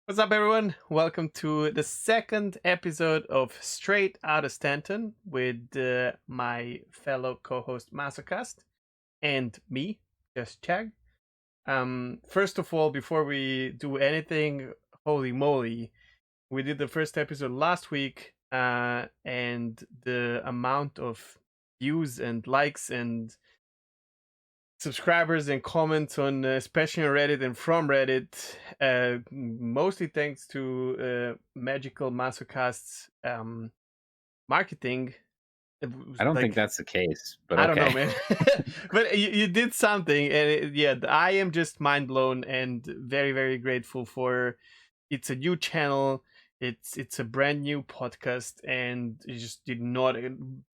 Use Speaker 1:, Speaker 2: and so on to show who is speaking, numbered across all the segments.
Speaker 1: What's up, everyone? Welcome to the second episode of Straight Outta Stanton with my fellow co-host Masocast and me, just Chag. First of all, before we do anything, holy moly, we did the first episode last week, and the amount of views and likes and subscribers and comments on especially on Reddit and from Reddit, mostly thanks to Magical Masocast's marketing. It was
Speaker 2: I don't think
Speaker 1: like,
Speaker 2: that's the case, but
Speaker 1: I don't know,
Speaker 2: okay.
Speaker 1: man. But you did something, and yeah, I am just mind blown and very, very grateful for. It's a new channel. It's a brand new podcast, and it just did not.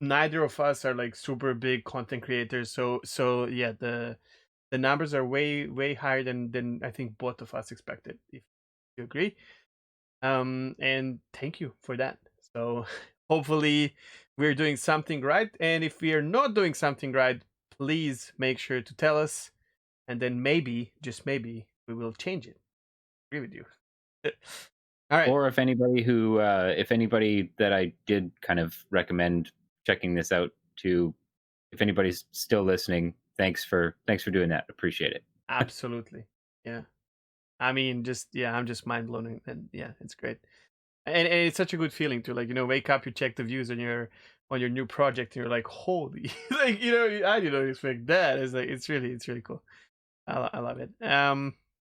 Speaker 1: Neither of us are like super big content creators, so yeah, the numbers are way higher than I think both of us expected. If you agree, and thank you for that. So hopefully we're doing something right, and if we are not doing something right, please make sure to tell us, and then maybe, just maybe, we will change it. Agree with you. All right.
Speaker 2: Or if anybody that I did kind of recommend checking this out to, if anybody's still listening, thanks for doing that. Appreciate it.
Speaker 1: Absolutely. Yeah. I mean, just yeah, I'm just mind blown, and yeah, it's great. And it's such a good feeling to, like, wake up, you check the views on your new project, and you're like, holy, like, I didn't expect that. It's like it's really cool. I love it.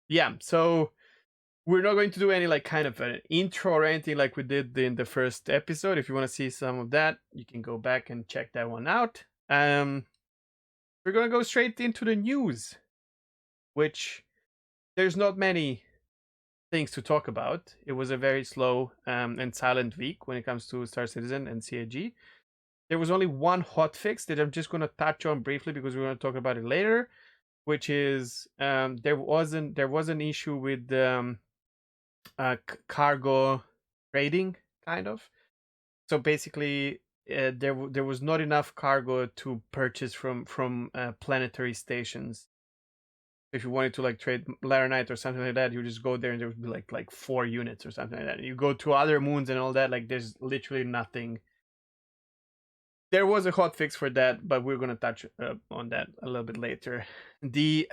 Speaker 1: Yeah. So we're not going to do any like kind of an intro or anything like we did in the first episode. If you want to see some of that, you can go back and check that one out. We're gonna go straight into the news, which there's not many things to talk about. It was a very slow and silent week when it comes to Star Citizen and CAG. There was only one hot fix that I'm just going to touch on briefly because we're going to talk about it later, which is there was an issue with cargo trading, kind of. So basically, there was not enough cargo to purchase from planetary stations. If you wanted to like trade Laranite or something like that, you just go there and there would be like 4 units or something like that. You go to other moons and all that, like there's literally nothing. There was a hot fix for that, but we're gonna touch on that a little bit later. The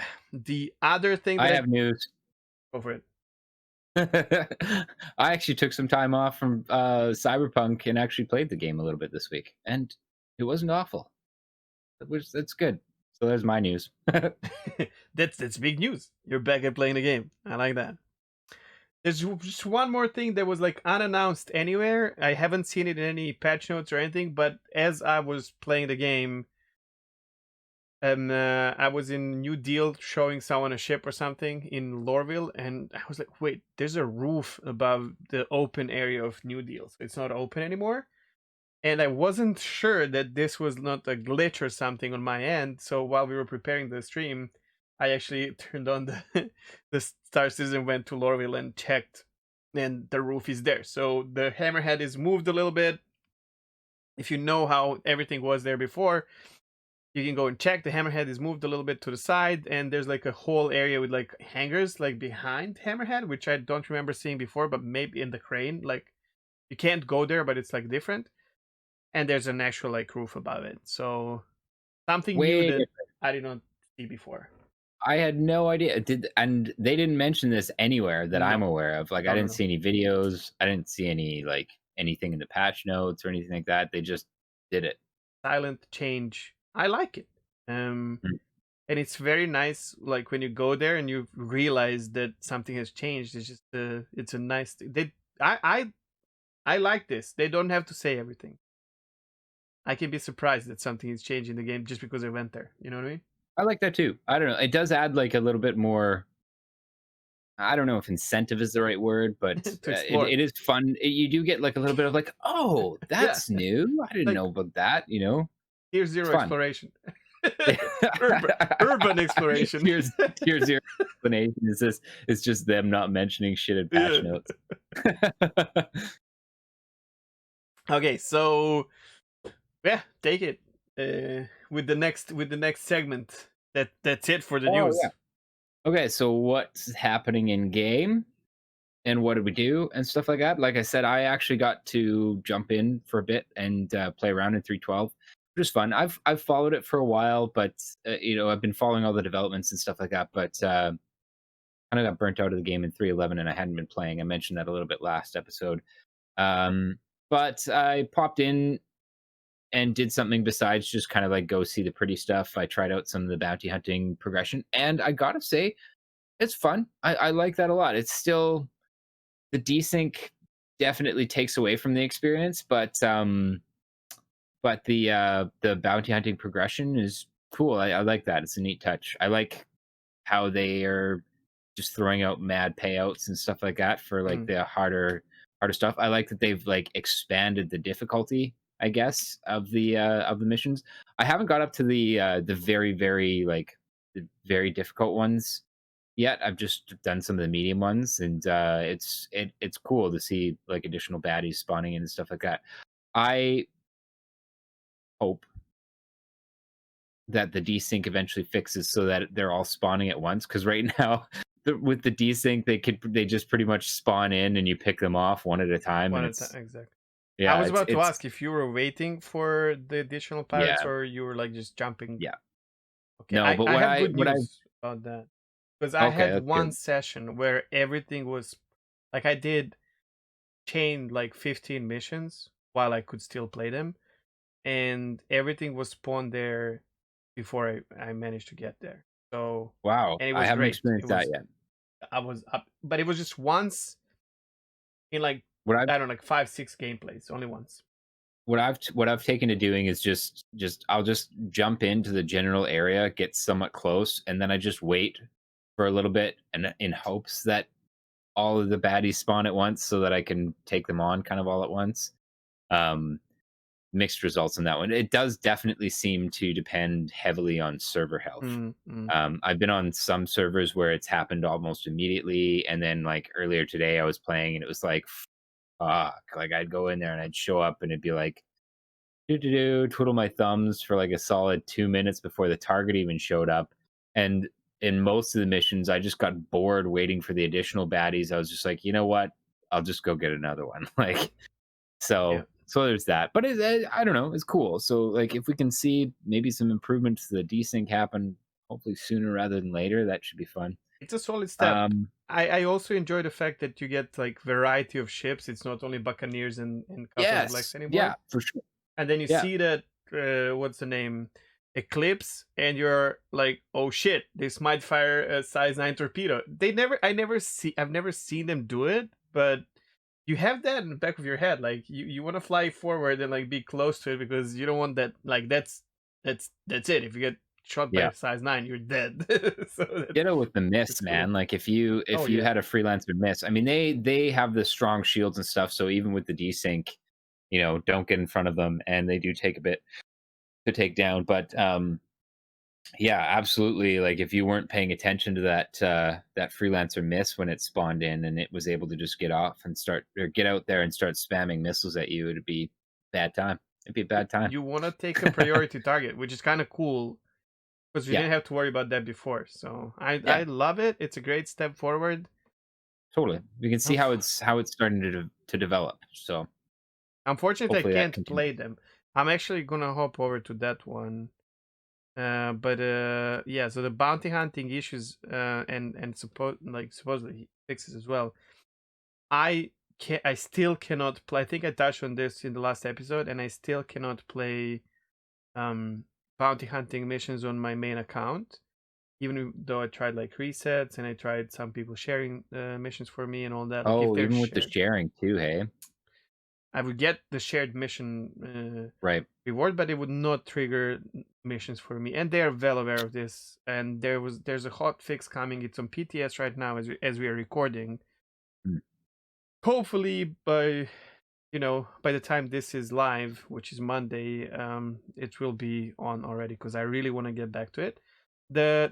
Speaker 1: other thing that
Speaker 2: I
Speaker 1: I
Speaker 2: have news.
Speaker 1: go for it.
Speaker 2: I actually took some time off from Cyberpunk and actually played the game a little bit this week, and it wasn't awful. That's good. So there's my news.
Speaker 1: That's big news. You're back at playing the game. I like that. There's just one more thing that was like unannounced anywhere. I haven't seen it in any patch notes or anything, but as I was playing the game, I was in New Deal showing someone a ship or something in Lorville, and I was like, wait, there's a roof above the open area of New Deal, so it's not open anymore. And I wasn't sure that this was not a glitch or something on my end. So while we were preparing the stream, I actually turned on the Star Citizen, went to Lorville and checked, and the roof is there. So the hammerhead is moved a little bit. If you know how everything was there before, you can go and check. The hammerhead is moved a little bit to the side, and there's like a whole area with like hangars like behind hammerhead, which I don't remember seeing before, but maybe in the crane. Like you can't go there, but it's like different. And there's an actual like roof above it. So something new
Speaker 2: Way
Speaker 1: that
Speaker 2: different.
Speaker 1: I did not see before.
Speaker 2: I had no idea. And they didn't mention this anywhere that I'm
Speaker 1: No,
Speaker 2: aware of. Like I
Speaker 1: no, no,
Speaker 2: didn't
Speaker 1: no.
Speaker 2: see any videos. I didn't see any like anything in the patch notes or anything like that. They just did it.
Speaker 1: Silent change. I like it. Um,
Speaker 2: Mm.
Speaker 1: and it's very nice. Like when you go there and you realize that something has changed. It's just it's a nice. I like this. They don't have to say everything. I can be surprised that something is changed in the game just because I went there. You know what I mean?
Speaker 2: I like that too. I don't know. It does add like a little bit more. I don't know if incentive is the right word, but
Speaker 1: To
Speaker 2: it,
Speaker 1: explore.
Speaker 2: it is fun. You do get like a little bit of like, oh,
Speaker 1: Yeah.
Speaker 2: that's new. I didn't
Speaker 1: Like
Speaker 2: know about that.
Speaker 1: here's
Speaker 2: It's
Speaker 1: zero
Speaker 2: fun.
Speaker 1: exploration. Urban exploration.
Speaker 2: Here's your explanation. It's just them not mentioning shit in patch
Speaker 1: Yeah.
Speaker 2: notes.
Speaker 1: Okay, so yeah, take it with the next segment. That's it for the
Speaker 2: Oh
Speaker 1: news.
Speaker 2: yeah. Okay, so what's happening in game? and what did we do and stuff like that. Like I said, I actually got to jump in for a bit and play around in 3.12, which was fun. I've followed it for a while, but I've been following all the developments and stuff like that. But kind of got burnt out of the game in 3.11, and I hadn't been playing. I mentioned that a little bit last episode. Um, but I popped in and did something besides just kind of like go see the pretty stuff. I tried out some of the bounty hunting progression, and I gotta say, it's fun. I like that a lot. It's still the desync definitely takes away from the experience, but the bounty hunting progression is cool. I like that. It's a neat touch. I like how they are just throwing out mad payouts and stuff like that for like
Speaker 1: Mm,
Speaker 2: the harder stuff. I like that they've like expanded the difficulty, I guess, of the missions. I haven't got up to the very like the very difficult ones yet. I've just done some of the medium ones, and it's cool to see like additional baddies spawning in and stuff like that. I hope that the desync eventually fixes so that they're all spawning at once. Because right now, with the desync, they just pretty much spawn in and you pick them off one at a time,
Speaker 1: one
Speaker 2: and
Speaker 1: at a
Speaker 2: it's
Speaker 1: time, exactly. I
Speaker 2: yeah,
Speaker 1: was
Speaker 2: it's
Speaker 1: about to
Speaker 2: it's
Speaker 1: ask if you were waiting for the additional pirates
Speaker 2: yeah,
Speaker 1: or you were like just jumping.
Speaker 2: yeah.
Speaker 1: Okay,
Speaker 2: No, but
Speaker 1: I have good
Speaker 2: what I
Speaker 1: news about that because I
Speaker 2: okay,
Speaker 1: had
Speaker 2: that's
Speaker 1: one
Speaker 2: good.
Speaker 1: session where everything was like I did chain like 15 missions while I could still play them, and everything was spawned there before I managed to get there. So,
Speaker 2: Wow,
Speaker 1: and it
Speaker 2: I
Speaker 1: was
Speaker 2: haven't
Speaker 1: great. It
Speaker 2: experienced that
Speaker 1: was
Speaker 2: yet.
Speaker 1: I was up, but it was just once in like
Speaker 2: What I've
Speaker 1: I don't know, like 5 6 gameplays, only once.
Speaker 2: what I've taken to doing is just I'll just jump into the general area, get somewhat close, and then I just wait for a little bit, and in hopes that all of the baddies spawn at once, so that I can take them on kind of all at once. Um, Mixed results in that one. It does definitely seem to depend heavily on server health.
Speaker 1: Mm, mm,
Speaker 2: I've been on some servers where it's happened almost immediately, and then like earlier today, I was playing and it was like, fuck. Like I'd go in there and I'd show up and it'd be like, do do do, twiddle my thumbs for like a solid 2 minutes before the target even showed up. And in most of the missions, I just got bored waiting for the additional baddies. I was just like, you know what? I'll just go get another one. Like
Speaker 1: yeah.
Speaker 2: so there's that. But I don't know. It's cool. So like if we can see maybe some improvements to the desync happen, hopefully sooner rather than later, that should be fun.
Speaker 1: It's a solid step.
Speaker 2: Um,
Speaker 1: I also enjoy the fact that you get like variety of ships. It's not only Buccaneers and Castle Blacks
Speaker 2: yes, yeah,
Speaker 1: anymore.
Speaker 2: for sure.
Speaker 1: And then you
Speaker 2: Yeah,
Speaker 1: see that what's the name? Eclipse, and you're like, oh shit, this might fire a size 9 torpedo. I've never seen them do it, but you have that in the back of your head. Like you want to fly forward and like be close to it because you don't want that. Like that's it. If you get shot by
Speaker 2: yeah.
Speaker 1: a size 9, you're dead. So
Speaker 2: Ditto with the
Speaker 1: that's
Speaker 2: miss,
Speaker 1: cool.
Speaker 2: man. Like
Speaker 1: Oh
Speaker 2: if you
Speaker 1: yeah,
Speaker 2: had a freelancer miss, I mean they have the strong shields and stuff. So even with the desync, don't get in front of them, and they do take a bit to take down. But yeah, absolutely. Like if you weren't paying attention to that freelancer miss when it spawned in, and it was able to just get off and start or get out there and start spamming missiles at you, it'd be bad time. It'd be a bad time.
Speaker 1: you want to take a priority target, which is kind of cool because we
Speaker 2: Yeah,
Speaker 1: didn't have to worry about that before. So I
Speaker 2: yeah,
Speaker 1: love it. It's a great step forward.
Speaker 2: totally. We can see
Speaker 1: Unf-
Speaker 2: how it's starting to develop. So
Speaker 1: Unfortunately, I
Speaker 2: hopefully that
Speaker 1: can't play
Speaker 2: continues.
Speaker 1: them. I'm actually gonna hop over to that one. But yeah. So the bounty hunting issues and supposedly fixes as well. I still cannot play. I think I touched on this in the last episode, and I still cannot play um bounty hunting missions on my main account. Even though I tried like resets and I tried some people sharing missions for me and all that. Like if
Speaker 2: Oh,
Speaker 1: they're
Speaker 2: even with the
Speaker 1: shared,
Speaker 2: sharing too, hey?
Speaker 1: I would get the shared mission
Speaker 2: Right.
Speaker 1: reward, but it would not trigger missions for me. And they are well aware of this. And there's a hot fix coming. It's on PTS right now as we are recording.
Speaker 2: Mm.
Speaker 1: Hopefully by the time this is live, which is Monday, it will be on already because I really want to get back to it. The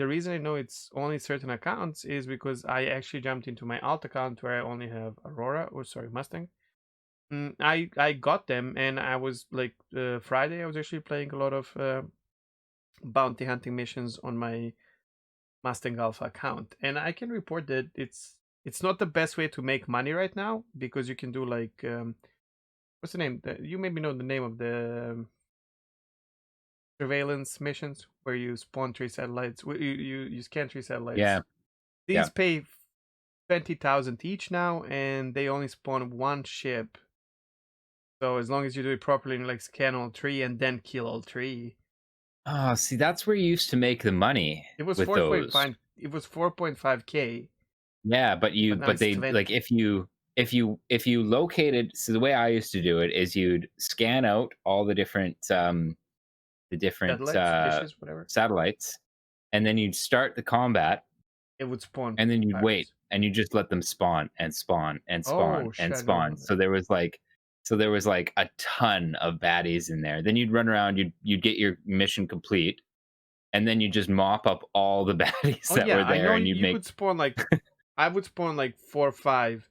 Speaker 1: reason I know it's only certain accounts is because I actually jumped into my alt account where I only have Aurora, or sorry, Mustang. I got them, and I was like Friday. I was actually playing a lot of bounty hunting missions on my Mustang Alpha account, and I can report that it's not the best way to make money right now because you can do like what's the name? You maybe know the name of the surveillance missions where you spawn three satellites. You scan three
Speaker 2: Yeah,
Speaker 1: satellites.
Speaker 2: yeah.
Speaker 1: These pay 20,000 each now, and they only spawn one ship. So as long as you do it properly and like scan all three and then kill all three,
Speaker 2: Oh, see, that's where you used to make the money
Speaker 1: it was
Speaker 2: with those.
Speaker 1: 4.5. It was 4.5K,
Speaker 2: Yeah,
Speaker 1: but now
Speaker 2: but
Speaker 1: it's
Speaker 2: they like
Speaker 1: 20.
Speaker 2: if you located, so the way I used to do it is you'd scan out all the different
Speaker 1: Satellites, dishes, whatever.
Speaker 2: satellites, and then you'd start the combat,
Speaker 1: It would spawn
Speaker 2: and then you'd wait
Speaker 1: pirates.
Speaker 2: and you just let them spawn and spawn and spawn
Speaker 1: Oh shit!
Speaker 2: and
Speaker 1: I don't know
Speaker 2: spawn.
Speaker 1: about that.
Speaker 2: So there was like a ton of baddies in there. Then you'd run around, you'd get your mission complete, and then you just mop up all the baddies
Speaker 1: Oh
Speaker 2: that
Speaker 1: yeah,
Speaker 2: were
Speaker 1: I
Speaker 2: there,
Speaker 1: know
Speaker 2: and you'd
Speaker 1: you
Speaker 2: make
Speaker 1: could spawn like I would spawn like 4 or 5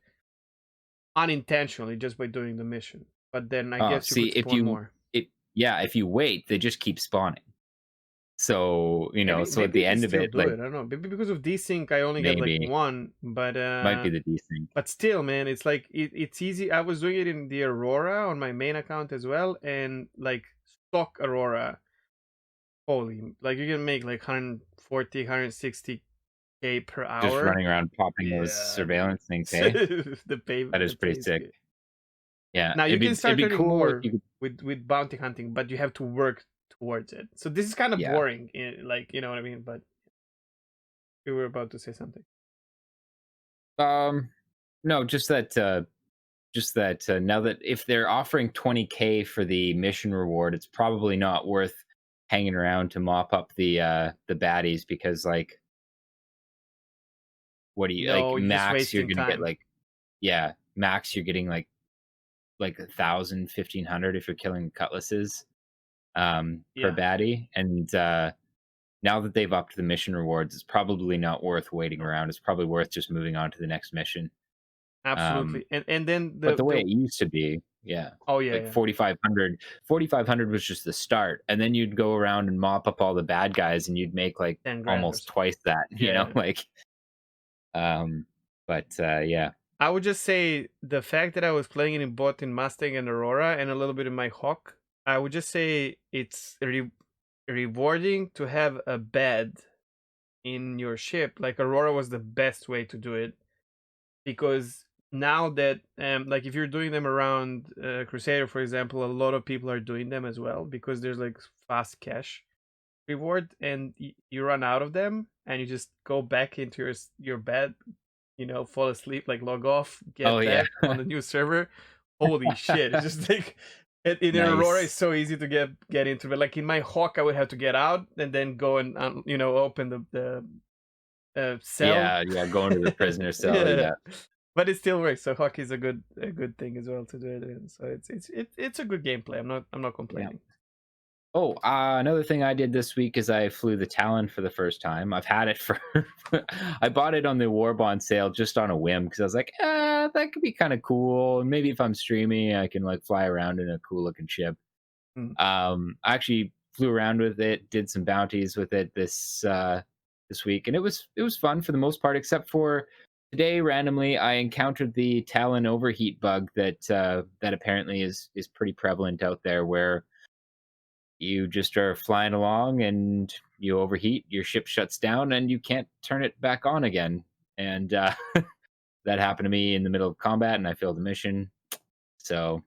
Speaker 1: unintentionally just by doing the mission. But then I
Speaker 2: oh,
Speaker 1: guess you
Speaker 2: see,
Speaker 1: could spawn more.
Speaker 2: if you wait, they just keep spawning. So,
Speaker 1: Maybe
Speaker 2: so at
Speaker 1: maybe
Speaker 2: the
Speaker 1: you can
Speaker 2: end of
Speaker 1: still
Speaker 2: it,
Speaker 1: do it.
Speaker 2: like
Speaker 1: I don't know. Maybe because of desync, I only get like
Speaker 2: maybe
Speaker 1: one.
Speaker 2: might be the desync.
Speaker 1: But still, man, it's like it's easy. I was doing it in the Aurora on my main account as well, and like stock Aurora, holy, like you can make like 140, 160K per
Speaker 2: Just
Speaker 1: hour.
Speaker 2: running around popping those
Speaker 1: Yeah, dude.
Speaker 2: surveillance things, hey? That is
Speaker 1: The
Speaker 2: pretty
Speaker 1: pay is
Speaker 2: sick.
Speaker 1: good.
Speaker 2: Yeah,
Speaker 1: Now you can
Speaker 2: it'd
Speaker 1: start
Speaker 2: be
Speaker 1: earning
Speaker 2: cool if
Speaker 1: more
Speaker 2: you could.
Speaker 1: with bounty hunting, but you have to work towards it. So this is kind of
Speaker 2: Yeah.
Speaker 1: boring, like you know what I mean. But you were about to say something.
Speaker 2: Um, no, just that now that if they're offering 20K for the mission reward, it's probably not worth hanging around to mop up the baddies because like what do you like
Speaker 1: No, you're just
Speaker 2: max you're
Speaker 1: wasting
Speaker 2: gonna get
Speaker 1: time.
Speaker 2: like yeah, max you're getting like 1,000, 1,500 if you're killing cutlasses per
Speaker 1: Yeah,
Speaker 2: baddie. And now that they've upped the mission rewards, it's probably not worth waiting
Speaker 1: no,
Speaker 2: around. It's probably worth just moving on to the next mission. Um,
Speaker 1: absolutely. And then
Speaker 2: but the way
Speaker 1: the
Speaker 2: it used to be, yeah,
Speaker 1: oh yeah,
Speaker 2: like
Speaker 1: yeah,
Speaker 2: 4,500 was just the start. And then you'd go around and mop up all the bad guys and you'd make like
Speaker 1: 10 grand or
Speaker 2: almost
Speaker 1: something.
Speaker 2: twice that,
Speaker 1: Yeah.
Speaker 2: like, um, but yeah.
Speaker 1: I would just say the fact that I was playing it in both in Mustang and Aurora and a little bit in my Hawk, I would just say it's rewarding to have a bed in your ship. Like Aurora was the best way to do it because now that like if you're doing them around Crusader, for example, a lot of people are doing them as well because there's like fast cash reward, and you run out of them and you just go back into your bed, fall asleep, like log off,
Speaker 2: Oh
Speaker 1: get
Speaker 2: yeah.
Speaker 1: back on the new server. Holy shit! It's just like in Aurora, it's
Speaker 2: Nice.
Speaker 1: so easy to get into, but like in my Hawk, I would have to get out and then go and open the cell.
Speaker 2: Yeah, yeah, going to the prisoner cell,
Speaker 1: Yeah,
Speaker 2: yeah.
Speaker 1: but it still works. So Hawk is a good thing as well to do it in. So it's a good gameplay. I'm not
Speaker 2: Yeah.
Speaker 1: complaining.
Speaker 2: Oh, another thing I did this week is I flew the Talon for the first time. I've had it for I bought it on the War Bond sale just on a whim because I was like, that could be kind of cool. And maybe if I'm streaming, I can like fly around in a cool looking ship.
Speaker 1: Mm.
Speaker 2: I actually flew around with it, did some bounties with it this week, and it was fun for the most part, except for today randomly I encountered the Talon overheat bug that apparently is pretty prevalent out there where you just are flying along and you overheat, your ship shuts down, and you can't turn it back on again. And that happened to me in the middle of combat, and I failed the mission. So,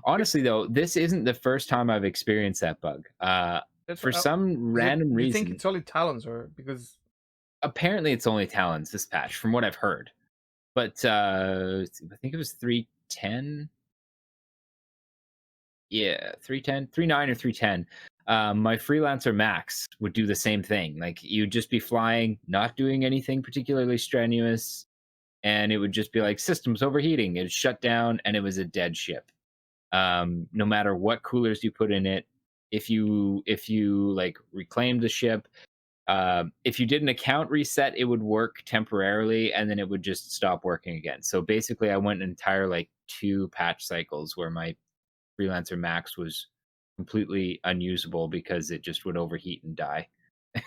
Speaker 2: honestly, though, this isn't the first time I've experienced that bug.
Speaker 1: That's
Speaker 2: For
Speaker 1: what.
Speaker 2: some
Speaker 1: Is it?
Speaker 2: random
Speaker 1: Do you think
Speaker 2: reason,
Speaker 1: it's only Talons or because?
Speaker 2: apparently it's only Talons this patch, from what I've heard. But I think it was 310. Yeah, 310, 39 or 310. My freelancer max would do the same thing. Like you'd just be flying, not doing anything particularly strenuous, and it would just be like systems overheating. It shut down, and it was a dead ship. No matter what coolers you put in it, if you like reclaimed the ship, if you did an account reset, it would work temporarily, and then it would just stop working again. So basically, I went an entire like 2 patch cycles where my Freelancer Max was completely unusable because it just would overheat and die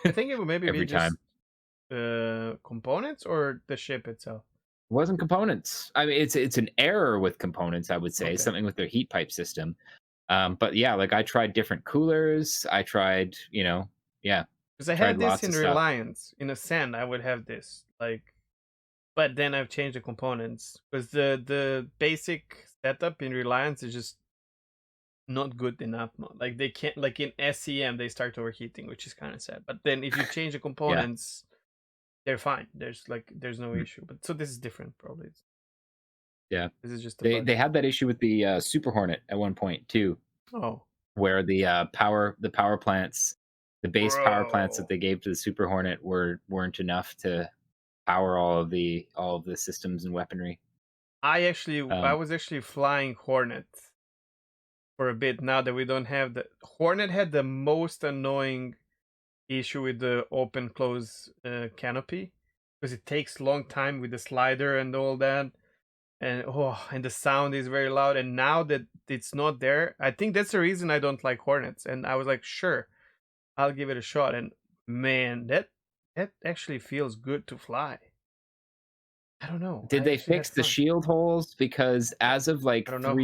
Speaker 1: I think it would maybe be
Speaker 2: every time.
Speaker 1: just components or the ship itself.
Speaker 2: wasn't components. I mean, it's an error with components, I would say,
Speaker 1: Okay.
Speaker 2: something with their heat pipe system. But yeah, like I tried different coolers. I tried, yeah,
Speaker 1: Because I
Speaker 2: tried
Speaker 1: had this
Speaker 2: lots
Speaker 1: in
Speaker 2: of stuff.
Speaker 1: Reliance. In a Ascend, I would have this. Like, but then I've changed the components. Because the basic setup in Reliance is just not good enough. Like they can't like in SEM they start overheating, which is kind of sad. But then if you change the
Speaker 2: Yeah.
Speaker 1: components, they're fine. There's no
Speaker 2: Mm,
Speaker 1: issue. But so this is different probably.
Speaker 2: yeah.
Speaker 1: This is just a
Speaker 2: They
Speaker 1: bug.
Speaker 2: they had that issue with the Super Hornet at one point too,
Speaker 1: Oh,
Speaker 2: where the power plants, the base power plants that
Speaker 1: bro.
Speaker 2: they gave to the Super Hornet weren't enough to power all of the systems and weaponry.
Speaker 1: I
Speaker 2: Um,
Speaker 1: was actually flying Hornet for a bit now that we don't have the Hornet had the most annoying issue with the open close canopy because it takes long time with the slider and all that and the sound is very loud and now that it's not there I think that's the reason I don't like Hornets and I was like sure I'll give it a shot and man that actually feels good to fly. I don't know,
Speaker 2: did
Speaker 1: I
Speaker 2: they
Speaker 1: actually had
Speaker 2: fix the
Speaker 1: fun.
Speaker 2: shield holes? Because
Speaker 1: I don't know.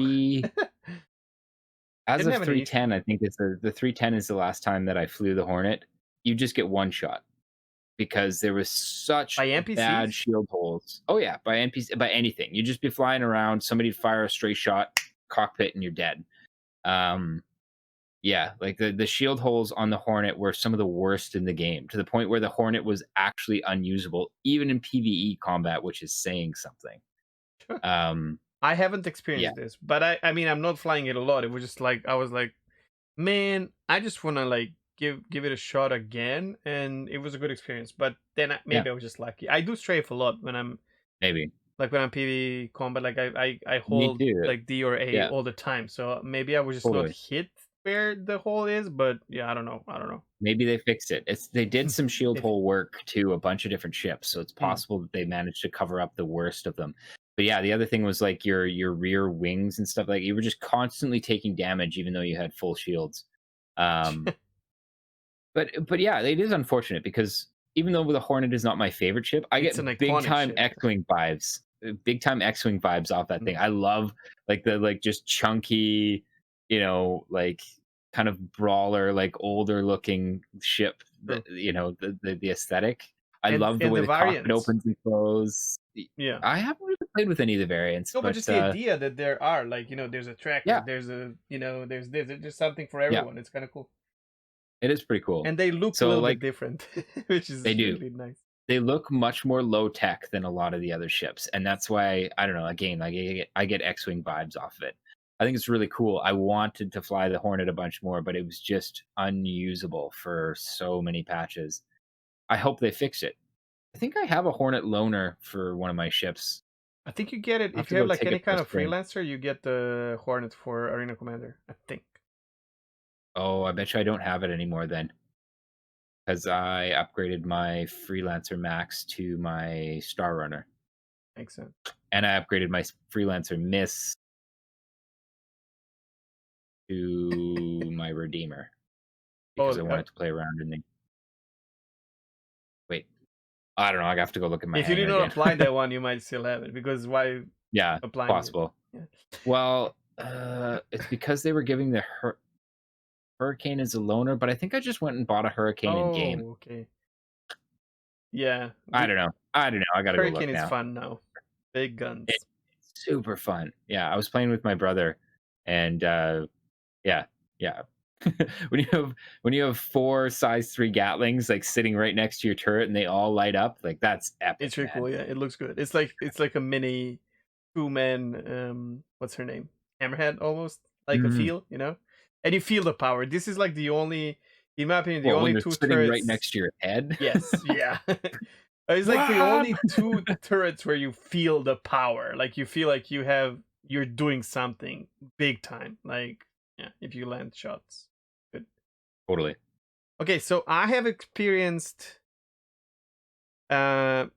Speaker 2: as
Speaker 1: Didn't
Speaker 2: of
Speaker 1: have any issue
Speaker 2: 310, I think it's the 310 is the last time that I flew the Hornet. You just get one shot because there was such
Speaker 1: by
Speaker 2: bad
Speaker 1: NPCs.
Speaker 2: shield holes. Oh yeah, by NPC, by anything. You'd just be flying around, somebody'd fire a stray shot, cockpit, and you're dead. Um, yeah, like the shield holes on the Hornet were some of the worst in the game, to the point where the Hornet was actually unusable, even in PvE combat, which is saying something. Um,
Speaker 1: I haven't
Speaker 2: yeah,
Speaker 1: experienced this, but I mean I'm not flying it a lot. It was just like I was like, man, I just wanna like give it a shot again, and it was a good experience. But then
Speaker 2: yeah,
Speaker 1: maybe I was just lucky. I do strafe a lot when I'm
Speaker 2: maybe.
Speaker 1: like when I'm PvE combat. Like I
Speaker 2: Me
Speaker 1: hold
Speaker 2: too.
Speaker 1: like D or A
Speaker 2: Yeah,
Speaker 1: all the time. So maybe I was just not
Speaker 2: totally.
Speaker 1: hit where the hole is. But yeah, I don't know. I don't know.
Speaker 2: Maybe they fixed it. They did some shield
Speaker 1: If
Speaker 2: hole work to a bunch of different ships, so it's
Speaker 1: mm,
Speaker 2: possible that they managed to cover up the worst of them. But yeah, the other thing was like your rear wings and stuff, like you were just constantly taking damage even though you had full shields. Um, but yeah, it is unfortunate because even though the Hornet is not my favorite ship, I
Speaker 1: it's an
Speaker 2: get big
Speaker 1: iconic
Speaker 2: time
Speaker 1: ship.
Speaker 2: X-wing vibes. Big time X-wing vibes off that thing.
Speaker 1: Mm,
Speaker 2: I love like the like just chunky, like kind of brawler, like older looking ship.
Speaker 1: true.
Speaker 2: The aesthetic. I love the
Speaker 1: And
Speaker 2: way
Speaker 1: the
Speaker 2: the cockpit
Speaker 1: variants.
Speaker 2: opens and closes.
Speaker 1: Yeah.
Speaker 2: I haven't really played with any of the variants,
Speaker 1: No, but
Speaker 2: but
Speaker 1: just the idea that there are like there's a tracker,
Speaker 2: yeah,
Speaker 1: there's a there's this, there's just something for
Speaker 2: yeah,
Speaker 1: everyone. It's kind of cool,
Speaker 2: it is pretty cool.
Speaker 1: and they look a
Speaker 2: So
Speaker 1: little bit
Speaker 2: like
Speaker 1: different, which
Speaker 2: they
Speaker 1: is
Speaker 2: do.
Speaker 1: really nice.
Speaker 2: They look much more low tech than a lot of the other ships, and that's why I don't know. Again, like I get X-wing vibes off of it. I think it's really cool. I wanted to fly the Hornet a bunch more, but it was just unusable for so many patches. I hope they fix it. I think I have a Hornet loaner for one of my ships.
Speaker 1: I think you get it
Speaker 2: I'll have
Speaker 1: if
Speaker 2: to
Speaker 1: you have
Speaker 2: go
Speaker 1: like
Speaker 2: take
Speaker 1: any
Speaker 2: it for
Speaker 1: kind
Speaker 2: a
Speaker 1: of
Speaker 2: spin.
Speaker 1: freelancer. You get the Hornet for Arena Commander. I think
Speaker 2: Oh, I bet you I don't have it anymore then, because I upgraded my Freelancer Max to my Star Runner,
Speaker 1: makes sense.
Speaker 2: and I upgraded my Freelancer Miss to my Redeemer because
Speaker 1: Oh,
Speaker 2: I wanted to play around in the wait. I don't know. I have to go look at my
Speaker 1: if you did
Speaker 2: hangar
Speaker 1: not
Speaker 2: again.
Speaker 1: apply that one, you might still have it because why
Speaker 2: Yeah,
Speaker 1: applying it?
Speaker 2: possible.
Speaker 1: Yeah.
Speaker 2: Well, it's because they were giving the Hurricane as a loaner, but I think I just went and bought a Hurricane in game.
Speaker 1: Oh, okay. Yeah,
Speaker 2: I don't know. I don't know. I gotta go
Speaker 1: Hurricane
Speaker 2: look
Speaker 1: is
Speaker 2: now.
Speaker 1: fun now. Big
Speaker 2: It's
Speaker 1: guns.
Speaker 2: super fun. Yeah, I was playing with my brother, and yeah, yeah. when you have 4 size 3 Gatlings like sitting right next to your turret and they all light up, like that's epic,
Speaker 1: It's really
Speaker 2: man.
Speaker 1: cool. Yeah, it looks good. It's like a mini two-man. What's her name? Hammerhead almost like a
Speaker 2: Mhm.
Speaker 1: feel. And you feel the power. This is like the only, in my opinion, the
Speaker 2: Well, when
Speaker 1: only
Speaker 2: they're
Speaker 1: two
Speaker 2: sitting right
Speaker 1: turrets.
Speaker 2: next to your head.
Speaker 1: Yes, yeah. It's like the
Speaker 2: What?
Speaker 1: only two turrets where you feel the power. Like you feel like you're doing something big time. Like yeah, if you land shots. Good.
Speaker 2: Totally.
Speaker 1: Okay, so I have experienced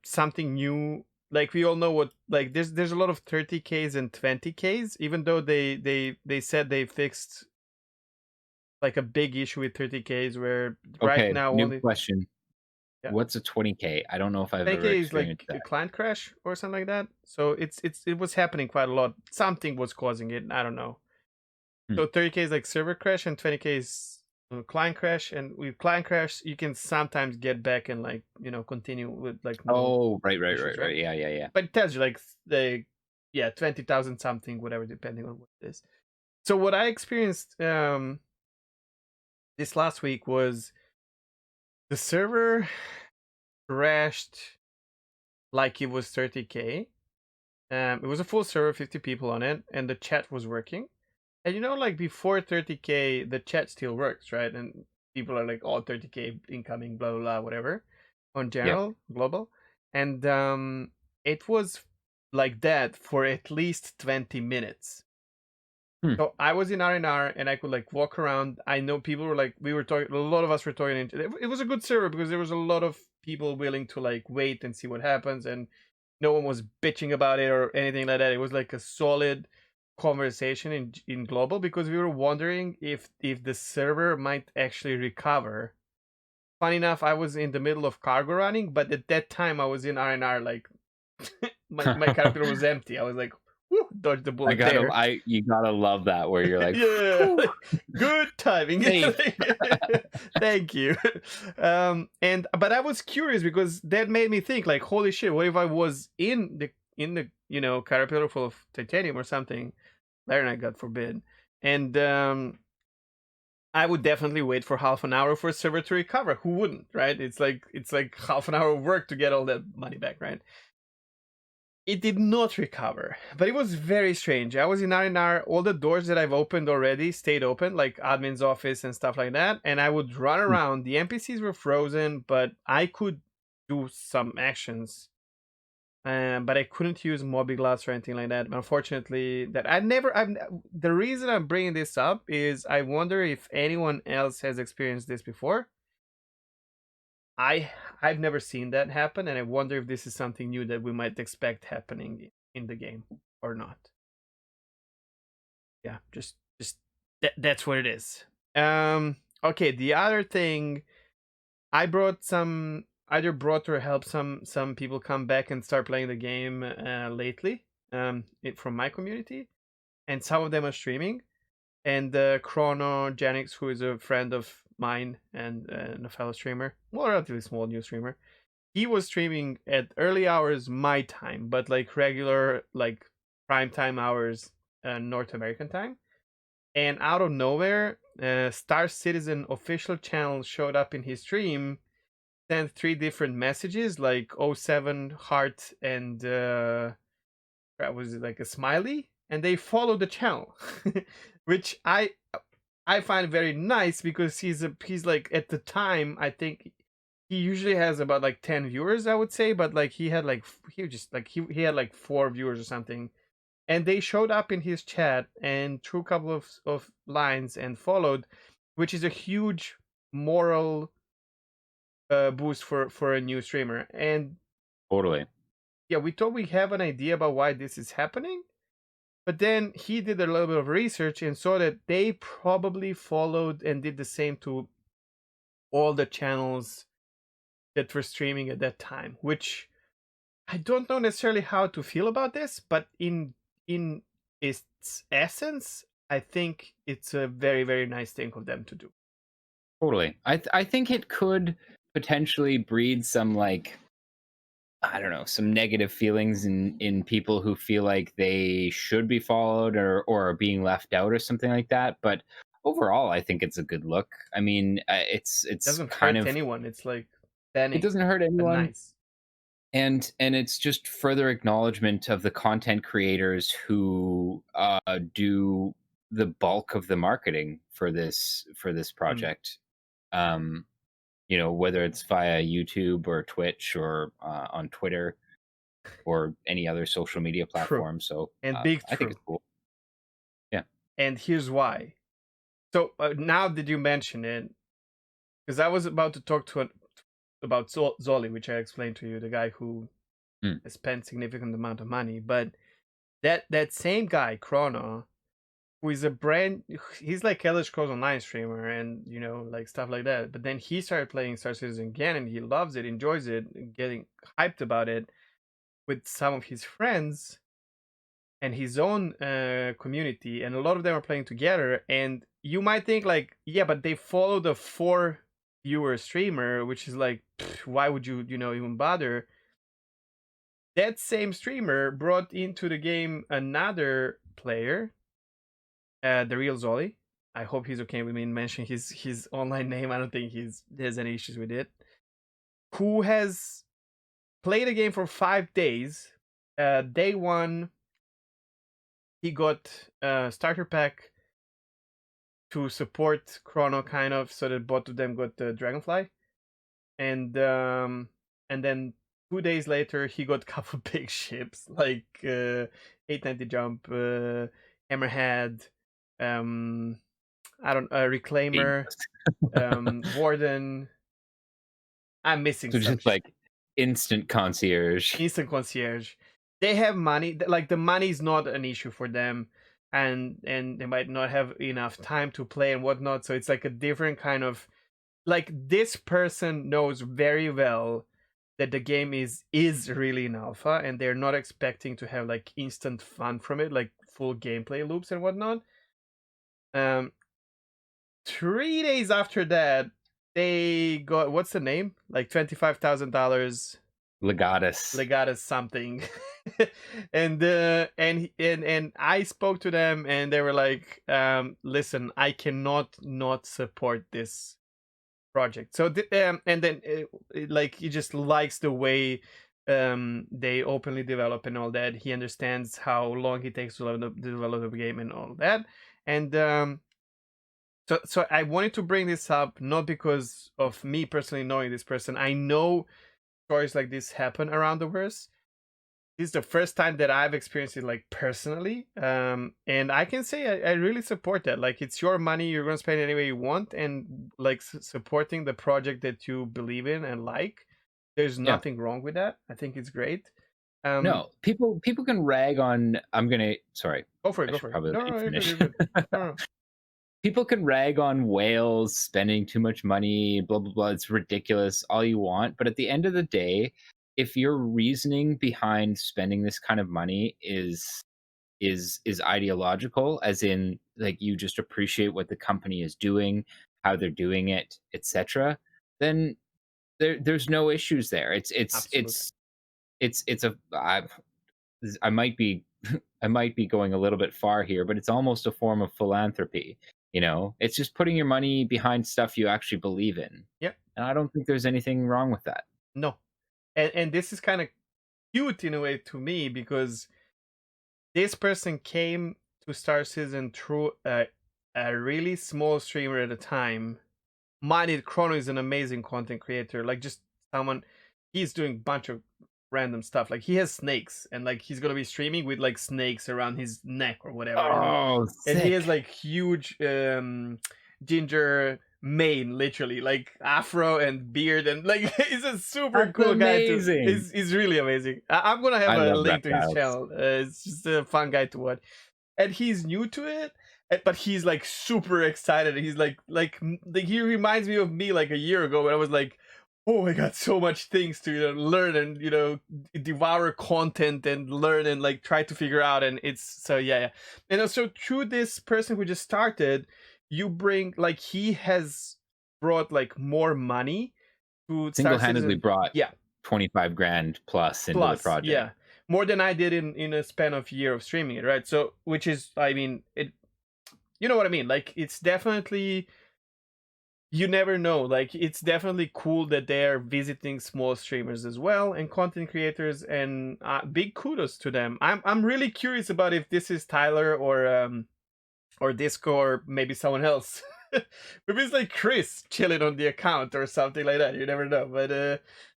Speaker 1: something new. Like we all know what like there's a lot of 30Ks and 20Ks, even though they said they fixed like a big issue with 30Ks where right
Speaker 2: Okay,
Speaker 1: now
Speaker 2: new
Speaker 1: only
Speaker 2: question.
Speaker 1: Yeah.
Speaker 2: What's a 20K? I don't know if I've ever
Speaker 1: 20K is
Speaker 2: experienced
Speaker 1: like a
Speaker 2: that.
Speaker 1: client crash or something like that. So it was happening quite a lot. Something was causing it. I don't know.
Speaker 2: Hmm.
Speaker 1: So 30K is like server crash and 20K is client crash. And with client crash, you can sometimes get back and like continue with like no
Speaker 2: Oh, right, right,
Speaker 1: issues,
Speaker 2: right,
Speaker 1: right?
Speaker 2: right. Yeah, yeah, yeah.
Speaker 1: But it tells you like the 20,000 something, whatever, depending on what it is. So what I experienced this last week was the server crashed like it was 30K. It was a full server, 50 people on it, and the chat was working. And like before 30K, the chat still works, right? And people are like, "Oh, 30K incoming, blah blah blah, whatever," on
Speaker 2: Yep.
Speaker 1: general, global, and it was like that for at least 20 minutes.
Speaker 2: Hmm.
Speaker 1: So I was in R&R and I could like walk around. I know people were like, we were talking, a lot of us were talking. It was a good server because there was a lot of people willing to like wait and see what happens, and no one was bitching about it or anything like that. It was like a solid conversation in global because we were wondering if the server might actually recover. Funny enough, I was in the middle of cargo running, but at that time I was in R&R. Like my character was empty. I was like, whew, dodged the bullet there.
Speaker 2: You gotta love that where you're like,
Speaker 1: Yeah,
Speaker 2: "Phew,
Speaker 1: good timing.
Speaker 2: safe."
Speaker 1: Thank you. And but I was curious because that made me think like, holy shit, what if I was in the caterpillar full of titanium or something? Laranite, God forbid. And I would definitely wait for half an hour for a server to recover. Who wouldn't, right? It's like half an hour of work to get all that money back, right? It did not recover, but it was very strange. I was in R&R, all the doors that I've opened already stayed open, like admin's office and stuff like that, and I would run
Speaker 2: Hmm.
Speaker 1: around. The NPCs were frozen, but I could do some actions. But I couldn't use Mobiglast or anything like that. Unfortunately, the reason I'm bringing this up is I wonder if anyone else has experienced this before. I've never seen that happen, and I wonder if this is something new that we might expect happening in the game or not. Yeah, just that's what it is. Okay, the other thing I brought some either brought or helped some people come back and start playing the game lately. From my community, and some of them are streaming. And Chrono Janix, who is a friend of mine and a fellow streamer, well, relatively small new streamer, he was streaming at early hours my time, but like regular like prime time hours, North American time. And out of nowhere, Star Citizen official channel showed up in his stream, sent three different messages like '07 heart and that was like a smiley, and they followed the channel, which I find very nice because he's like at the time I think he usually has about like 10 viewers, I would say, but like he had like he just like he had like 4 viewers or something, and they showed up in his chat and threw a couple of lines and followed, which is a huge moral boost for a new streamer. And
Speaker 2: Totally.
Speaker 1: yeah, we thought we have an idea about why this is happening, but then he did a little bit of research and saw that they probably followed and did the same to all the channels that were streaming at that time, which I don't know necessarily how to feel about this, but in its essence, I think it's a very, very nice thing of them to do.
Speaker 2: Totally. I think it could potentially breed some like I don't know, some negative feelings in people who feel like they should be followed or are being left out or something like that. But overall, I think it's a good look. I mean, it's
Speaker 1: Doesn't
Speaker 2: kind
Speaker 1: hurt
Speaker 2: of
Speaker 1: anyone. It's like
Speaker 2: it
Speaker 1: banning,
Speaker 2: doesn't hurt
Speaker 1: but
Speaker 2: anyone,
Speaker 1: nice.
Speaker 2: and it's just further acknowledgement of the content creators who do the bulk of the marketing for this
Speaker 1: Mm,
Speaker 2: project. Um, whether it's via YouTube or Twitch or on Twitter or any other social media
Speaker 1: true,
Speaker 2: platform. So
Speaker 1: and big
Speaker 2: I think
Speaker 1: true.
Speaker 2: it's cool. Yeah.
Speaker 1: And here's why. So now that you mention it, because I was about to talk about Zoli, which I explained to you, the guy who
Speaker 2: Mm.
Speaker 1: has spent significant amount of money, but that same guy, Chrono, who is a brand he's like Elder Scrolls Online streamer and like stuff like that. But then he started playing Star Citizen again and he loves it, enjoys it, and getting hyped about it with some of his friends and his own community, and a lot of them are playing together. And you might think like, yeah, but they follow the 4 viewer streamer, which is like, why would you even bother? That same streamer brought into the game another player, the real Zolly. I hope he's okay with me mentioning his online name. I don't think there's any issues with it. Who has played the game for 5 days. Day one, he got a starter pack to support Chrono, kind of, so that both of them got the Dragonfly, and then 2 days later he got a couple big ships like 890 Jump, Hammerhead, um, I don't Reclaimer,
Speaker 2: Jesus.
Speaker 1: Warden. I'm missing
Speaker 2: So
Speaker 1: some
Speaker 2: just like instant concierge.
Speaker 1: instant concierge. They have money. Like the money is not an issue for them, and they might not have enough time to play and whatnot. So it's like a different kind of like this person knows very well that the game is really in alpha, and they're not expecting to have like instant fun from it, like full gameplay loops and whatnot. Um, 3 days after that, they got what's the name? Like $25,000
Speaker 2: Legatus.
Speaker 1: Legatus something. And I spoke to them and they were like, listen, I cannot not support this project. So and then like he just likes the way they openly develop and all that. He understands how long it takes to develop the game and all that. And so I wanted to bring this up not because of me personally knowing this person. I know stories like this happen around the verse. This is the first time that I've experienced it like personally, and I can say I really support that. Like it's your money, you're gonna spend it any way you want, and like supporting the project that you believe in and like. There's
Speaker 2: Yeah.
Speaker 1: nothing wrong with that. I think it's great. Um,
Speaker 2: No, people can rag on. Sorry,
Speaker 1: Go for it.
Speaker 2: I
Speaker 1: Go
Speaker 2: should
Speaker 1: for it.
Speaker 2: probably
Speaker 1: No,
Speaker 2: let you
Speaker 1: no, you're good.
Speaker 2: finish.
Speaker 1: You're good. No, no.
Speaker 2: People can rag on whales spending too much money, blah blah blah. It's ridiculous, all you want. But at the end of the day, if your reasoning behind spending this kind of money is ideological, as in like you just appreciate what the company is doing, how they're doing it, etc., then there's no issues there.
Speaker 1: Absolutely.
Speaker 2: It's a I might be I might be going a little bit far here, but it's almost a form of philanthropy. It's just putting your money behind stuff you actually believe in,
Speaker 1: Yep.
Speaker 2: and I don't think there's anything wrong with that.
Speaker 1: No. And this is kind of cute in a way to me because this person came to Star Citizen through a really small streamer at a time. Minded Chrono is an amazing content creator. Like just someone, he's doing a bunch of random stuff. Like he has snakes, and like he's gonna be streaming with like snakes around his neck or whatever,
Speaker 2: Oh,
Speaker 1: and he has
Speaker 2: sick!
Speaker 1: like huge ginger mane, literally like afro and beard, and like he's a super
Speaker 2: That's
Speaker 1: cool guy too.
Speaker 2: amazing.
Speaker 1: He's really amazing. I'm gonna have
Speaker 2: I
Speaker 1: a
Speaker 2: love
Speaker 1: link to his
Speaker 2: reptiles.
Speaker 1: channel. It's just a fun guy to watch, and he's new to it. But he's like super excited. He's like he reminds me of me like a year ago when I was like, oh, I got so much things to learn and devour content and learn and like try to figure out. And it's so yeah. And also through this person who just started, you bring like he has brought like more money to Star
Speaker 2: Single-handedly
Speaker 1: Citizen.
Speaker 2: brought
Speaker 1: Yeah,
Speaker 2: 25 grand plus into the
Speaker 1: plus
Speaker 2: project.
Speaker 1: yeah, more than I did in a span of year of streaming it, right? So which is, I mean, it, you know what I mean? Like it's definitely, you never know. Like it's definitely cool that they're visiting small streamers as well and content creators, and big kudos to them. I'm really curious about if this is Tyler or Disco or maybe someone else. Maybe it's like Chris chilling on the account or something like that. You never know. But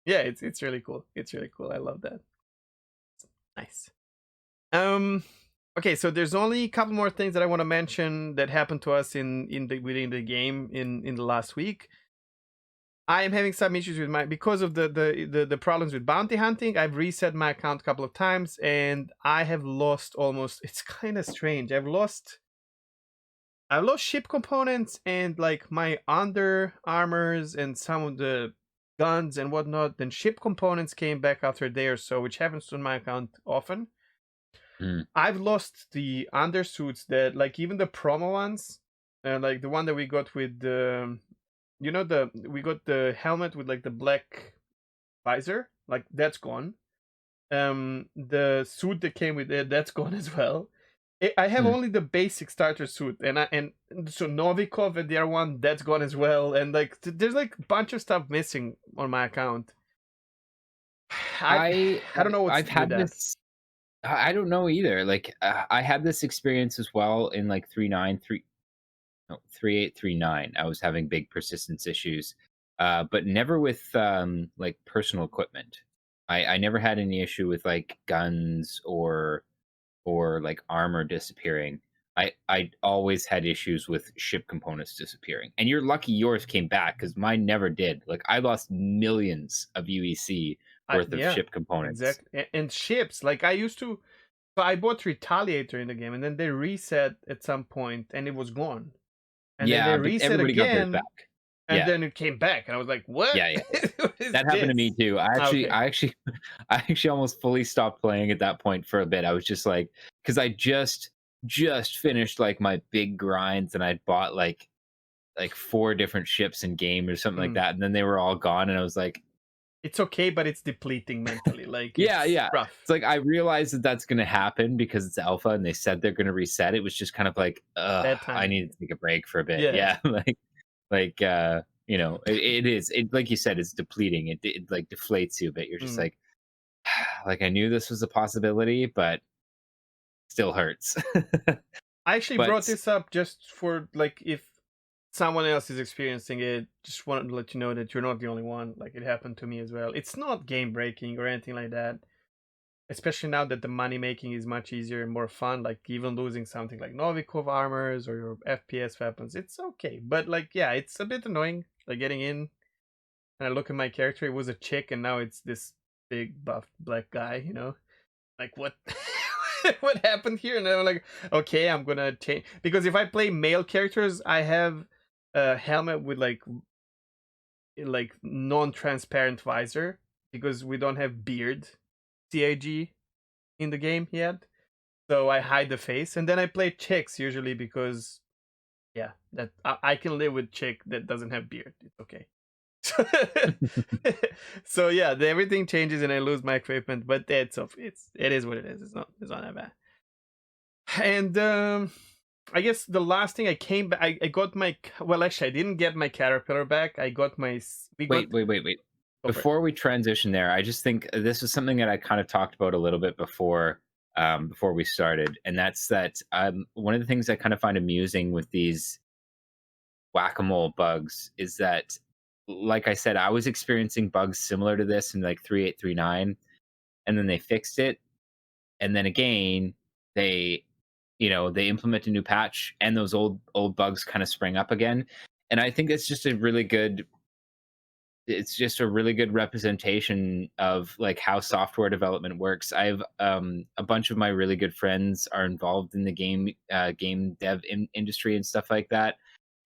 Speaker 1: yeah, it's really cool. It's really cool. I love that. Nice. Um okay, so there's only a couple more things that I want to mention that happened to us within the game in the last week. I am having some issues with my, because of the problems with bounty hunting. I've reset my account a couple of times and I have lost almost, it's kind of strange. I've lost I lost ship components and like my under armors and some of the guns and whatnot. Then ship components came back after a day or so, which happens on my account often.
Speaker 2: Mm,
Speaker 1: I've lost the undersuits that, like, even the promo ones, like the one that we got with the, we got the helmet with like the black visor, like that's gone. The suit that came with it, that's gone as well. I have
Speaker 2: mm.
Speaker 1: only the basic starter suit, and so Novikov and the other one, that's gone as well. And like, there's like a bunch of stuff missing on my account. I
Speaker 2: I
Speaker 1: I don't know what's
Speaker 2: I've
Speaker 1: with
Speaker 2: had
Speaker 1: that.
Speaker 2: this. I don't know either. Like I had this experience as well in like 3.9.3. No, 3.8.3.9. I was having big persistence issues, but never with like personal equipment. I never had any issue with like guns or like armor disappearing. I always had issues with ship components disappearing. And you're lucky yours came back because mine never did. Like I lost millions of UEC worth of
Speaker 1: Yeah,
Speaker 2: ship components.
Speaker 1: exactly. And ships, like I used to. So I bought Retaliator in the game, and then they reset at some point, and it was gone. And then they
Speaker 2: Yeah, but
Speaker 1: reset
Speaker 2: everybody got theirs
Speaker 1: again,
Speaker 2: back.
Speaker 1: and
Speaker 2: Yeah.
Speaker 1: then it came back, and I was like, "What?
Speaker 2: Yeah, yeah, yeah.
Speaker 1: What is
Speaker 2: That happened to me
Speaker 1: this?"
Speaker 2: too.
Speaker 1: Okay.
Speaker 2: I actually almost fully stopped playing at that point for a bit. I was just like, because I just finished like my big grinds, and I'd bought like four different ships in game or something like
Speaker 1: Mm.
Speaker 2: that, and then they were all gone, and I was like,
Speaker 1: It's okay, but it's depleting mentally. Like
Speaker 2: yeah,
Speaker 1: it's
Speaker 2: yeah. It's
Speaker 1: rough.
Speaker 2: like I realized that that's going to happen because it's alpha, and they said they're going to reset. It was just kind of like,
Speaker 1: Bad
Speaker 2: I
Speaker 1: timing.
Speaker 2: need to take a break for a bit.
Speaker 1: Yeah.
Speaker 2: Yeah, like it is. It like you said, it's depleting. It like deflates you a bit. You're just
Speaker 1: Mm.
Speaker 2: like I knew this was a possibility, but still hurts.
Speaker 1: I actually brought
Speaker 2: But
Speaker 1: this up just for like if someone else is experiencing it, just wanted to let you know that you're not the only one. Like it happened to me as well. It's not game breaking or anything like that. Especially now that the money making is much easier and more fun. Like even losing something like Novikov armors or your FPS weapons, it's okay. But like, yeah, it's a bit annoying. Like getting in and I look at my character, it was a chick, and now it's this big buff black guy. Like what? What happened here? And I'm like, okay, I'm gonna change because if I play male characters, I have a helmet with like non-transparent visor because we don't have beard CIG in the game yet. So I hide the face, and then I play chicks usually because yeah, that I can live with chick that doesn't have beard. It's okay. So yeah, everything changes and I lose my equipment, but it is what it is. It's not that bad. And I guess the last thing I came back, I got my well, actually, I didn't get my caterpillar back. I got my we got
Speaker 2: wait.
Speaker 1: go for it.
Speaker 2: Before we transition there, I just think this is something that I kind of talked about a little bit before we started, and that's that one of the things I kind of find amusing with these whack-a-mole bugs is that, like I said, I was experiencing bugs similar to this in like 3.8.3.9, and then they fixed it, and then again they they implement a new patch, and those old bugs kind of spring up again. And I think it's just a really good representation of like how software development works. I've a bunch of my really good friends are involved in the game dev industry and stuff like that,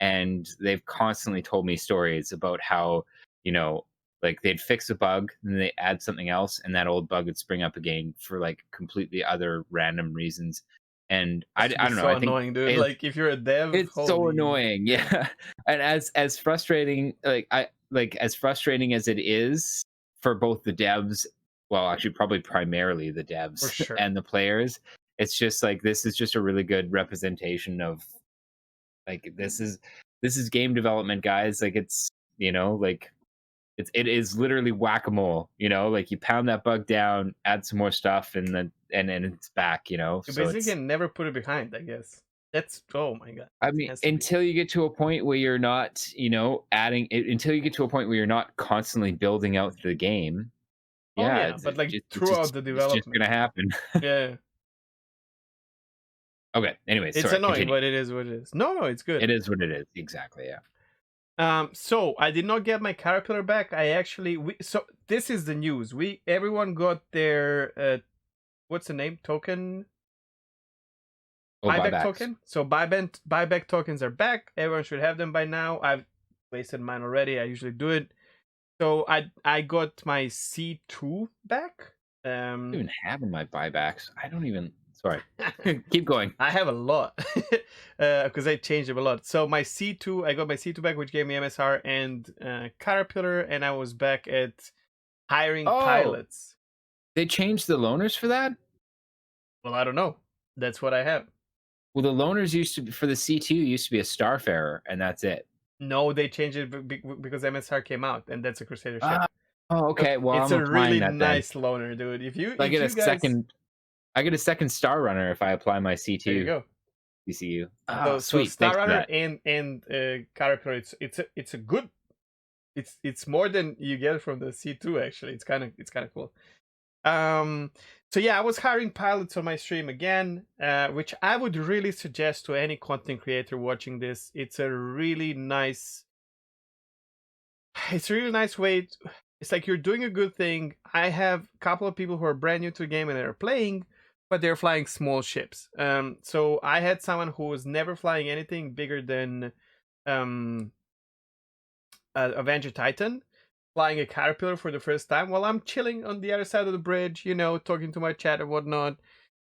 Speaker 2: and they've constantly told me stories about how you know like they'd fix a bug and then they add something else, and that old bug would spring up again for like completely other random reasons. And
Speaker 1: Has to
Speaker 2: I
Speaker 1: be
Speaker 2: don't know.
Speaker 1: so
Speaker 2: I think
Speaker 1: annoying, dude.
Speaker 2: it's
Speaker 1: Like if you're a dev,
Speaker 2: it's so
Speaker 1: holy
Speaker 2: annoying,
Speaker 1: yeah,
Speaker 2: yeah. And as frustrating, as frustrating as it is for both the devs, well, actually, probably primarily the
Speaker 1: for
Speaker 2: devs
Speaker 1: sure.
Speaker 2: and the players, it's just like this is just a really good representation of like this is game development, guys. Like like it is literally whack a mole. Like you pound that bug down, add some more stuff, and then it's back.
Speaker 1: You
Speaker 2: So
Speaker 1: basically
Speaker 2: it's
Speaker 1: can never put it behind, I guess. That's oh my god,
Speaker 2: I
Speaker 1: it
Speaker 2: mean,
Speaker 1: has to be.
Speaker 2: until you get to a point where you're not, adding it, until you get to a point where you're not constantly building out the game,
Speaker 1: Oh
Speaker 2: yeah,
Speaker 1: yeah,
Speaker 2: it's
Speaker 1: but
Speaker 2: it's
Speaker 1: like
Speaker 2: just it's
Speaker 1: throughout
Speaker 2: just
Speaker 1: the
Speaker 2: it's just
Speaker 1: development.
Speaker 2: gonna happen.
Speaker 1: Yeah.
Speaker 2: Okay. Anyways,
Speaker 1: It's
Speaker 2: sorry.
Speaker 1: annoying,
Speaker 2: Continue.
Speaker 1: but it is what it is. No, it's good.
Speaker 2: It is what it is. Exactly. Yeah.
Speaker 1: So I did not get my caterpillar back. I actually so this is the news. Everyone got their what's the name? Token?
Speaker 2: Oh,
Speaker 1: buyback
Speaker 2: buybacks.
Speaker 1: token. So buyback tokens are back. Everyone should have them by now. I've wasted mine already. I usually do it. So I got my C2 back.
Speaker 2: I
Speaker 1: Um,
Speaker 2: don't even have in my buybacks. I don't even. Sorry. Keep going.
Speaker 1: I have a lot because I changed them a lot. So my C2, I got my C2 back, which gave me MSR and Caterpillar, and I was back at hiring
Speaker 2: Oh,
Speaker 1: pilots.
Speaker 2: they changed the loaners for that.
Speaker 1: Well, I don't know. That's what I have.
Speaker 2: Well, the loaners used to be for the C2 used to be a Starfarer, and that's it.
Speaker 1: No, they changed it because MSR came out, and that's a Crusader
Speaker 2: Ah,
Speaker 1: ship.
Speaker 2: oh,
Speaker 1: So
Speaker 2: okay. Well,
Speaker 1: it's
Speaker 2: I'm
Speaker 1: a
Speaker 2: applying
Speaker 1: really
Speaker 2: that then.
Speaker 1: nice loaner, dude. If you
Speaker 2: I
Speaker 1: if
Speaker 2: get a
Speaker 1: you guys,
Speaker 2: second. I get a second Star Runner if I apply my
Speaker 1: there you
Speaker 2: C2
Speaker 1: go.
Speaker 2: CCU. Oh,
Speaker 1: So
Speaker 2: sweet.
Speaker 1: Star
Speaker 2: Thanks for
Speaker 1: Runner
Speaker 2: that.
Speaker 1: and Caterpillar, it's a good. It's more than you get from the C2. Actually, it's kind of cool. Um, so yeah, I was hiring pilots on my stream again, which I would really suggest to any content creator watching this. It's a really nice way. It's like you're doing a good thing. I have a couple of people who are brand new to the game and they're playing, but they're flying small ships. So I had someone who was never flying anything bigger than um Avenger Titan, flying a caterpillar for the first time while I'm chilling on the other side of the bridge, talking to my chat and whatnot.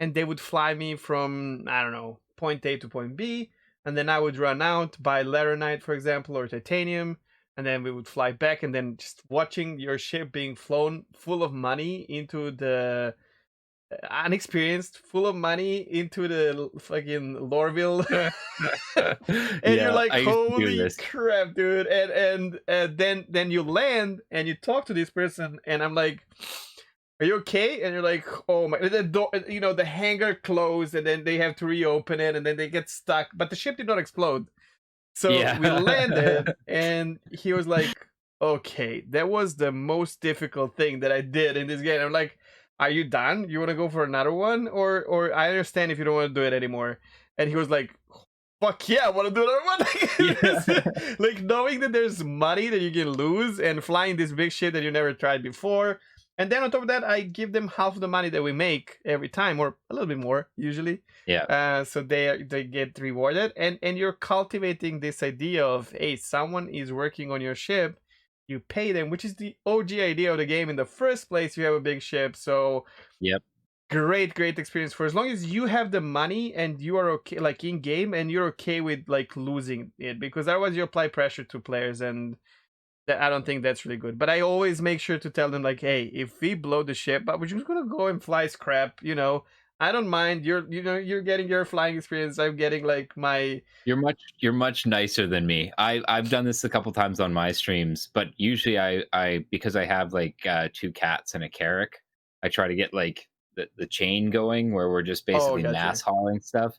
Speaker 1: And they would fly me from, I don't know, point A to point B. And then I would run out, buy Laranite, for example, or titanium. And then we would fly back, and then just watching your ship being flown full of money into the unexperienced, full of money into the fucking Lorville. And you're
Speaker 2: Yeah,
Speaker 1: like,
Speaker 2: I used to do
Speaker 1: holy
Speaker 2: this.
Speaker 1: crap, dude. And then you land and you talk to this person, and I'm like, are you okay? And you're like, oh my, the door, the hangar closed, and then they have to reopen it, and then they get stuck, but the ship did not explode. So we
Speaker 2: Yeah.
Speaker 1: landed, and he was like, okay, that was the most difficult thing that I did in this game. I'm like, are you done? You want to go for another one? Or I understand if you don't want to do it anymore. And he was like, fuck yeah, I want to do another
Speaker 2: Yeah.
Speaker 1: one. Like, knowing that there's money that you can lose and flying this big shit that you never tried before. And then on top of that, I give them half of the money that we make every time, or a little bit more usually.
Speaker 2: Yeah.
Speaker 1: So they get rewarded, and you're cultivating this idea of, hey, someone is working on your ship, you pay them, which is the OG idea of the game in the first place. You have a big ship, so
Speaker 2: Yep.
Speaker 1: great experience for as long as you have the money and you are okay, like in game, and you're okay with like losing it, because otherwise you apply pressure to players, and I don't think that's really good. But I always make sure to tell them, like, hey, if we blow the ship, but we're just gonna go and fly scrap. I don't mind. You're getting your flying experience. I'm getting like my.
Speaker 2: You're much nicer than me. I've done this a couple times on my streams, but usually I because I have like two cats and a carrack, I try to get like the chain going where we're just
Speaker 1: Oh,
Speaker 2: basically mass
Speaker 1: gotcha.
Speaker 2: hauling stuff.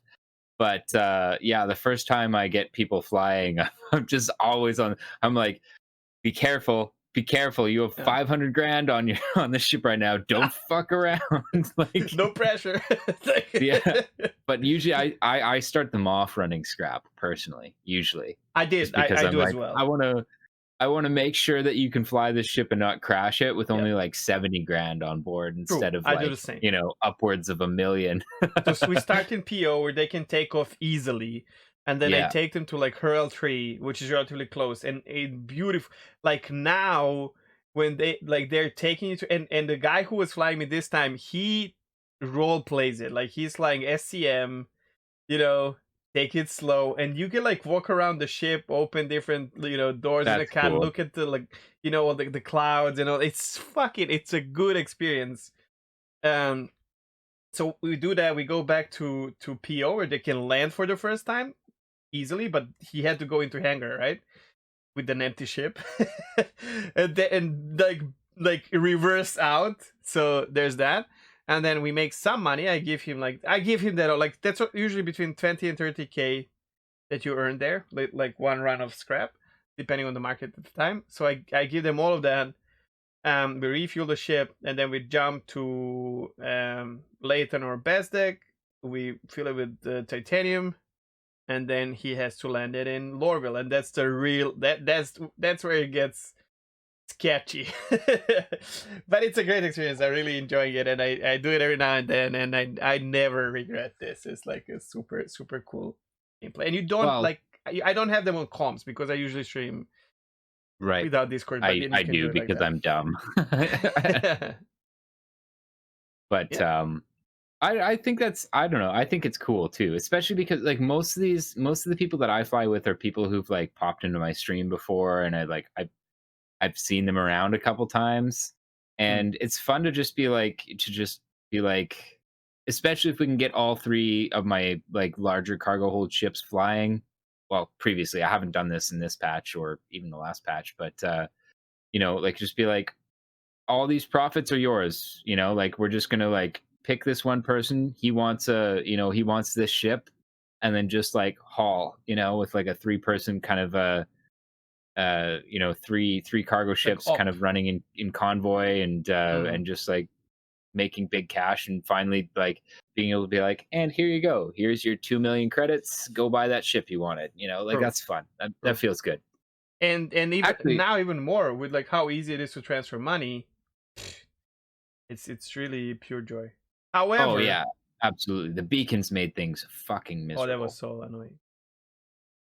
Speaker 2: But yeah, the first time I get people flying, I'm just always on. I'm like, be careful, be careful. You have
Speaker 1: Yeah.
Speaker 2: 500 grand on your on the ship right now. Don't fuck around. Like,
Speaker 1: No pressure.
Speaker 2: yeah. But usually I start them off running scrap personally, usually.
Speaker 1: I
Speaker 2: Just
Speaker 1: did.
Speaker 2: because
Speaker 1: I
Speaker 2: I'm
Speaker 1: do as
Speaker 2: like,
Speaker 1: well.
Speaker 2: I wanna make sure that you can fly this ship and not crash it with
Speaker 1: Yeah.
Speaker 2: only like 70 grand on board
Speaker 1: True.
Speaker 2: instead of
Speaker 1: I do the
Speaker 2: like,
Speaker 1: same.
Speaker 2: upwards of 1 million.
Speaker 1: So we start in PO where they can take off easily, and then I
Speaker 2: Yeah,
Speaker 1: take them to like Hurl Tree, which is relatively close, and a beautiful. Like now, when they're taking you to, and the guy who was flying me this time, he role plays it like he's flying SCM, you know. Take it slow, and you can like walk around the ship, open different doors in the
Speaker 2: that's
Speaker 1: can,
Speaker 2: cool.
Speaker 1: look at the all the clouds and all. It's a good experience. Um, so we do that. We go back to PO where they can land for the first time easily, but he had to go into hangar, right, with an empty ship, and like reverse out. So there's that, and then we make some money. I give him that, like, that's usually between 20 and 30K that you earn there, like one run of scrap, depending on the market at the time. So I give them all of that. We refuel the ship, and then we jump to Leighton or Bezdek. We fill it with titanium, and then he has to land it in Lorville, and that's the real that's where it gets sketchy. But it's a great experience. I'm really enjoying it, and I do it every now and then, and I never regret this. It's like a super super cool gameplay. And you don't
Speaker 2: Well,
Speaker 1: like I don't have them on comms because I usually stream
Speaker 2: right.
Speaker 1: without Discord, but then you
Speaker 2: I
Speaker 1: can do
Speaker 2: do
Speaker 1: it like
Speaker 2: because
Speaker 1: that.
Speaker 2: I'm dumb. But
Speaker 1: Yeah.
Speaker 2: I think that's I don't know. I think it's cool too, especially because like most of the people that I fly with are people who've like popped into my stream before, and I've seen them around a couple times,
Speaker 1: Mm,
Speaker 2: and it's fun to just be like, especially if we can get all three of my like larger cargo hold ships flying. Well, previously I haven't done this in this patch or even the last patch, but like just be like, all these profits are yours. Like we're just gonna like pick this one person. He wants this ship, and then just like haul, with like a 3-person kind of three cargo
Speaker 1: like
Speaker 2: ships kind
Speaker 1: op.
Speaker 2: of running in convoy,
Speaker 1: Mm,
Speaker 2: and just like making big cash, and finally like being able to be like, and here you go, here's your 2 million credits, go buy that ship you wanted. Like
Speaker 1: true,
Speaker 2: that's fun. That
Speaker 1: true.
Speaker 2: feels good.
Speaker 1: And even
Speaker 2: Actually,
Speaker 1: now, even more with like how easy it is to transfer money, it's really pure joy.
Speaker 2: oh
Speaker 1: However,
Speaker 2: yeah, absolutely. The beacons made things fucking
Speaker 1: oh, that was
Speaker 2: miserable.
Speaker 1: so annoying.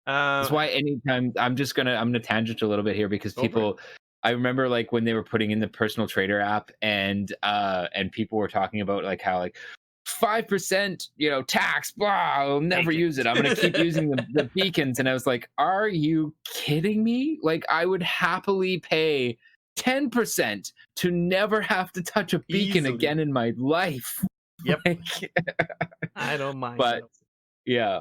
Speaker 2: That's why anytime I'm gonna tangent a little bit here because
Speaker 1: Go for it.
Speaker 2: people I remember like when they were putting in the personal trader app, and people were talking about like how like 5% tax, blah, I'll never
Speaker 1: Hate
Speaker 2: use it. I'm gonna keep
Speaker 1: it.
Speaker 2: using the beacons. And I was like, are you kidding me? Like I would happily pay 10% to never have to touch a beacon
Speaker 1: Easily.
Speaker 2: again in my life.
Speaker 1: Yep.
Speaker 2: Like
Speaker 1: I don't mind
Speaker 2: but
Speaker 1: though.
Speaker 2: yeah.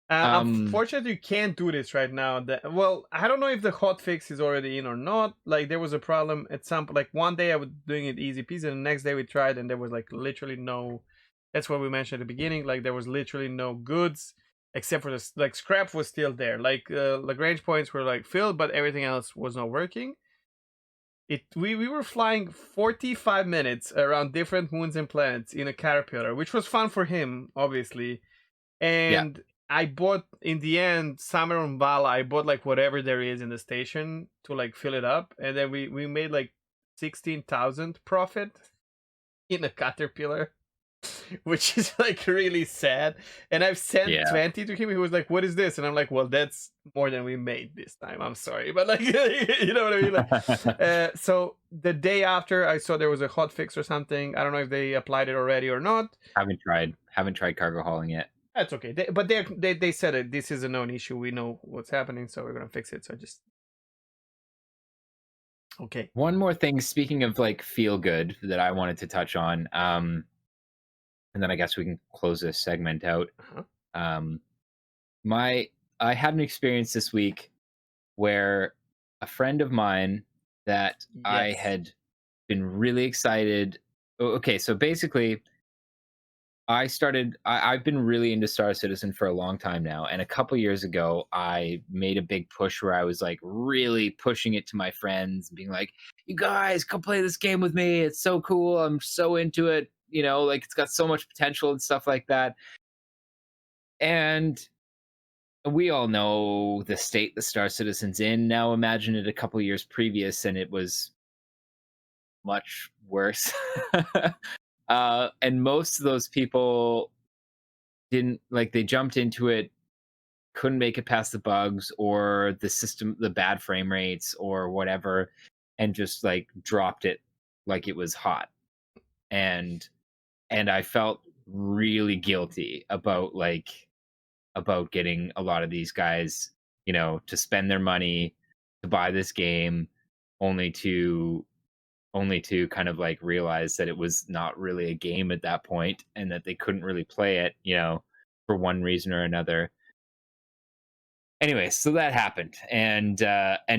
Speaker 2: Um
Speaker 1: Unfortunately, you can't do this right now. Well, I don't know if the hotfix is already in or not. Like, there was a problem at some like one day I was doing it easy peasy, and the next day we tried, and there was like literally no. That's what we mentioned at the beginning. Like, there was literally no goods except for this. Like, scrap was still there. Like, Lagrange points were like filled, but everything else was not working. We were flying 45 minutes around different moons and planets in a caterpillar, which was fun for him, obviously.
Speaker 2: yeah.
Speaker 1: And I bought in the end Summer on Vala. I bought like whatever there is in the station to like fill it up, and then we made like 16,000 profit in a caterpillar, which is like really sad. And I've sent
Speaker 2: Yeah.
Speaker 1: 20 to him. He was like, "What is this?" And I'm like, "Well, that's more than we made this time. I'm sorry, but like, you know what I mean." Like, so the day after, I saw there was a hot fix or something. I don't know if they applied it already or not.
Speaker 2: Haven't tried cargo hauling yet.
Speaker 1: That's okay. But they said it. This is a known issue. We know what's happening, so we're gonna fix it. So just okay.
Speaker 2: One more thing, speaking of like feel good, that I wanted to touch on, and then I guess we can close this segment out.
Speaker 1: Uh-huh.
Speaker 2: Um, my I had an experience this week where a friend of mine that I
Speaker 1: Yes.
Speaker 2: had been really excited. Okay, so basically, I've been really into Star Citizen for a long time now, and a couple years ago I made a big push where I was like really pushing it to my friends, being like, you guys come play this game with me, it's so cool, I'm so into it, like it's got so much potential and stuff like that. And we all know the state the Star Citizen's in now. Imagine it a couple years previous and it was much worse. And most of those people didn't like, they jumped into it, couldn't make it past the bugs or the system, the bad frame rates or whatever, and just like dropped it like it was hot. And and I felt really guilty about getting a lot of these guys, to spend their money to buy this game, only to kind of like realize that it was not really a game at that point, and that they couldn't really play it, for one reason or another. Anyway, so that happened, and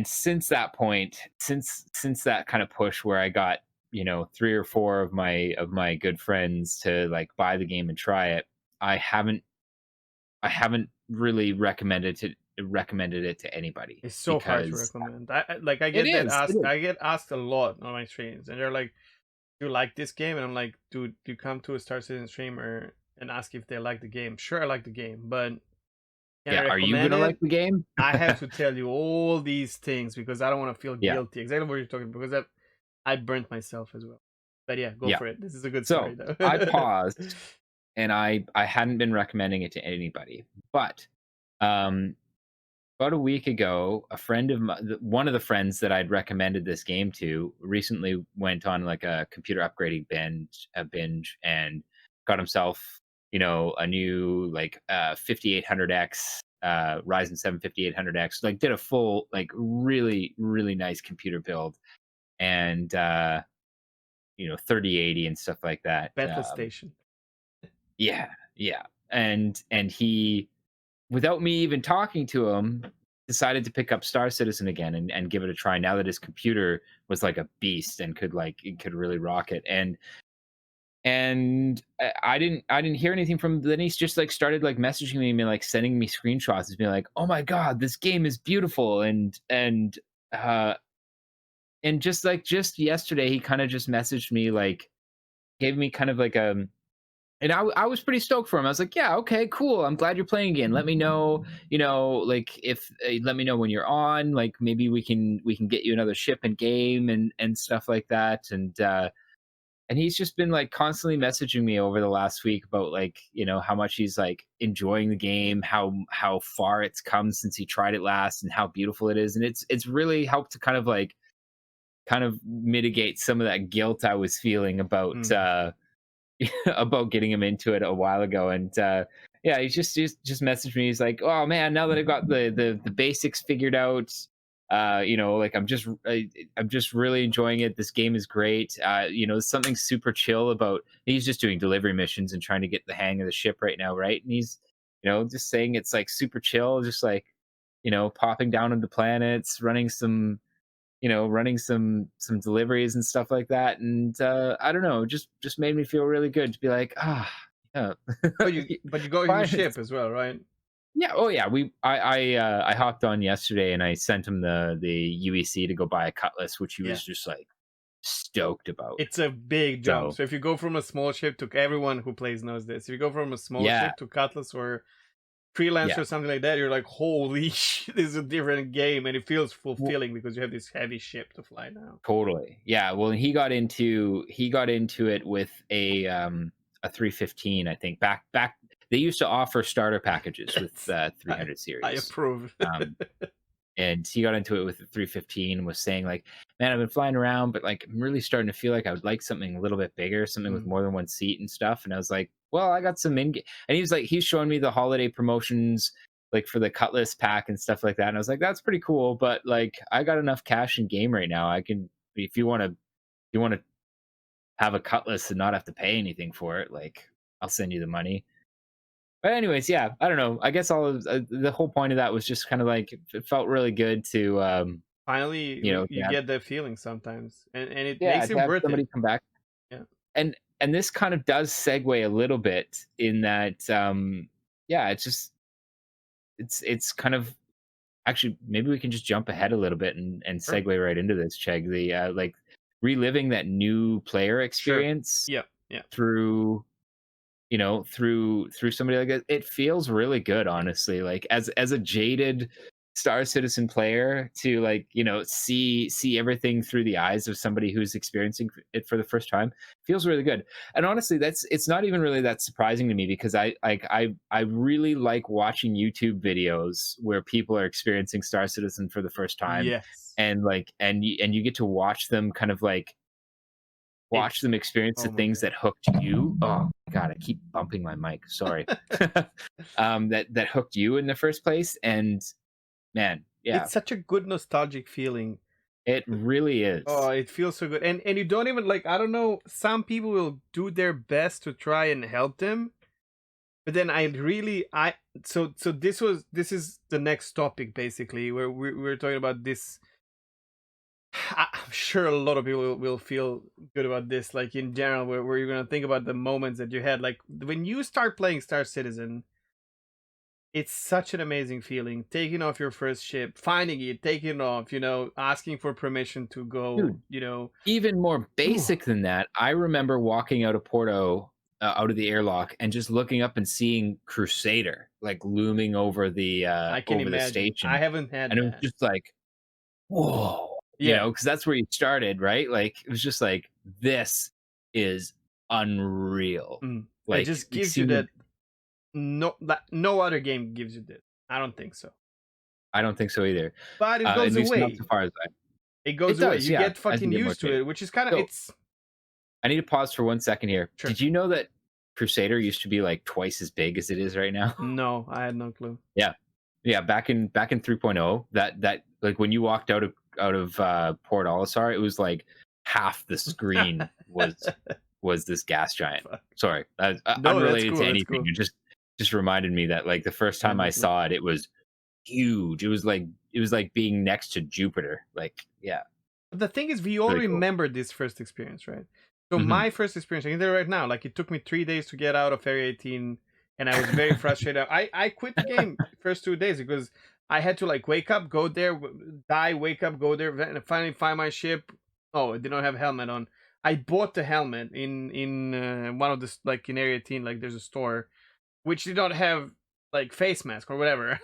Speaker 2: since that point, since that kind of push where I got, three or four of my good friends to like buy the game and try it, I haven't I haven't really recommended it to anybody,
Speaker 1: It's so hard to
Speaker 2: because
Speaker 1: recommend. Like I
Speaker 2: it
Speaker 1: get that
Speaker 2: is it
Speaker 1: asked.
Speaker 2: is
Speaker 1: I get asked a lot on my streams, and they're like, "Do you like this game?" And I'm like, "Dude, do you come to a Star Citizen streamer and ask if they like the game?" Sure, I like the game, but Can I
Speaker 2: Yeah, are you
Speaker 1: recommend
Speaker 2: gonna
Speaker 1: it?
Speaker 2: like the game?
Speaker 1: I have to tell you all these things because I don't want to feel
Speaker 2: Yeah,
Speaker 1: guilty. Exactly what you're talking about, because I burnt myself as well. But yeah, go
Speaker 2: yeah.
Speaker 1: for it. This is a good story
Speaker 2: So
Speaker 1: though.
Speaker 2: I paused, and I hadn't been recommending it to anybody, but um, about a week ago, a friend of one of the friends that I'd recommended this game to recently went on like a computer upgrading binge, and got himself, a new like 5800X Ryzen 7 5800X, like did a full like really really nice computer build, and 3080 and stuff like that.
Speaker 1: Battle Station.
Speaker 2: Yeah, yeah. And he, without me even talking to him, decided to pick up Star Citizen again and give it a try now that his computer was like a beast and it could really rock it. And I didn't hear anything from him. Then he's just like started like messaging me and like sending me screenshots and being like, "Oh my god, this game is beautiful." Uh and just yesterday he kind of just messaged me, like gave me kind of like and I was pretty stoked for him. I was like, "Yeah, okay, cool. I'm glad you're playing again. Let me know, like if let me know when you're on. Like maybe we can get you another ship and game and stuff like that." And he's just been like constantly messaging me over the last week about like how much he's like enjoying the game, how far it's come since he tried it last, and how beautiful it is. And it's really helped to kind of mitigate some of that guilt I was feeling about
Speaker 1: Mm.
Speaker 2: about getting him into it a while ago. And yeah, he just messaged me. He's like, "Oh man, now that I've got the basics figured out, like I'm just really enjoying it. This game is great. Something super chill about." He's just doing delivery missions and trying to get the hang of the ship right now, right? And he's just saying it's like super chill, just like popping down into planets, running some deliveries and stuff like that. And I don't know, just made me feel really good to be like, yeah.
Speaker 1: But you got him a
Speaker 2: Fine.
Speaker 1: ship as well, right?
Speaker 2: Yeah, oh yeah, I hopped on yesterday and I sent him the UEC to go buy a cutlass, which he
Speaker 1: Yeah.
Speaker 2: was just like stoked about.
Speaker 1: It's a big jump.
Speaker 2: So
Speaker 1: So if you go from a small ship to, everyone who plays knows this. If you go from a small
Speaker 2: yeah,
Speaker 1: ship to Cutlass or Freelancer
Speaker 2: yeah,
Speaker 1: or something like that, you're like, holy shit, this is a different game, and it feels
Speaker 2: w-
Speaker 1: fulfilling because you have this heavy ship to fly now.
Speaker 2: totally. Yeah, well, he got into it with a 315, I think. Back they used to offer starter packages with
Speaker 1: I,
Speaker 2: 300
Speaker 1: I
Speaker 2: series.
Speaker 1: approve.
Speaker 2: Um, and he got into it with the 315, and was saying like, "Man, I've been flying around, but like I'm really starting to feel like I would like something a little bit bigger, something with
Speaker 1: Mm.
Speaker 2: more than one seat and stuff." And I was like, "Well, I got some in," and he was like, he's showing me the holiday promotions like for the Cutlass pack and stuff like that. And I was like, "That's pretty cool, but like I got enough cash in game right now. I can, if you want to have a Cutlass and not have to pay anything for it, like I'll send you the money." But anyways, yeah, I don't know. I guess the whole point of that was just kind of like it felt really good to
Speaker 1: Finally,
Speaker 2: to
Speaker 1: you
Speaker 2: have,
Speaker 1: get that feeling sometimes, and it
Speaker 2: yeah,
Speaker 1: makes
Speaker 2: to
Speaker 1: it
Speaker 2: have
Speaker 1: worth it.
Speaker 2: somebody come back.
Speaker 1: Yeah.
Speaker 2: And this kind of does segue a little bit in that yeah, it's kind of, actually maybe we can just jump ahead a little bit and
Speaker 1: Sure.
Speaker 2: segue right into this, Chegg. The like reliving that new player
Speaker 1: Sure.
Speaker 2: experience
Speaker 1: Yeah. Yeah.
Speaker 2: through through somebody like that, it feels really good, honestly. Like as a jaded Star Citizen player, to like see everything through the eyes of somebody who's experiencing it for the first time, feels really good. And honestly, it's not even really that surprising to me, because I really like watching YouTube videos where people are experiencing Star Citizen for the first time,
Speaker 1: Yes.
Speaker 2: and like and you get to watch them kind of like watch
Speaker 1: It's
Speaker 2: them experience the
Speaker 1: oh my
Speaker 2: things
Speaker 1: god.
Speaker 2: that hooked you. Oh my god, I keep bumping my mic. Sorry. That hooked you in the first place, and man, yeah,
Speaker 1: It's such a good nostalgic feeling.
Speaker 2: it really
Speaker 1: Oh,
Speaker 2: is.
Speaker 1: it feels so good. And you don't even like, I don't know, some people will do their best to try and help them. But then I really I so this is the next topic basically, where we're talking about this. I'm sure a lot of people will feel good about this, like in general, where you're gonna think about the moments that you had, like when you start playing Star Citizen. It's such an amazing feeling, taking off your first ship, finding it, taking it off, asking for permission to go,
Speaker 2: Dude, even more
Speaker 1: Ooh,
Speaker 2: basic than that, I remember walking out of Porto. out of the airlock and just looking up and seeing Crusader like looming
Speaker 1: I can
Speaker 2: over the
Speaker 1: imagine. I
Speaker 2: station,
Speaker 1: haven't had
Speaker 2: and it was
Speaker 1: that.
Speaker 2: just like, whoa,
Speaker 1: Yeah.
Speaker 2: because that's where you started, right? Like it was just like this is unreal.
Speaker 1: It
Speaker 2: Like
Speaker 1: just gives you
Speaker 2: seeing it,
Speaker 1: that no other game gives you this. I don't think so.
Speaker 2: I don't think so either.
Speaker 1: But it
Speaker 2: At
Speaker 1: goes
Speaker 2: least not so
Speaker 1: away.
Speaker 2: far as I.
Speaker 1: It
Speaker 2: It
Speaker 1: goes away.
Speaker 2: does,
Speaker 1: You
Speaker 2: yeah,
Speaker 1: get
Speaker 2: as you
Speaker 1: fucking
Speaker 2: get more
Speaker 1: used to
Speaker 2: to it.
Speaker 1: it, which is kind of
Speaker 2: So
Speaker 1: it's
Speaker 2: I need to pause for 1 second here.
Speaker 1: sure.
Speaker 2: Did you know that Crusader used to be like twice as big as it is right now?
Speaker 1: No, I had no clue.
Speaker 2: Yeah. Yeah, back in 3.0, that like when you walked out of Port Olisar, it was like half the screen was this gas giant.
Speaker 1: Fuck.
Speaker 2: Sorry,
Speaker 1: No, that's
Speaker 2: unrelated to
Speaker 1: cool. That's
Speaker 2: anything.
Speaker 1: cool.
Speaker 2: It just reminded me that like the first
Speaker 1: I had
Speaker 2: time
Speaker 1: no
Speaker 2: I
Speaker 1: clue.
Speaker 2: saw it, it was huge. It was like being next to Jupiter. Like, yeah,
Speaker 1: But the thing is, we all
Speaker 2: really cool.
Speaker 1: remember this first experience, right? So
Speaker 2: Hmm.
Speaker 1: my first experience, I can tell you right now, like it took me 3 days to get out of Area 18, and I was very frustrated. I quit the game first 2 days because I had to like wake up, go there, die, wake up, go there, and finally find my ship. Oh, it did not have a helmet on. I bought the helmet in one of the like in Area 18, like there's a store which did not have like face mask or whatever.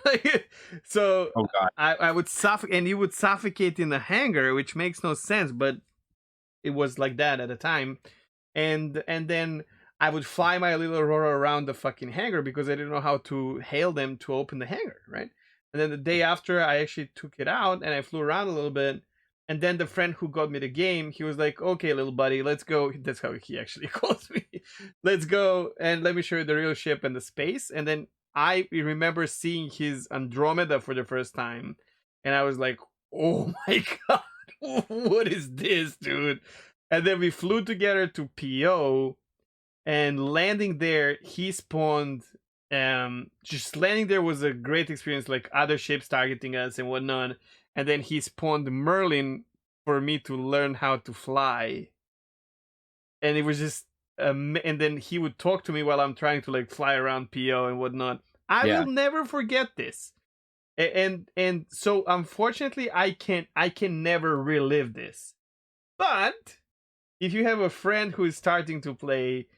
Speaker 1: So
Speaker 2: Oh god,
Speaker 1: I would suffocate, and you would suffocate in the hangar, which makes no sense, but it was like that at the time. And then I would fly my little Aurora around the fucking hangar because I didn't know how to hail them to open the hangar, right? And then the day after, I actually took it out and I flew around a little bit. And then the friend who got me the game, he was like, "Okay, little buddy, let's go." That's how he actually calls me. Let's go and let me show you the real ship and the space. And then I remember seeing his Andromeda for the first time, and I was like, "Oh my god, what is this, dude?" And then we flew together to PO, and landing there, he spawned. Just landing there was a great experience, like other ships targeting us and whatnot. And then he spawned Merlin for me to learn how to fly, and it was just and then he would talk to me while I'm trying to like fly around PO and whatnot. I will
Speaker 2: yeah.
Speaker 1: never forget this. And so unfortunately I can never relive this. But if you have a friend who is starting to play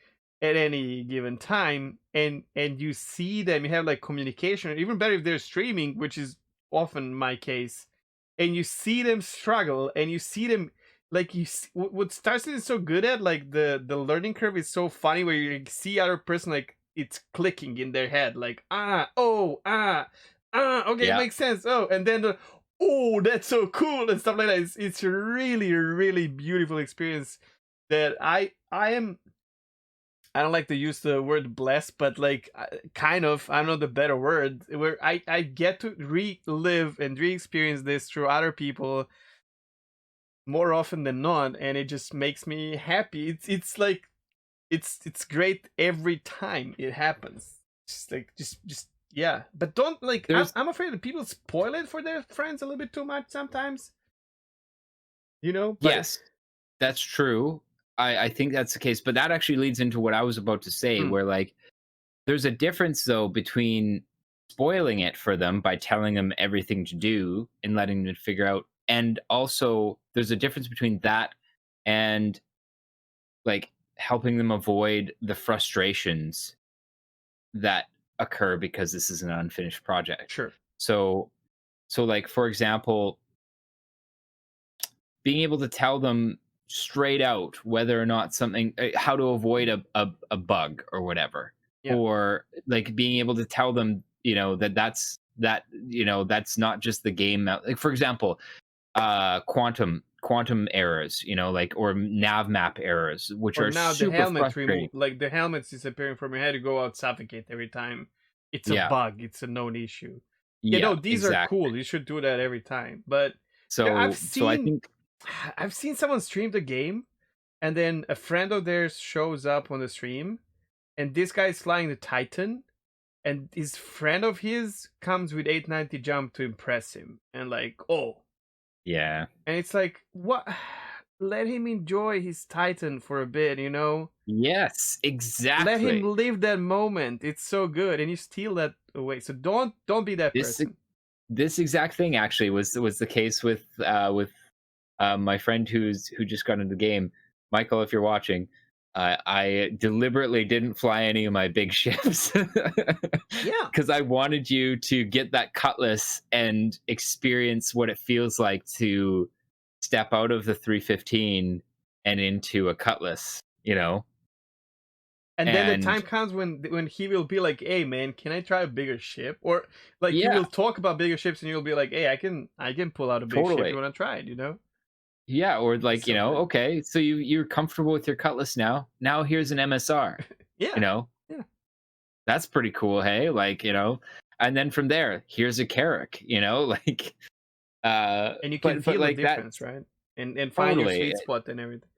Speaker 1: at any given time, and you see them, you have like communication, or even better if they're streaming, which is often my case, and you see them struggle, and you see them like what Starson is so good at, like the learning curve is so funny, where you like, see other person like it's clicking in their head, like okay, it
Speaker 2: Yeah.
Speaker 1: makes sense. Oh, and then oh, that's so cool and stuff like that. It's a really really beautiful experience that I am. I don't like to use the word blessed, but like kind of, I don't know the better word, where I get to relive and re-experience this through other people more often than not, and it just makes me happy. It's like it's great every time it happens. Just like just yeah, but don't like. I'm
Speaker 2: There's
Speaker 1: I'm afraid that people spoil it for their friends a little bit too much sometimes. You know, but
Speaker 2: Yes, that's true. I think that's the case, but that actually leads into what I was about to say,
Speaker 1: mm,
Speaker 2: where like there's a difference though between spoiling it for them by telling them everything to do and letting them figure out, and also there's a difference between that and like helping them avoid the frustrations that occur because this is an unfinished project.
Speaker 1: sure,
Speaker 2: So like for example, being able to tell them straight out whether or not something how to avoid a bug or whatever,
Speaker 1: yeah,
Speaker 2: or like being able to tell them that's not just the game like for example quantum errors, like, or nav map errors, which
Speaker 1: or
Speaker 2: are
Speaker 1: now the
Speaker 2: super
Speaker 1: helmet remove,
Speaker 2: frustrating.
Speaker 1: like the helmet's disappearing from your head, you go out suffocate every time. It's a
Speaker 2: Yeah,
Speaker 1: bug, it's a known issue. You
Speaker 2: yeah,
Speaker 1: know, these are
Speaker 2: exactly.
Speaker 1: cool, you should do that every time. But I've
Speaker 2: So I
Speaker 1: seen
Speaker 2: think
Speaker 1: I've seen someone stream the game, and then a friend of theirs shows up on the stream, and this guy's flying the Titan, and his friend of his comes with 890 jump to impress him, and like, oh,
Speaker 2: yeah.
Speaker 1: and it's like, what? Let him enjoy his Titan for a bit, you know?
Speaker 2: Yes,
Speaker 1: Let him
Speaker 2: exactly.
Speaker 1: live that moment. It's so good, and you steal that away. So don't be that
Speaker 2: This
Speaker 1: person.
Speaker 2: this exact thing actually was the case with my friend who just got into the game, Michael, if you're watching. I deliberately didn't fly any of my big ships
Speaker 1: Yeah.
Speaker 2: because I wanted you to get that cutlass and experience what it feels like to step out of the 315 and into a cutlass, you know?
Speaker 1: And then the time
Speaker 2: And
Speaker 1: comes when he will be like, "Hey man, can I try a bigger ship?" Or like you
Speaker 2: yeah,
Speaker 1: will talk about bigger ships and you'll be like, "Hey, I can pull out a big ship. You
Speaker 2: totally.
Speaker 1: want to try it?" You know?
Speaker 2: Yeah, or
Speaker 1: It's
Speaker 2: like,
Speaker 1: so good.
Speaker 2: okay, so you're comfortable with your cutlass now. Now here's an MSR, you
Speaker 1: Yeah.
Speaker 2: know?
Speaker 1: Yeah.
Speaker 2: That's pretty cool, hey? Like, and then from there, here's a Carrack, like
Speaker 1: And you can
Speaker 2: but
Speaker 1: feel the
Speaker 2: like that
Speaker 1: difference, right? And find your
Speaker 2: totally.
Speaker 1: sweet spot and everything.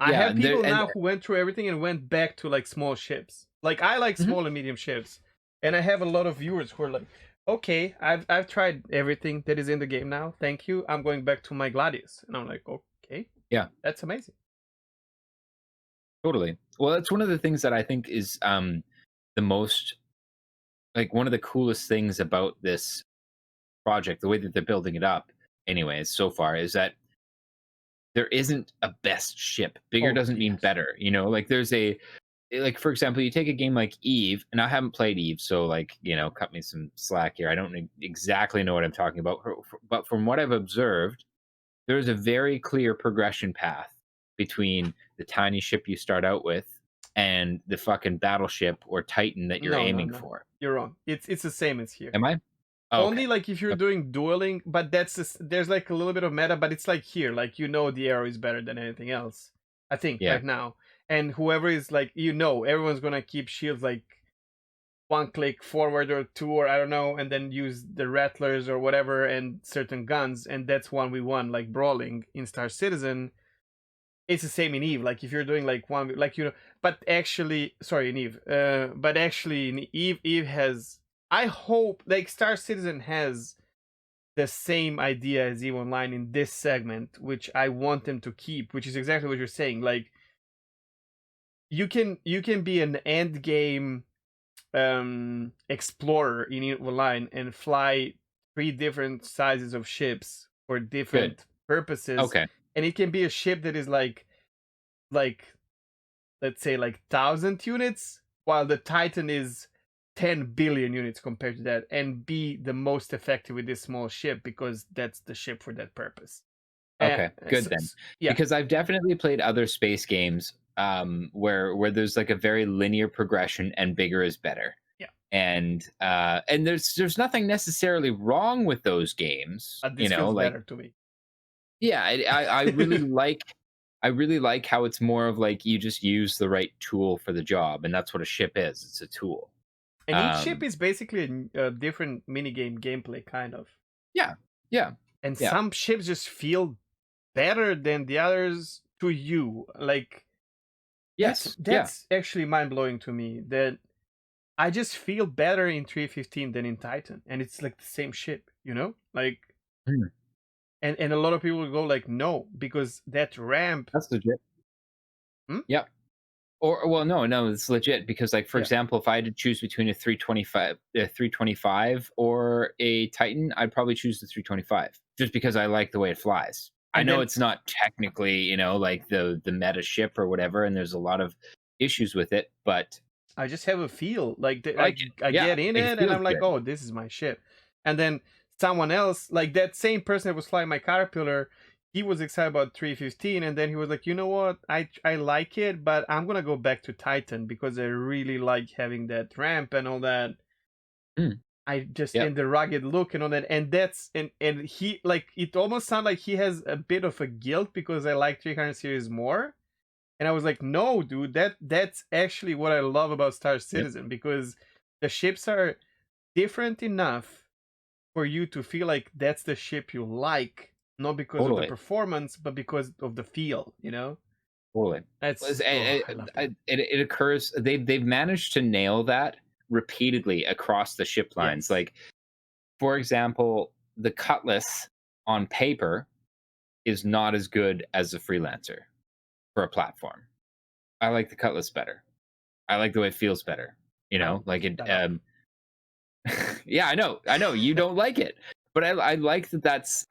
Speaker 1: I
Speaker 2: Yeah,
Speaker 1: have
Speaker 2: and there
Speaker 1: people
Speaker 2: and
Speaker 1: now who went through everything and went back to like small ships. Like I like
Speaker 2: mhm,
Speaker 1: small and medium ships, and I have a lot of viewers who are like, "Okay, I've tried everything that is in the game now. Thank you. I'm going back to my Gladius." And I'm like, "Okay,
Speaker 2: yeah,
Speaker 1: that's amazing."
Speaker 2: totally. Well, that's one of the things that I think is the most like one of the coolest things about this project, the way that they're building it up, anyways, so far, is that there isn't a best ship. Bigger
Speaker 1: Oh
Speaker 2: doesn't mean
Speaker 1: yes.
Speaker 2: better. Like there's a like for example, you take a game like Eve, and I haven't played Eve, so like cut me some slack here. I don't exactly know what I'm talking about, but from what I've observed, there's a very clear progression path between the tiny ship you start out with and the fucking battleship or Titan that you're
Speaker 1: No, no,
Speaker 2: aiming
Speaker 1: no.
Speaker 2: for.
Speaker 1: You're wrong. It's the same as here.
Speaker 2: Am I? Oh, okay.
Speaker 1: Only like if you're
Speaker 2: Okay.
Speaker 1: doing dueling, but there's like a little bit of meta, but it's like here, like the arrow is better than anything else. I think
Speaker 2: Yeah.
Speaker 1: right now, and whoever is like everyone's gonna keep shields like one click forward or two or I don't know, and then use the rattlers or whatever and certain guns, and that's 1v1 like brawling in Star Citizen. It's the same in Eve. Like if you're doing like one, like but actually, sorry, in Eve. But actually in Eve has. I hope like Star Citizen has the same idea as Eve Online in this segment, which I want them to keep, which is exactly what you're saying. Like you can be an end game explorer in Eve Online and fly three different sizes of ships for
Speaker 2: Good.
Speaker 1: different purposes,
Speaker 2: Okay.
Speaker 1: and it can be a ship that is like let's say like 1,000 units, while the Titan is 10 billion units compared to that, and be the most effective with this small ship because that's the ship for that purpose. And
Speaker 2: Okay. Good then.
Speaker 1: yeah,
Speaker 2: Because I've definitely played other space games where there's like a very linear progression and bigger is better.
Speaker 1: yeah,
Speaker 2: And there's nothing necessarily wrong with those games,
Speaker 1: this feels
Speaker 2: like
Speaker 1: better to me.
Speaker 2: yeah, I really like how it's more of like you just use the right tool for the job, and that's what a ship is. It's a tool.
Speaker 1: And each ship
Speaker 2: Um,
Speaker 1: is basically a different minigame gameplay, kind of.
Speaker 2: yeah, yeah,
Speaker 1: And
Speaker 2: yeah.
Speaker 1: some ships just feel better than the others to you. Like that's
Speaker 2: Yes, yeah.
Speaker 1: that's actually mind blowing to me. That I just feel better in 315 than in Titan, and it's like the same ship, Like,
Speaker 2: Mm,
Speaker 1: and a lot of people will go like, no, because that ramp.
Speaker 2: that's legit.
Speaker 1: Hmm?
Speaker 2: Yeah. Or well, no, it's legit because like for
Speaker 1: Yeah,
Speaker 2: example, if I had to choose between a 325 or a Titan, I'd probably choose the 325 just because I like the way it flies. I
Speaker 1: and
Speaker 2: know
Speaker 1: then
Speaker 2: it's not technically, like the meta ship or whatever, and there's a lot of issues with it, but
Speaker 1: I just have a feel like
Speaker 2: I like it.
Speaker 1: I
Speaker 2: Yeah,
Speaker 1: get in
Speaker 2: like it
Speaker 1: it, and
Speaker 2: feels
Speaker 1: I'm like,
Speaker 2: good.
Speaker 1: oh, this is my ship. And then someone else, like that same person that was flying my Caterpillar, he was excited about 315, and then he was like, you know what, I like it, but I'm gonna go back to Titan because I really like having that ramp and all that.
Speaker 2: Mm,
Speaker 1: I just
Speaker 2: yep.
Speaker 1: and the rugged look and all that, and that's and he like it almost sounds like he has a bit of a guilt because I like 300 series more, and I was like, no, dude, that's actually what I love about Star
Speaker 2: Yep.
Speaker 1: Citizen because the ships are different enough for you to feel like that's the ship you like, not because of the
Speaker 2: Totally.
Speaker 1: performance, but because of the feel.
Speaker 2: Totally.
Speaker 1: That's I love that.
Speaker 2: It occurs. They've managed to nail that repeatedly across the ship lines.
Speaker 1: Yes,
Speaker 2: Like for example, the Cutlass on paper is not as good as the Freelancer for a platform. I like the Cutlass better. I like the way it feels better.
Speaker 1: well,
Speaker 2: Like it.
Speaker 1: shut up.
Speaker 2: Yeah, I know you don't like it, but I like that.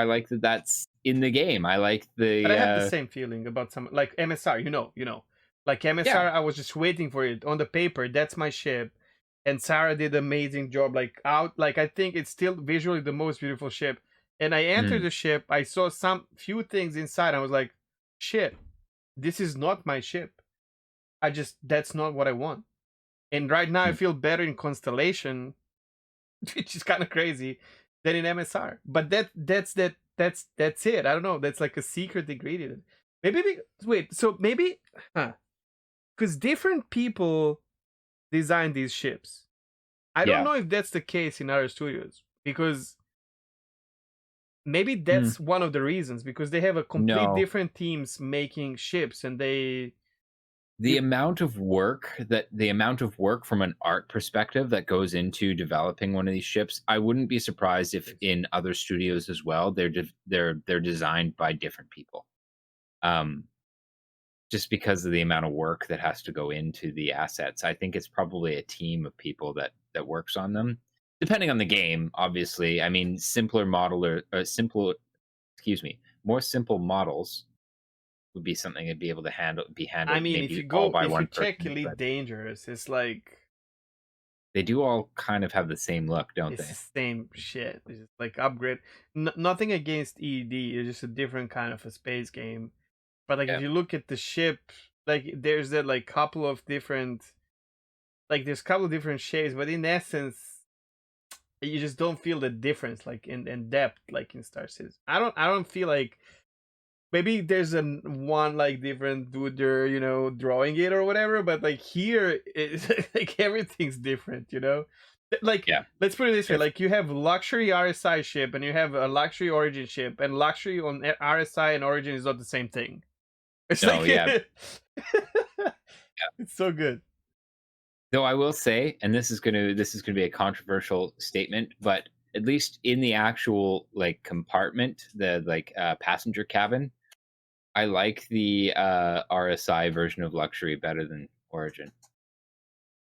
Speaker 2: I like that that's in the game. I like
Speaker 1: But I
Speaker 2: the
Speaker 1: have the same feeling about some like MSR. Like
Speaker 2: yeah.
Speaker 1: MSR. I was just waiting for it on the paper. That's my ship, and Sarah did an amazing job. Like I think it's still visually the most beautiful ship. And I entered
Speaker 2: Mm,
Speaker 1: the ship. I saw some few things inside. I was like, shit, this is not my ship. That's not what I want. And right now I
Speaker 2: mm,
Speaker 1: feel better in Constellation, which is kind of crazy, than in MSR. But that's it. I don't know. That's like a secret ingredient. Maybe wait. So maybe, because different people design these ships. I don't
Speaker 2: yeah.
Speaker 1: know if that's the case in other studios because maybe
Speaker 2: Mm,
Speaker 1: that's one of the reasons because they have a complete
Speaker 2: no.
Speaker 1: different teams making ships and they
Speaker 2: The amount of work from an art perspective that goes into developing one of these ships, I wouldn't be surprised if in other studios as well, they're designed by different people. Um, just because of the amount of work that has to go into the assets. I think it's probably a team of people that works on them. Depending on the game, obviously. I mean, simpler model or simple, excuse me, more simple models would be something that'd be able to be
Speaker 1: I
Speaker 2: handled
Speaker 1: mean,
Speaker 2: maybe all by
Speaker 1: if you
Speaker 2: one
Speaker 1: check
Speaker 2: person,
Speaker 1: Elite
Speaker 2: but
Speaker 1: Dangerous, it's like
Speaker 2: they do all kind of have the same look, don't
Speaker 1: it's the
Speaker 2: they?
Speaker 1: same shit. It's just like upgrade. Nothing against ED. It's just a different kind of a space game. But like, if
Speaker 2: Yeah.
Speaker 1: you look at the ship, like there's that like couple of different, like there's a couple of different shapes, but in essence, you just don't feel the difference, like in depth, like in Star Citizen. I don't feel like maybe there's a one like different dude there, drawing it or whatever, but like here it's like everything's different, like
Speaker 2: Yeah.
Speaker 1: let's put it this way,
Speaker 2: If
Speaker 1: like you have luxury RSI ship and you have a luxury origin ship, and luxury on RSI and origin is not the same thing. It's
Speaker 2: no,
Speaker 1: like
Speaker 2: yeah.
Speaker 1: it's so good.
Speaker 2: Though I will say, and this is gonna be a controversial statement, but at least in the actual like compartment, the like passenger cabin, I like the RSI version of luxury better than Origin.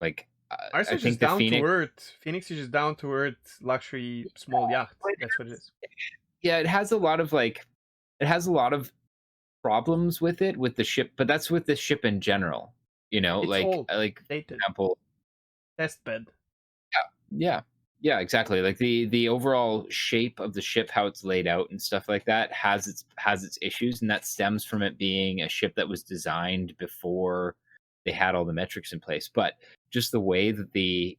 Speaker 2: Like
Speaker 1: RSI
Speaker 2: I
Speaker 1: is
Speaker 2: think
Speaker 1: just
Speaker 2: the
Speaker 1: down to
Speaker 2: Phoenix,
Speaker 1: earth. Phoenix is just down to earth luxury small yacht. That's what it is.
Speaker 2: yeah, it has a lot of problems with it with the ship, but that's with the ship in general.
Speaker 1: It's old,
Speaker 2: Like
Speaker 1: dated,
Speaker 2: example,
Speaker 1: test bed.
Speaker 2: yeah. Yeah, exactly. Like the overall shape of the ship, how it's laid out and stuff like that has its issues, and that stems from it being a ship that was designed before they had all the metrics in place. But just the way that the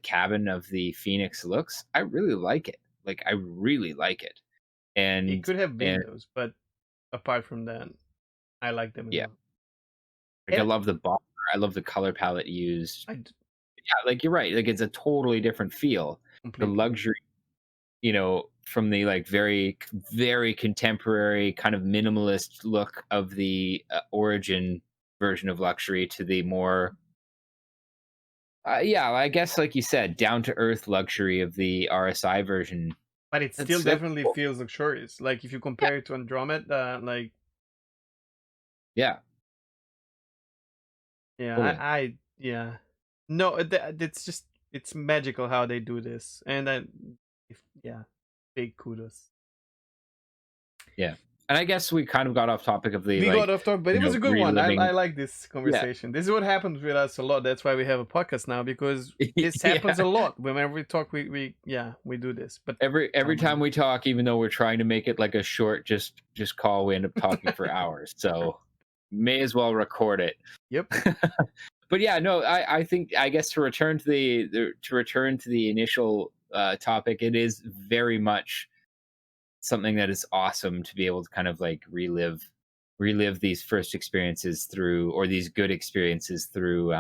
Speaker 2: cabin of the Phoenix looks, I really like it. Like I really like it.
Speaker 1: It
Speaker 2: And
Speaker 1: could have
Speaker 2: and
Speaker 1: windows, but apart from that, I like them as
Speaker 2: yeah,
Speaker 1: well.
Speaker 2: like I
Speaker 1: And
Speaker 2: love the bomber. I love the color palette used.
Speaker 1: I
Speaker 2: Yeah, like you're right. Like it's a totally different feel. The
Speaker 1: completely.
Speaker 2: luxury, from the like very contemporary kind of minimalist look of the Origin version of luxury to the more, yeah, I guess like you said, down to earth luxury of the RSI version.
Speaker 1: But it still
Speaker 2: That's
Speaker 1: definitely
Speaker 2: cool.
Speaker 1: feels luxurious. Like if you
Speaker 2: Yeah,
Speaker 1: compare it to Andromeda, like
Speaker 2: yeah,
Speaker 1: yeah,
Speaker 2: totally.
Speaker 1: yeah, no, it's just it's magical how they do this, and yeah, big kudos.
Speaker 2: Yeah, and I guess we kind of got off topic of the
Speaker 1: We got
Speaker 2: like,
Speaker 1: off topic, but it was a good one. I
Speaker 2: reliving.
Speaker 1: like this
Speaker 2: Yeah,
Speaker 1: conversation. This is what happens with us a lot. That's why we have a podcast now, because this happens
Speaker 2: yeah.
Speaker 1: a lot. Whenever we talk, we yeah, we do this. But
Speaker 2: Every
Speaker 1: my
Speaker 2: time
Speaker 1: God.
Speaker 2: we talk, even though we're trying to make it like a short, just call, we end up talking for hours. So may as well record it.
Speaker 1: Yep.
Speaker 2: But yeah, no, I think I guess to return to the initial topic, it is very much something that is awesome to be able to kind of like relive these first experiences through, or these good experiences through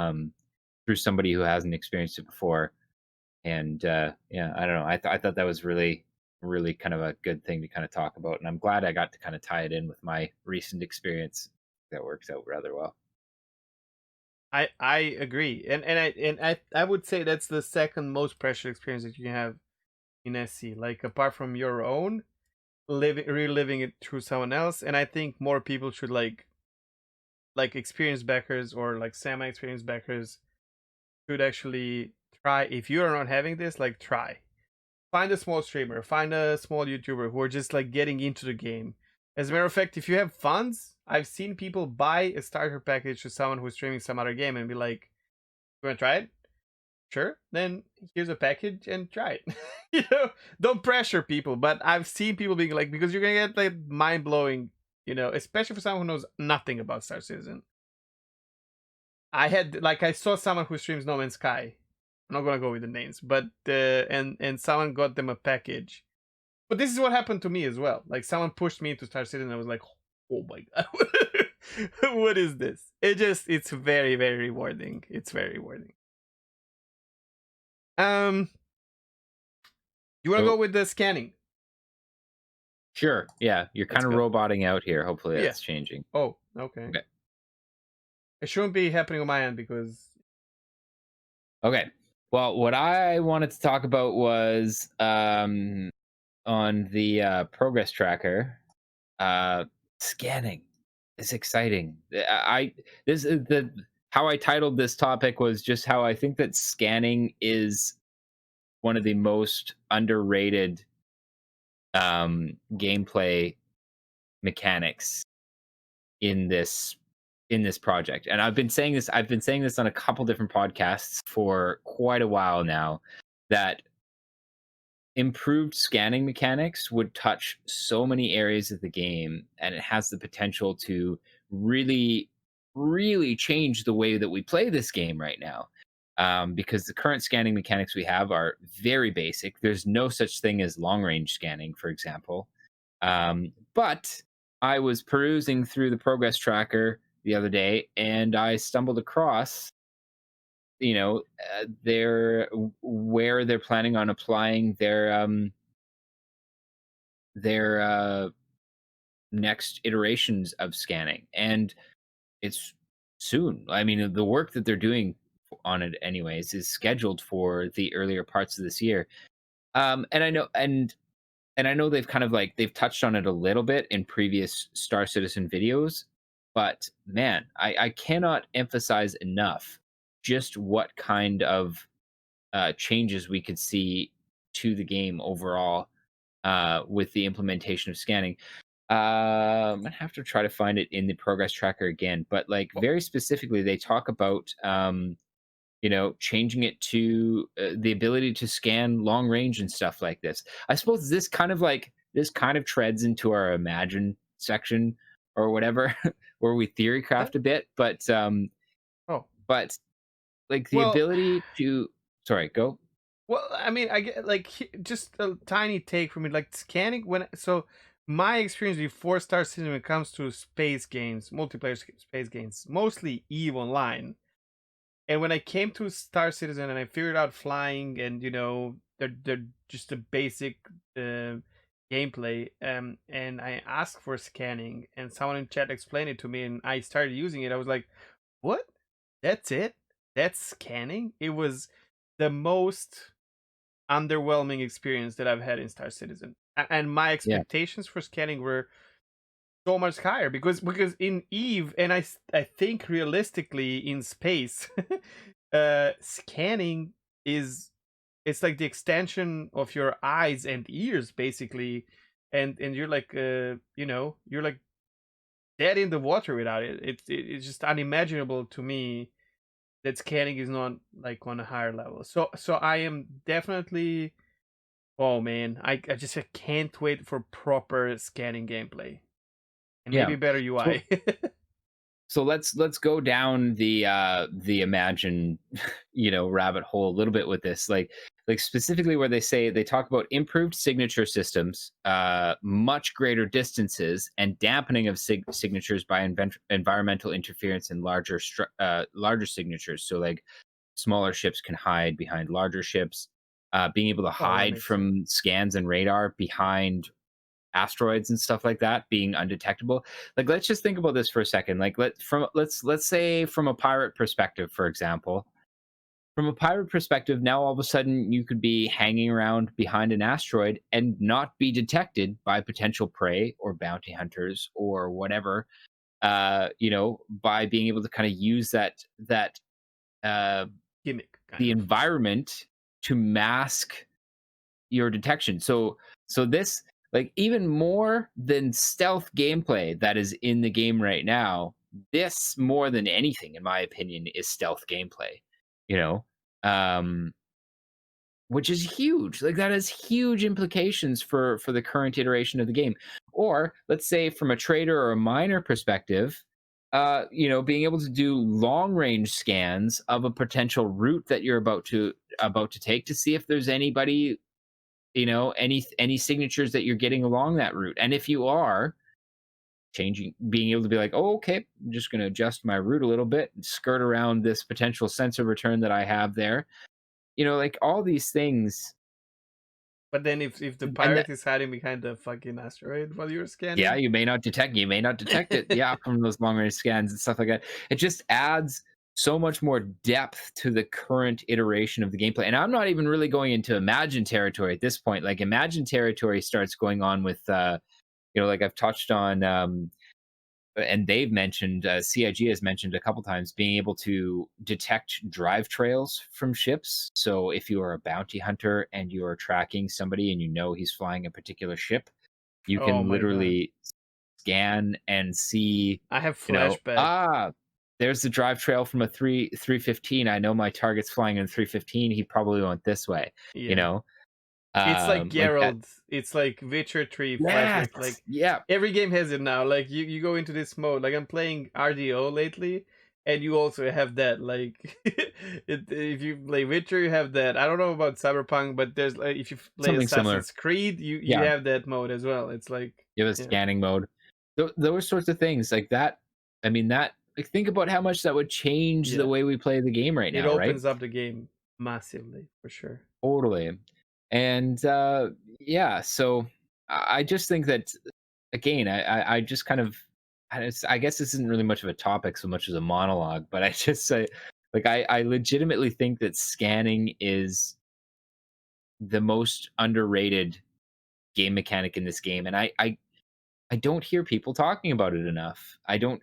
Speaker 2: somebody who hasn't experienced it before. And yeah, I don't know. I thought that was really kind of a good thing to kind of talk about, and I'm glad I got to kind of tie it in with my recent experience. That works out rather well.
Speaker 1: I agree, and I would say that's the second most pressure experience that you can have in SC. Like apart from your own, reliving it through someone else, and I think more people should like experienced backers or like semi experienced backers should actually try. If you are not having this, like try. find a small streamer, find a small YouTuber who are just like getting into the game. As a matter of fact, if you have funds, I've seen people buy a starter package to someone who's streaming some other game and be like, "You want to try it? Sure. Then here's a package and try it." Don't pressure people. But I've seen people being like, because you're gonna get like mind blowing, especially for someone who knows nothing about Star Citizen. I saw someone who streams No Man's Sky. I'm not gonna go with the names, but and someone got them a package. But this is what happened to me as well. Like someone pushed me into Star Citizen, and I was like, "Oh my god, what is this?" It's very very rewarding. It's very rewarding. Um, you wanna go
Speaker 2: So
Speaker 1: with the scanning?
Speaker 2: sure, yeah, you're
Speaker 1: Let's
Speaker 2: kind of
Speaker 1: go.
Speaker 2: roboting out here. Hopefully
Speaker 1: Yeah.
Speaker 2: that's changing.
Speaker 1: Oh, okay.
Speaker 2: Okay.
Speaker 1: It shouldn't be happening on my end because
Speaker 2: Okay. Well, what I wanted to talk about was on the progress tracker, uh, scanning. It's exciting. This is the how I titled this topic was just how I think that scanning is one of the most underrated gameplay mechanics in this project. And I've been saying this on a couple different podcasts for quite a while now, that improved scanning mechanics would touch so many areas of the game, and it has the potential to really really change the way that we play this game right now. Because the current scanning mechanics we have are very basic. There's no such thing as long range scanning, for example. But I was perusing through the progress tracker the other day, and I stumbled across, their where they're planning on applying their next iterations of scanning, and it's soon. I mean, the work that they're doing on it, anyways, is scheduled for the earlier parts of this year. And I know they've kind of like they've touched on it a little bit in previous Star Citizen videos, but man, I cannot emphasize enough just what kind of changes we could see to the game overall with the implementation of scanning. I have to try to find it in the progress tracker again, but like
Speaker 1: oh,
Speaker 2: very specifically, they talk about changing it to the ability to scan long range and stuff like this. I suppose this kind of treads into our imagine section or whatever, where we theory
Speaker 1: yeah.
Speaker 2: craft a bit,
Speaker 1: Oh,
Speaker 2: but like the
Speaker 1: well,
Speaker 2: ability to sorry, go.
Speaker 1: well. I mean, I get like just a tiny take from it. Like scanning my experience before Star Citizen when it comes to space games, multiplayer space games, mostly Eve Online. And when I came to Star Citizen and I figured out flying and they're just a basic uh, gameplay, and I asked for scanning and someone in chat explained it to me and I started using it. I was like, "What? That's it? That's scanning?" It was the most underwhelming experience that I've had in Star Citizen. And my
Speaker 2: Yeah,
Speaker 1: expectations for scanning were so much higher because in Eve and I think realistically in space, scanning is it's like the extension of your eyes and ears basically, and you're like you're like dead in the water without it. It's just unimaginable to me that scanning is not like on a higher level. So I am definitely, oh man, I can't wait for proper scanning gameplay and
Speaker 2: yeah.
Speaker 1: maybe better
Speaker 2: So
Speaker 1: UI.
Speaker 2: so let's go down the imagine rabbit hole a little bit with this, like specifically where they talk about improved signature systems, much greater distances, and dampening of signatures by environmental interference in larger signatures. So like smaller ships can hide behind larger ships, being able to
Speaker 1: Oh, that
Speaker 2: hide
Speaker 1: makes sense.
Speaker 2: from scans and radar behind asteroids and stuff like that being undetectable. Like let's just think about this for a second. Like let's say from a pirate perspective, for example. From a pirate perspective, now all of a sudden you could be hanging around behind an asteroid and not be detected by potential prey or bounty hunters or whatever. By being able to kind of use that uh
Speaker 1: Gimmick kind
Speaker 2: the
Speaker 1: of.
Speaker 2: environment to mask your detection. So this, like, even more than stealth gameplay that is in the game right now, this more than anything, in my opinion, is stealth gameplay. You know, um, which is huge. Like, that has huge implications for the current iteration of the game. Or let's say from a trader or a miner perspective, being able to do long range scans of a potential route that you're about to take to see if there's anybody, any signatures that you're getting along that route. And if you are changing, being able to be like, oh, okay, I'm just going to adjust my route a little bit and skirt around this potential sensor return that I have there. Like all these things.
Speaker 1: But then if the
Speaker 2: And
Speaker 1: pirate is hiding behind the fucking asteroid while you're
Speaker 2: Yeah,
Speaker 1: scanning,
Speaker 2: you may not detect it, yeah, from those long range scans and stuff like that. It just adds so much more depth to the current iteration of the gameplay, and I'm not even really going into Imagine territory at this point. Like, Imagine territory starts going on with, like I've touched on, and they've mentioned, CIG has mentioned a couple times being able to detect drive trails from ships. So if you are a bounty hunter and you are tracking somebody and you know he's flying a particular ship, you
Speaker 1: oh
Speaker 2: can
Speaker 1: my god,
Speaker 2: literally scan and see,
Speaker 1: I have flashback.
Speaker 2: there's the drive trail from a 315. I know my target's flying in 315. He probably went this way, you
Speaker 1: Yeah.
Speaker 2: know?
Speaker 1: It's like
Speaker 2: Like that.
Speaker 1: Geralt. It's like Witcher 3
Speaker 2: Yes.
Speaker 1: flashback. Like
Speaker 2: Yeah.
Speaker 1: every game has it now. Like you go into this mode. Like I'm playing RDO lately, and you also have that. Like if you play Witcher, you have that. I don't know about Cyberpunk, but there's like if you play
Speaker 2: Something similar.
Speaker 1: Assassin's Creed, you
Speaker 2: Yeah.
Speaker 1: have that mode as well. It's like
Speaker 2: You have a
Speaker 1: yeah,
Speaker 2: scanning mode. Those sorts of things like that. I mean, like, think about how much that would change the
Speaker 1: yeah.
Speaker 2: way we play the game right
Speaker 1: It
Speaker 2: now, right?
Speaker 1: opens up the game massively for sure.
Speaker 2: Totally. And yeah, so I just think that, again, I just kind of, I guess this isn't really much of a topic so much as a monologue, but I just say, like, I legitimately think that scanning is the most underrated game mechanic in this game, and I don't hear people talking about it enough. I don't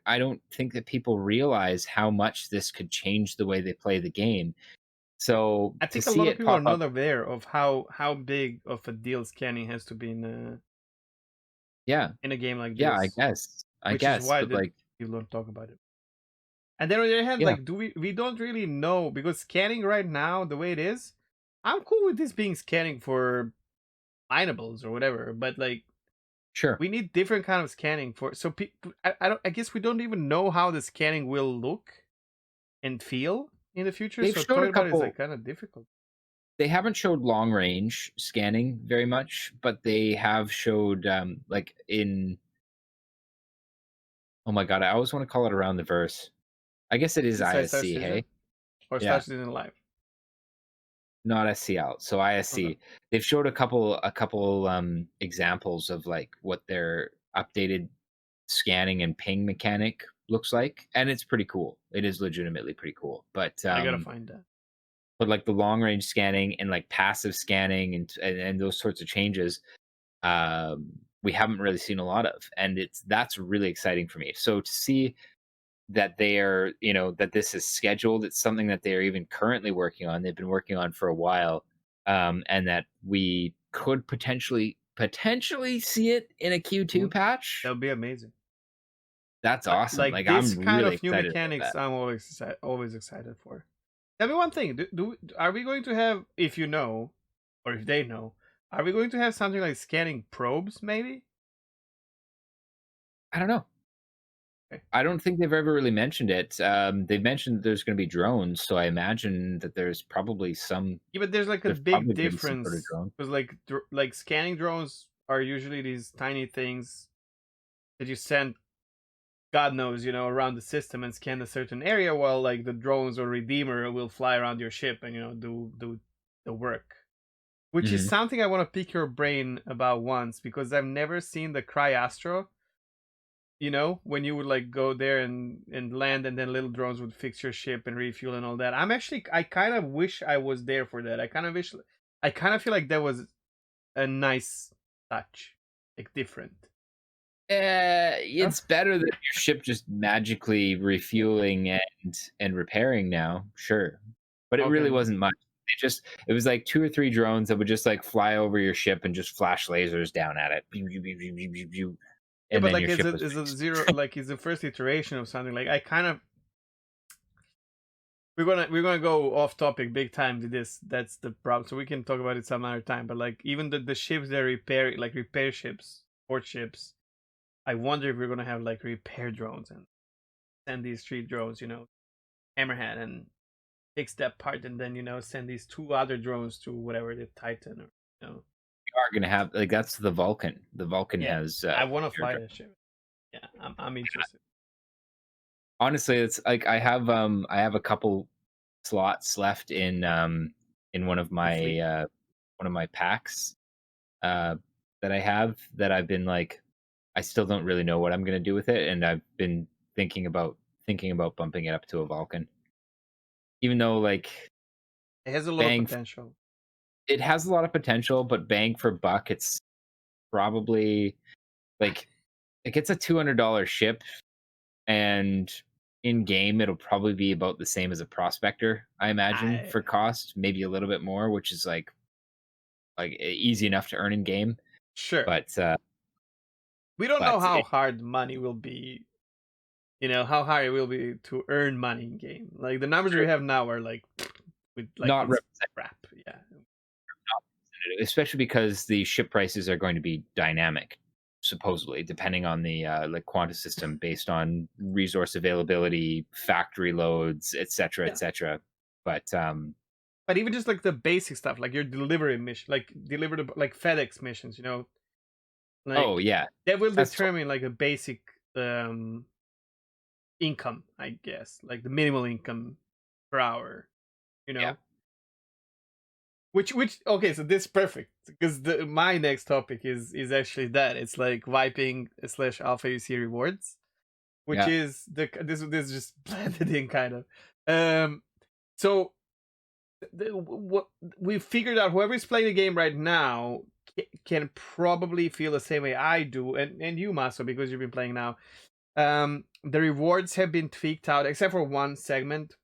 Speaker 2: think that people realize how much this could change the way they play the game. So
Speaker 1: I
Speaker 2: to
Speaker 1: think a
Speaker 2: see
Speaker 1: lot of
Speaker 2: it
Speaker 1: people are
Speaker 2: pop up,
Speaker 1: not aware of how big of a deal scanning has to be
Speaker 2: yeah,
Speaker 1: in a game like
Speaker 2: yeah, I
Speaker 1: this,
Speaker 2: guess, I
Speaker 1: which is
Speaker 2: guess,
Speaker 1: why
Speaker 2: but
Speaker 1: that
Speaker 2: like,
Speaker 1: people don't talk about it. And then on the other hand,
Speaker 2: yeah,
Speaker 1: like, do we don't really know because scanning right now the way it is, I'm cool with this being scanning for minables or whatever, but like
Speaker 2: sure.
Speaker 1: we need different kind of scanning for so people. I don't. I guess we don't even know how the scanning will look and feel in the future.
Speaker 2: They've
Speaker 1: So
Speaker 2: showed
Speaker 1: talking
Speaker 2: a
Speaker 1: about it is
Speaker 2: couple.
Speaker 1: like kind of difficult.
Speaker 2: They haven't showed long range scanning very much, but they have showed, like, in, oh my god, I always want to call it around the verse. I guess it is
Speaker 1: Inside Star
Speaker 2: ISC,
Speaker 1: Citizen
Speaker 2: hey?
Speaker 1: or Star
Speaker 2: Yeah,
Speaker 1: Citizen Live.
Speaker 2: not SC out. So
Speaker 1: Okay.
Speaker 2: ISC. They've showed a couple examples of like what their updated scanning and ping mechanic looks like, and it's pretty cool. It is legitimately pretty cool. But
Speaker 1: I gotta find that.
Speaker 2: like the long range scanning and like passive scanning and those sorts of changes, we haven't really seen a lot of, and that's really exciting for me. So to see that they are, that this is scheduled, it's something that they are even currently working on. They've been working on for a while, and that we could potentially see it in a Q2
Speaker 1: Soon.
Speaker 2: patch.
Speaker 1: That would be amazing.
Speaker 2: That's awesome.
Speaker 1: Like
Speaker 2: Like,
Speaker 1: this
Speaker 2: I'm
Speaker 1: kind
Speaker 2: really
Speaker 1: of new
Speaker 2: excited about
Speaker 1: mechanics,
Speaker 2: that.
Speaker 1: I'm always excited for. Tell me one thing: are we going to have, if you know, or if they know, are we going to have something like scanning probes? Maybe.
Speaker 2: I don't know.
Speaker 1: Okay.
Speaker 2: I don't think they've ever really mentioned it. They've mentioned there's going to be drones, so I imagine that
Speaker 1: Yeah, but there's like a
Speaker 2: there's
Speaker 1: big
Speaker 2: probably going to be some sort of
Speaker 1: difference
Speaker 2: drone.
Speaker 1: because like scanning drones are usually these tiny things that you send, God knows, around the system and scan a certain area, while like the drones or Redeemer will fly around your ship and do the work. Which is
Speaker 2: Hmm.
Speaker 1: something I want to pick your brain about once because I've never seen the Cryastro. When you would like go there and land, and then little drones would fix your ship and refuel and all that. I kind of wish I was there for that. I kind of feel like that was a nice touch, like different. Huh?
Speaker 2: It's better than your ship just magically
Speaker 1: Yeah.
Speaker 2: refueling and repairing now, sure, but it really
Speaker 1: Okay.
Speaker 2: wasn't much. it was like 2 or 3 drones that would just, like, fly over your ship and just flash lasers down at it. Pew, pew, pew, pew, pew, pew, pew,
Speaker 1: Yeah,
Speaker 2: and
Speaker 1: but
Speaker 2: then
Speaker 1: like,
Speaker 2: your ship was
Speaker 1: is it
Speaker 2: fixed.
Speaker 1: zero? Like, is the first iteration of something? Like, I kind of we're gonna go off topic big time to this. That's the problem. So we can talk about it some other time. But like, even the ships that repair, like repair ships, port ships. I wonder if we're gonna have like repair drones and send these 3 drones, Hammerhead, and fix that part, and then send these 2 other drones to whatever the Titan or
Speaker 2: We are gonna have like, that's the Vulcan. The Vulcan
Speaker 1: yeah.
Speaker 2: has,
Speaker 1: I want to
Speaker 2: air
Speaker 1: fly
Speaker 2: dra
Speaker 1: that ship. Yeah, I'm interested.
Speaker 2: honestly, it's like I have a couple slots left in
Speaker 1: The fleet.
Speaker 2: one of my packs, uh, that I have that I've been like I still don't really know what I'm gonna do with it, and I've been thinking about bumping it up to a Vulcan. Even though, like,
Speaker 1: It has a lot of
Speaker 2: bang
Speaker 1: potential.
Speaker 2: it has a lot of potential, but bang for buck, it's probably like it gets a $200 ship, and in game it'll probably be about the same as a prospector, I imagine,
Speaker 1: I
Speaker 2: for cost, maybe a little bit more, which is easy enough to earn in game.
Speaker 1: Sure.
Speaker 2: But
Speaker 1: We don't know
Speaker 2: but
Speaker 1: how
Speaker 2: it,
Speaker 1: hard money will be. How hard it will be to earn money in game. Like the numbers we have now are like, with like
Speaker 2: not
Speaker 1: it's
Speaker 2: representative,
Speaker 1: crap. Yeah.
Speaker 2: especially because the ship prices are going to be dynamic, supposedly, depending on the like quanta system, based on resource availability, factory loads, etc.,
Speaker 1: Yeah.
Speaker 2: etc. But
Speaker 1: But even just like the basic stuff, like your delivery mission, like like FedEx missions,
Speaker 2: oh
Speaker 1: like
Speaker 2: yeah,
Speaker 1: that will
Speaker 2: that's
Speaker 1: determine like a basic um income, I guess, like the minimal income per hour, you
Speaker 2: yeah,
Speaker 1: know. Which okay, so this is perfect because my next topic is actually that it's like wiping slash alpha UC rewards, which
Speaker 2: yeah,
Speaker 1: is this is just blended in kind of. So what we figured out, whoever is playing the game right now can probably feel the same way I do, and you, Maso, because you've been playing now. The rewards have been tweaked out except for one segment,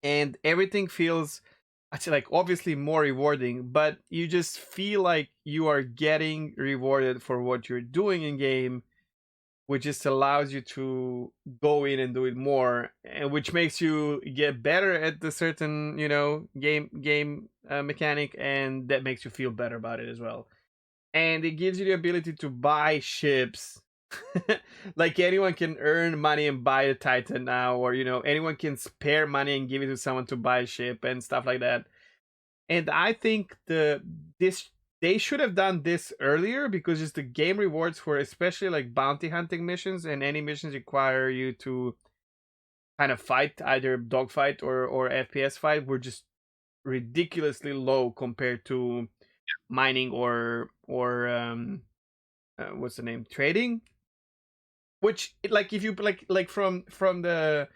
Speaker 1: and everything feels actually like obviously more rewarding, but you just feel like you are getting rewarded for what you're doing in game, which just allows you to go in and do it more, and which makes you get better at the certain game mechanic, and that makes you feel better about it as well. And it gives you the ability to buy ships. Like anyone can earn money and buy a Titan now, or anyone can spare money and give it to someone to buy a ship and stuff like that. And I think this they should have done this earlier, because just the game rewards for especially like bounty hunting missions and any missions require you to kind of fight, either dogfight or FPS fight, were just ridiculously low compared to mining or what's the name, trading. Which, like, if you like from the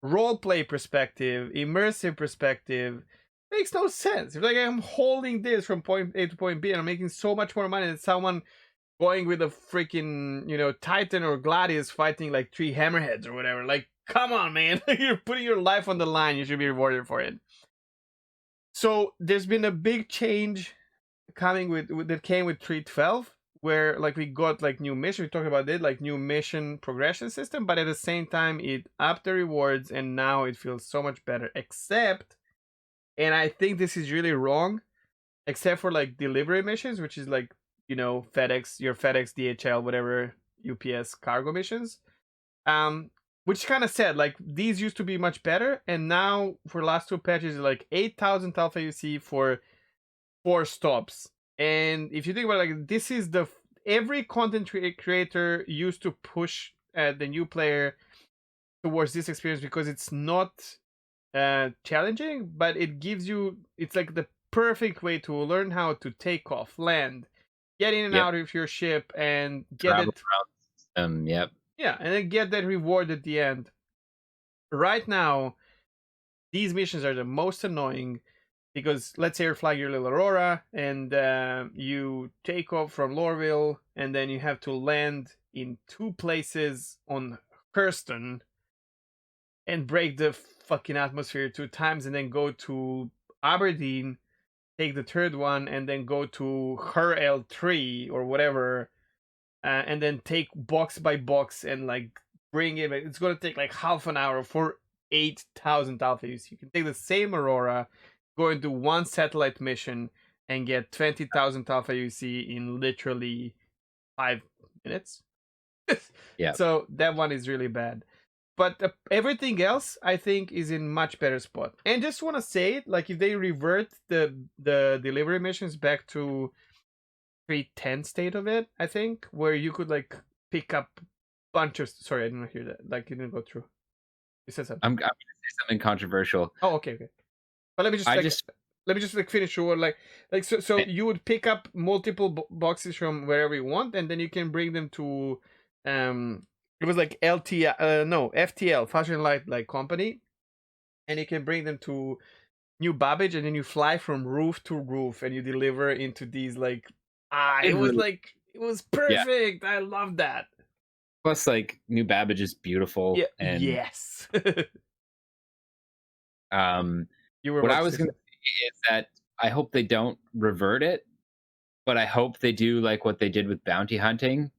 Speaker 1: role play perspective, immersive perspective, makes no sense. If like I'm holding this from point A to point B and I'm making so much more money than someone going with a freaking Titan or Gladius fighting like 3 hammerheads or whatever. Like, come on, man! You're putting your life on the line. You should be rewarded for it. So there's been a big change coming with that came with 3.12, where like we got like new mission, we talked about it, like new mission progression system, but at the same time it upped the rewards and now it feels so much better, except, and I think this is really wrong, except for like delivery missions, which is like FedEx, your FedEx, DHL, whatever, UPS cargo missions. um which kind of said like these used to be much better, and now for last 2 patches like 8,000 alpha UC for 4 stops. And if you think about it, like this is every content creator used to push the new player towards this experience, because it's not challenging, but it gives you, it's like the perfect way to learn how to take off, land, get in and
Speaker 2: yep,
Speaker 1: out of your ship, and get
Speaker 2: travel
Speaker 1: it.
Speaker 2: around the system, yep,
Speaker 1: Yeah, and then get that reward at the end. Right now, these missions are the most annoying, because let's say you're flying your little Aurora and you take off from Lorville, and then you have to land in 2 places on Hurston and break the fucking atmosphere 2 times, and then go to Aberdeen, take the third one, and then go to her L3 or whatever, and then take box by box and like bring it. It's gonna take like half an hour for 8,000 alpha use. You can take the same Aurora, go into one satellite mission, and get 20,000 alpha UC in literally 5 minutes.
Speaker 2: Yeah.
Speaker 1: So that one is really bad. But everything else, I think, is in much better spot. And just want to say it, like if they revert the delivery missions back to 310 state of it, I think, where you could like pick up bunch of. Sorry, I didn't hear that. Like you didn't go through. You said something.
Speaker 2: I'm gonna say something controversial.
Speaker 1: Oh, okay, okay. But
Speaker 2: I just
Speaker 1: let me just like finish your like so
Speaker 2: eh,
Speaker 1: you would pick up multiple boxes from wherever you want, and then you can bring them to it was like no FTL Fashion Light like company, and you can bring them to New Babbage, and then you fly from roof to roof, and you deliver into these like
Speaker 2: it really
Speaker 1: it was
Speaker 2: yeah.
Speaker 1: perfect. I love that.
Speaker 2: Plus, like, New Babbage is
Speaker 1: Yeah.
Speaker 2: beautiful, and
Speaker 1: Yes.
Speaker 2: um,
Speaker 1: You were
Speaker 2: what
Speaker 1: about
Speaker 2: I
Speaker 1: to
Speaker 2: was
Speaker 1: say
Speaker 2: gonna
Speaker 1: something.
Speaker 2: say is that I hope they don't revert it, but I hope they do like what they did with bounty hunting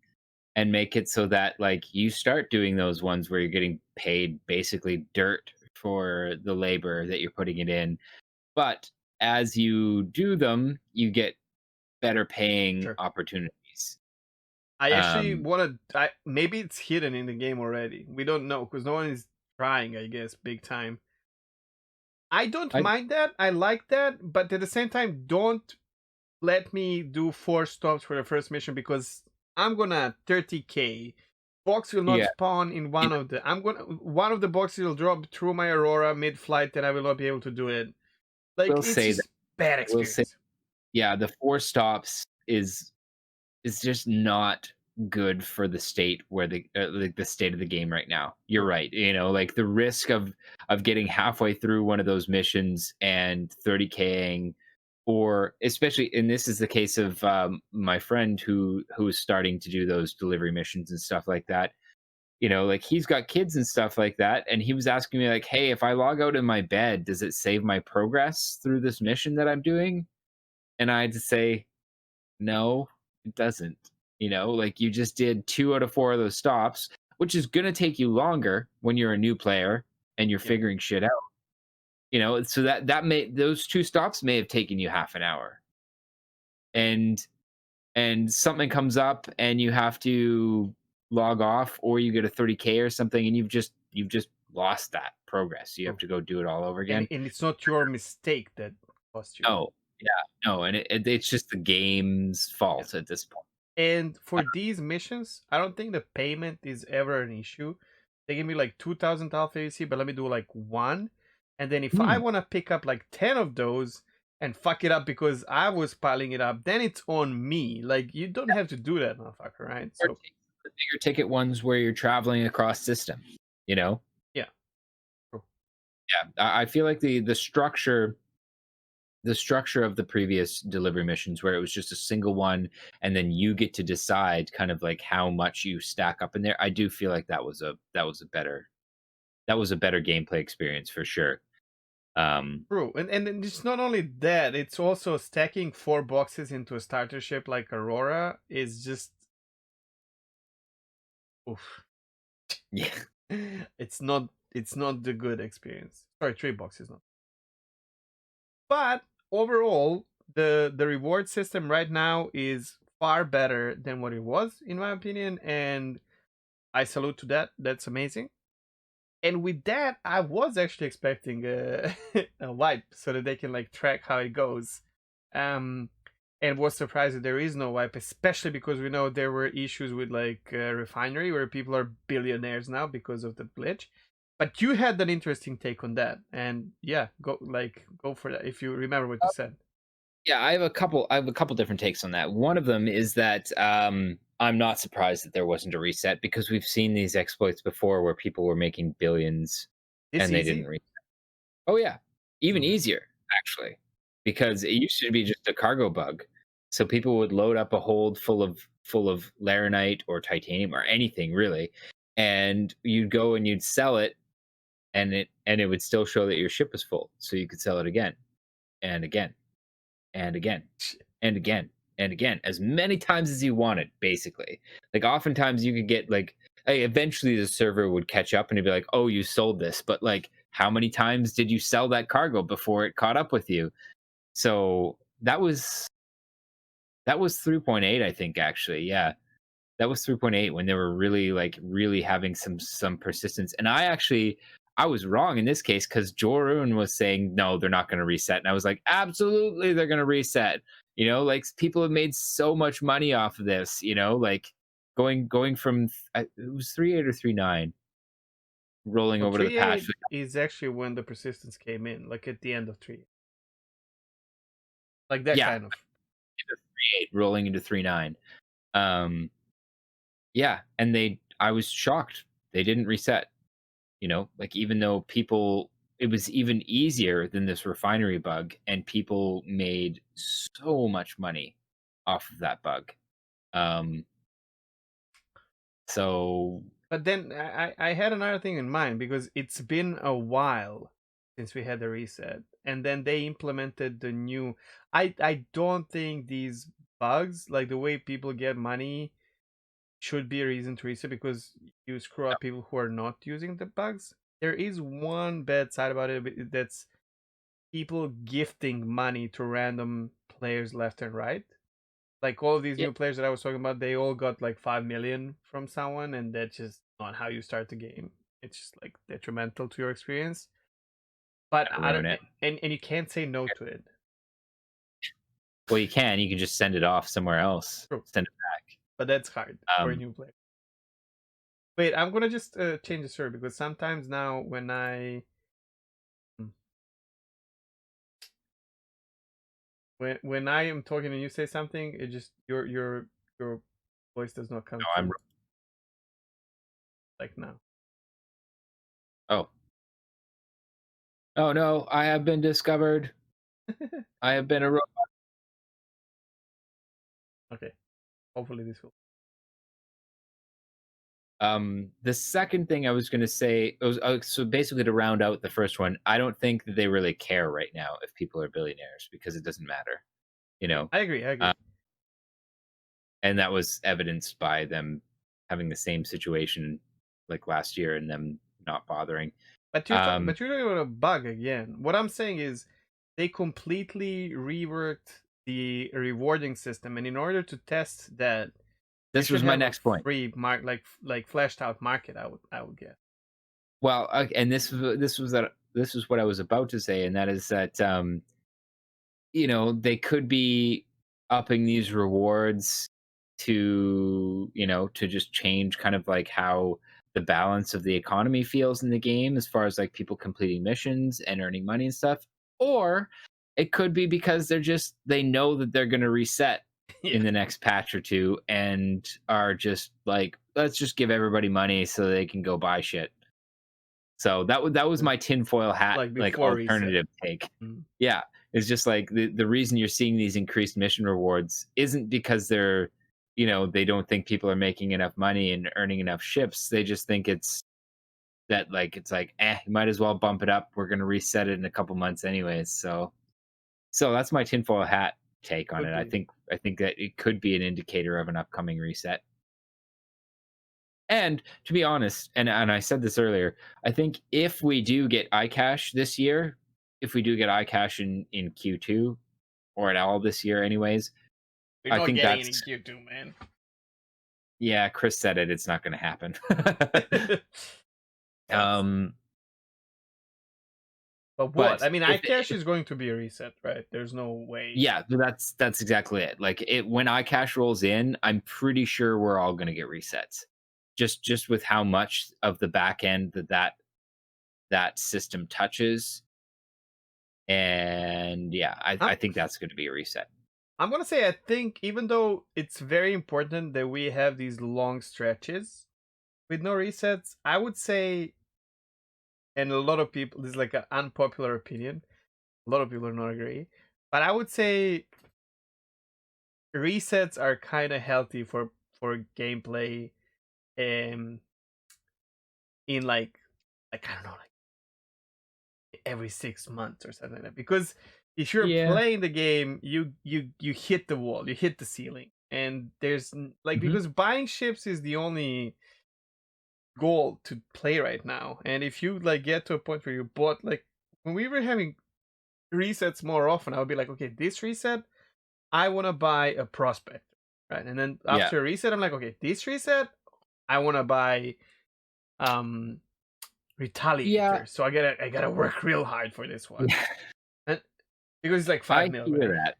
Speaker 2: and make it so that like you start doing those ones where you're getting paid basically dirt for the labor that you're putting it in. But as you do them, you get better paying
Speaker 1: Sure.
Speaker 2: opportunities.
Speaker 1: I actually
Speaker 2: Um,
Speaker 1: want to. Maybe it's hidden in the game already. We don't know because no one is trying. I guess big time. I don't
Speaker 2: I
Speaker 1: mind that. I like that, but at the same time, don't let me do 4 stops for the first mission because I'm gonna 30k. Box will not
Speaker 2: yeah,
Speaker 1: spawn in
Speaker 2: you
Speaker 1: one of the. I'm gonna one of the boxes will drop through my Aurora mid-flight, and I will not be able to do it. Like
Speaker 2: will
Speaker 1: it's
Speaker 2: say that.
Speaker 1: just bad
Speaker 2: I will say,
Speaker 1: experience.
Speaker 2: yeah, the 4 stops is just not good for the state where like the state of the game right now. You're
Speaker 1: True.
Speaker 2: right. You know, like the risk of getting halfway through one of those missions and 30k'ing, or especially, and this is the case of my friend who is starting to do those delivery missions and stuff like that. You know, like he's got kids and stuff like that, and he was asking me like, "Hey, if I log out in my bed, does it save my progress through this mission that I'm doing?" And I had to say, no, it doesn't. You know, like you just did 2 out of 4 of those stops, which is going to take you longer when you're a new player and you're
Speaker 1: Yeah.
Speaker 2: figuring shit out. You know, so that may those 2 stops may have taken you half an hour, and something comes up and you have to log off, or you get a 30k or something, and you've just lost that progress. You have
Speaker 1: True.
Speaker 2: to go do it all over
Speaker 1: And
Speaker 2: again.
Speaker 1: it's not your mistake that cost you.
Speaker 2: No, yeah, no, and it's just the game's
Speaker 1: Yeah.
Speaker 2: fault at this point.
Speaker 1: And for these missions, I don't think the payment is ever an issue. They give me like 2,000 alpha AC, but let me do like one. And then if I
Speaker 2: Hmm.
Speaker 1: want to pick up like 10 of those and fuck it up because I was piling it up, then it's on me. Like, you don't have to do that, motherfucker, right?
Speaker 2: Or
Speaker 1: So,
Speaker 2: take the bigger ticket ones where you're traveling across system, you know?
Speaker 1: yeah. True.
Speaker 2: Yeah, I feel like the structure of the previous delivery missions where it was just a single one and then you get to decide kind of like how much you stack up in there. I do feel like that was a better gameplay experience for sure. Um,
Speaker 1: True. And then it's not only that, it's also stacking 4 boxes into a starter ship like Aurora is just. Oof.
Speaker 2: yeah.
Speaker 1: It's not the good experience. Sorry, 3 boxes not. But overall, the reward system right now is far better than what it was, in my opinion, and I salute to that. That's amazing. And with that, I was actually expecting a, a wipe so that they can like track how it goes. Um, and was surprised that there is no wipe, especially because we know there were issues with like refinery where people are billionaires now because of the glitch. But you had an interesting take on that, and yeah, go for that if you remember what you said.
Speaker 2: Yeah, I have a couple different takes on that. One of them is that I'm not surprised that there wasn't a reset because we've seen these exploits before where people were making billions
Speaker 1: This
Speaker 2: and they didn't
Speaker 1: easy?
Speaker 2: reset. Oh yeah, even
Speaker 1: Okay.
Speaker 2: easier actually, because it used to be just a cargo bug. So people would load up a hold full of laranite or titanium or anything really, and you'd go and you'd sell it, and it would still show that your ship was full, so you could sell it again. and again and again and again and again, as many times as you wanted, basically. Like, oftentimes you could get like, hey, eventually the server would catch up and it'd be like, oh, you sold this, but like, how many times did you sell that cargo before it caught up with you? So that was 3.8, I think, actually. Yeah. That was 3.8 when they were really, like, really having some persistence. And I was wrong in this case because Jorun was saying, no, they're not going to reset. And I was like, absolutely, they're going to reset. Like, people have made so much money off of this. Like, going from it was 3.8 or 3.9 rolling
Speaker 1: So
Speaker 2: over to the patch.
Speaker 1: 3.8 is actually when the persistence came in, like at the end of 3, like that
Speaker 2: Yeah,
Speaker 1: kind of.
Speaker 2: 3.8 rolling into 3.9. Um, yeah, and I was shocked they didn't reset. Like, even though people it was even easier than this refinery bug, and people made so much money off of that bug. Um, so
Speaker 1: But then I had another thing in mind because it's been a while since we had the reset, and then they implemented the new. I don't think these bugs, like the way people get money, should be a reason to reset because you screw up people who are not using the bugs. There is one bad side about it, that's people gifting money to random players left and right. Like all of these
Speaker 2: yeah,
Speaker 1: new players that I was talking about, they all got like 5 million from someone, and that's just not how you start the game. It's just like detrimental to your experience. But
Speaker 2: kinda
Speaker 1: I don't,
Speaker 2: ruin it.
Speaker 1: and you can't say no to it.
Speaker 2: Well, you can just send it off somewhere else.
Speaker 1: True,
Speaker 2: Send it back.
Speaker 1: but that's hard for a
Speaker 2: Um,
Speaker 1: new player. Wait, I'm gonna just change the server because sometimes now hmm, when I am talking and you say something, it just your voice does not come
Speaker 2: no, I'm
Speaker 1: through like now.
Speaker 2: oh. Oh, no, I have been discovered. I have been a
Speaker 1: Okay, hopefully this will.
Speaker 2: The second thing I was going to say was, so basically, to round out the first one, I don't think that they really care right now if people are billionaires, because it doesn't matter, you know.
Speaker 1: I agree. I
Speaker 2: Uh,
Speaker 1: agree.
Speaker 2: and that was evidenced by them having the same situation like last year and them not bothering. Um,
Speaker 1: But you're talking about a bug again. What I'm saying is they completely reworked the rewarding system, and in order to test that, you
Speaker 2: this
Speaker 1: should
Speaker 2: was my
Speaker 1: have a
Speaker 2: next point.
Speaker 1: free like fleshed out market. I would guess.
Speaker 2: Well, and this was what I was about to say, and that is that they could be upping these rewards to just change kind of like how the balance of the economy feels in the game, as far as like people completing missions and earning money and stuff. Or it could be because they know that they're going to reset
Speaker 1: Yeah,
Speaker 2: in the next patch or two, and are just like, let's just give everybody money so they can go buy shit. So that was
Speaker 1: yeah.
Speaker 2: my tinfoil hat,
Speaker 1: Like
Speaker 2: like,
Speaker 1: before reset.
Speaker 2: alternative take.
Speaker 1: Mm.
Speaker 2: Yeah, it's just like the reason you're seeing these increased mission rewards isn't because they don't think people are making enough money and earning enough ships. They just think it's like, you might as well bump it up. We're gonna reset it in a couple months anyways. So that's my tinfoil hat take on
Speaker 1: Could
Speaker 2: it. I
Speaker 1: be.
Speaker 2: think I think that it could be an indicator of an upcoming reset. And to be honest, and I said this earlier, I think if we do get iCash this year, if we do get iCash in Q2 or at all this year, anyways,
Speaker 1: We're
Speaker 2: I
Speaker 1: not
Speaker 2: think
Speaker 1: getting it
Speaker 2: that's
Speaker 1: in Q2, man.
Speaker 2: yeah. Chris said it. It's not going to happen.
Speaker 1: Sucks.
Speaker 2: um,
Speaker 1: But what?
Speaker 2: but
Speaker 1: I mean,
Speaker 2: if
Speaker 1: iCash is going to be a reset, right? There's no way.
Speaker 2: yeah, that's exactly it. Like, when iCash rolls in, I'm pretty sure we're all going to get resets. Just with how much of the back end that system touches. And yeah, I
Speaker 1: I'm
Speaker 2: think that's going to be a reset.
Speaker 1: I'm gonna say I think even though it's very important that we have these long stretches with no resets, I would say, and a lot of people, this is like an unpopular opinion. A lot of people do not agree, but I would say resets are kind of healthy for gameplay, um, in like I don't know, like every 6 months or something like that, because if you're
Speaker 2: Yeah.
Speaker 1: playing the game, you hit the wall, you hit the ceiling, and like,
Speaker 2: Hmm.
Speaker 1: because buying ships is the only goal to play right now. And if you like get to a point where you bought, like, when we were having resets more often, I would be like, okay, this reset, I want to buy a prospect, right? And then
Speaker 2: Yeah.
Speaker 1: after a reset, I'm like, okay, this reset, I want to buy um
Speaker 2: Yeah.
Speaker 1: retaliator. So I gotta work real hard for this one,
Speaker 2: Yeah.
Speaker 1: and because it's like
Speaker 2: I
Speaker 1: 5 mil,
Speaker 2: hear
Speaker 1: right?
Speaker 2: that.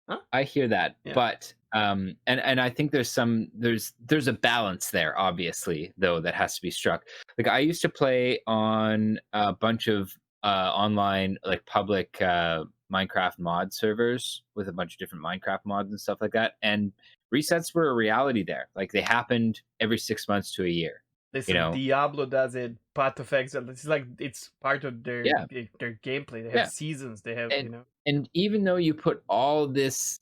Speaker 1: Huh?
Speaker 2: I hear that,
Speaker 1: Yeah.
Speaker 2: but and I think there's a balance there, obviously, though, that has to be struck. Like I used to play on a bunch of online, like public Minecraft mod servers with a bunch of different Minecraft mods and stuff like that, and resets were a reality there. Like they happened every 6 months to a year. You
Speaker 1: Listen,
Speaker 2: know?
Speaker 1: Diablo does it. Path of Exile. It's like it's part of
Speaker 2: Yeah,
Speaker 1: their gameplay. They have
Speaker 2: yeah.
Speaker 1: seasons. They have,
Speaker 2: and and even though you put all this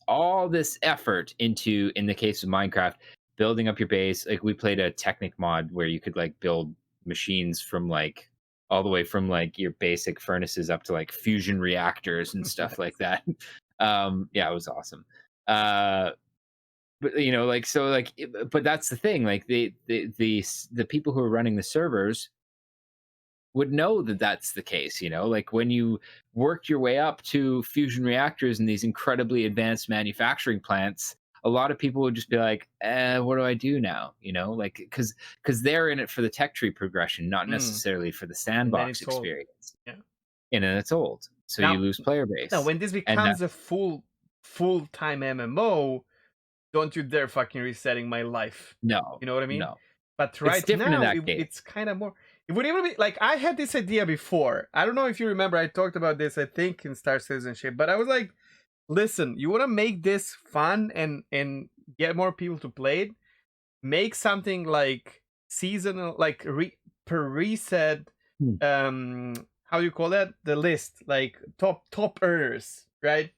Speaker 2: effort into, in the case of Minecraft, building up your base, like we played a Technic mod where you could like build machines from like all the way from like your basic furnaces up to like fusion reactors and stuff like
Speaker 1: nice.
Speaker 2: that. Yeah, it was awesome. But like, so like but that's the thing, like the people who are running the servers would know that that's the case, like when you worked your way up to fusion reactors and these incredibly advanced manufacturing plants, a lot of people would just be like, what do I do now, like because they're in it for the tech tree progression, not
Speaker 1: Mm.
Speaker 2: necessarily for the
Speaker 1: And then
Speaker 2: sandbox
Speaker 1: it's all,
Speaker 2: experience.
Speaker 1: yeah.
Speaker 2: And it's old, so you
Speaker 1: Now,
Speaker 2: lose player
Speaker 1: now
Speaker 2: base.
Speaker 1: when this
Speaker 2: And that
Speaker 1: becomes a full time MMO, don't you dare fucking resetting my life.
Speaker 2: No,
Speaker 1: You know what I mean?
Speaker 2: no,
Speaker 1: But
Speaker 2: it's
Speaker 1: right
Speaker 2: different in
Speaker 1: now,
Speaker 2: that case.
Speaker 1: it's kind of more. It would even be like I had this idea before. I don't know if you remember. I talked about this, I think, in Star Citizenship. But I was like, listen, you want to make this fun and get more people to play it? Make something like seasonal, like per reset.
Speaker 2: Hmm.
Speaker 1: How do you call that? The list, like top earners, right?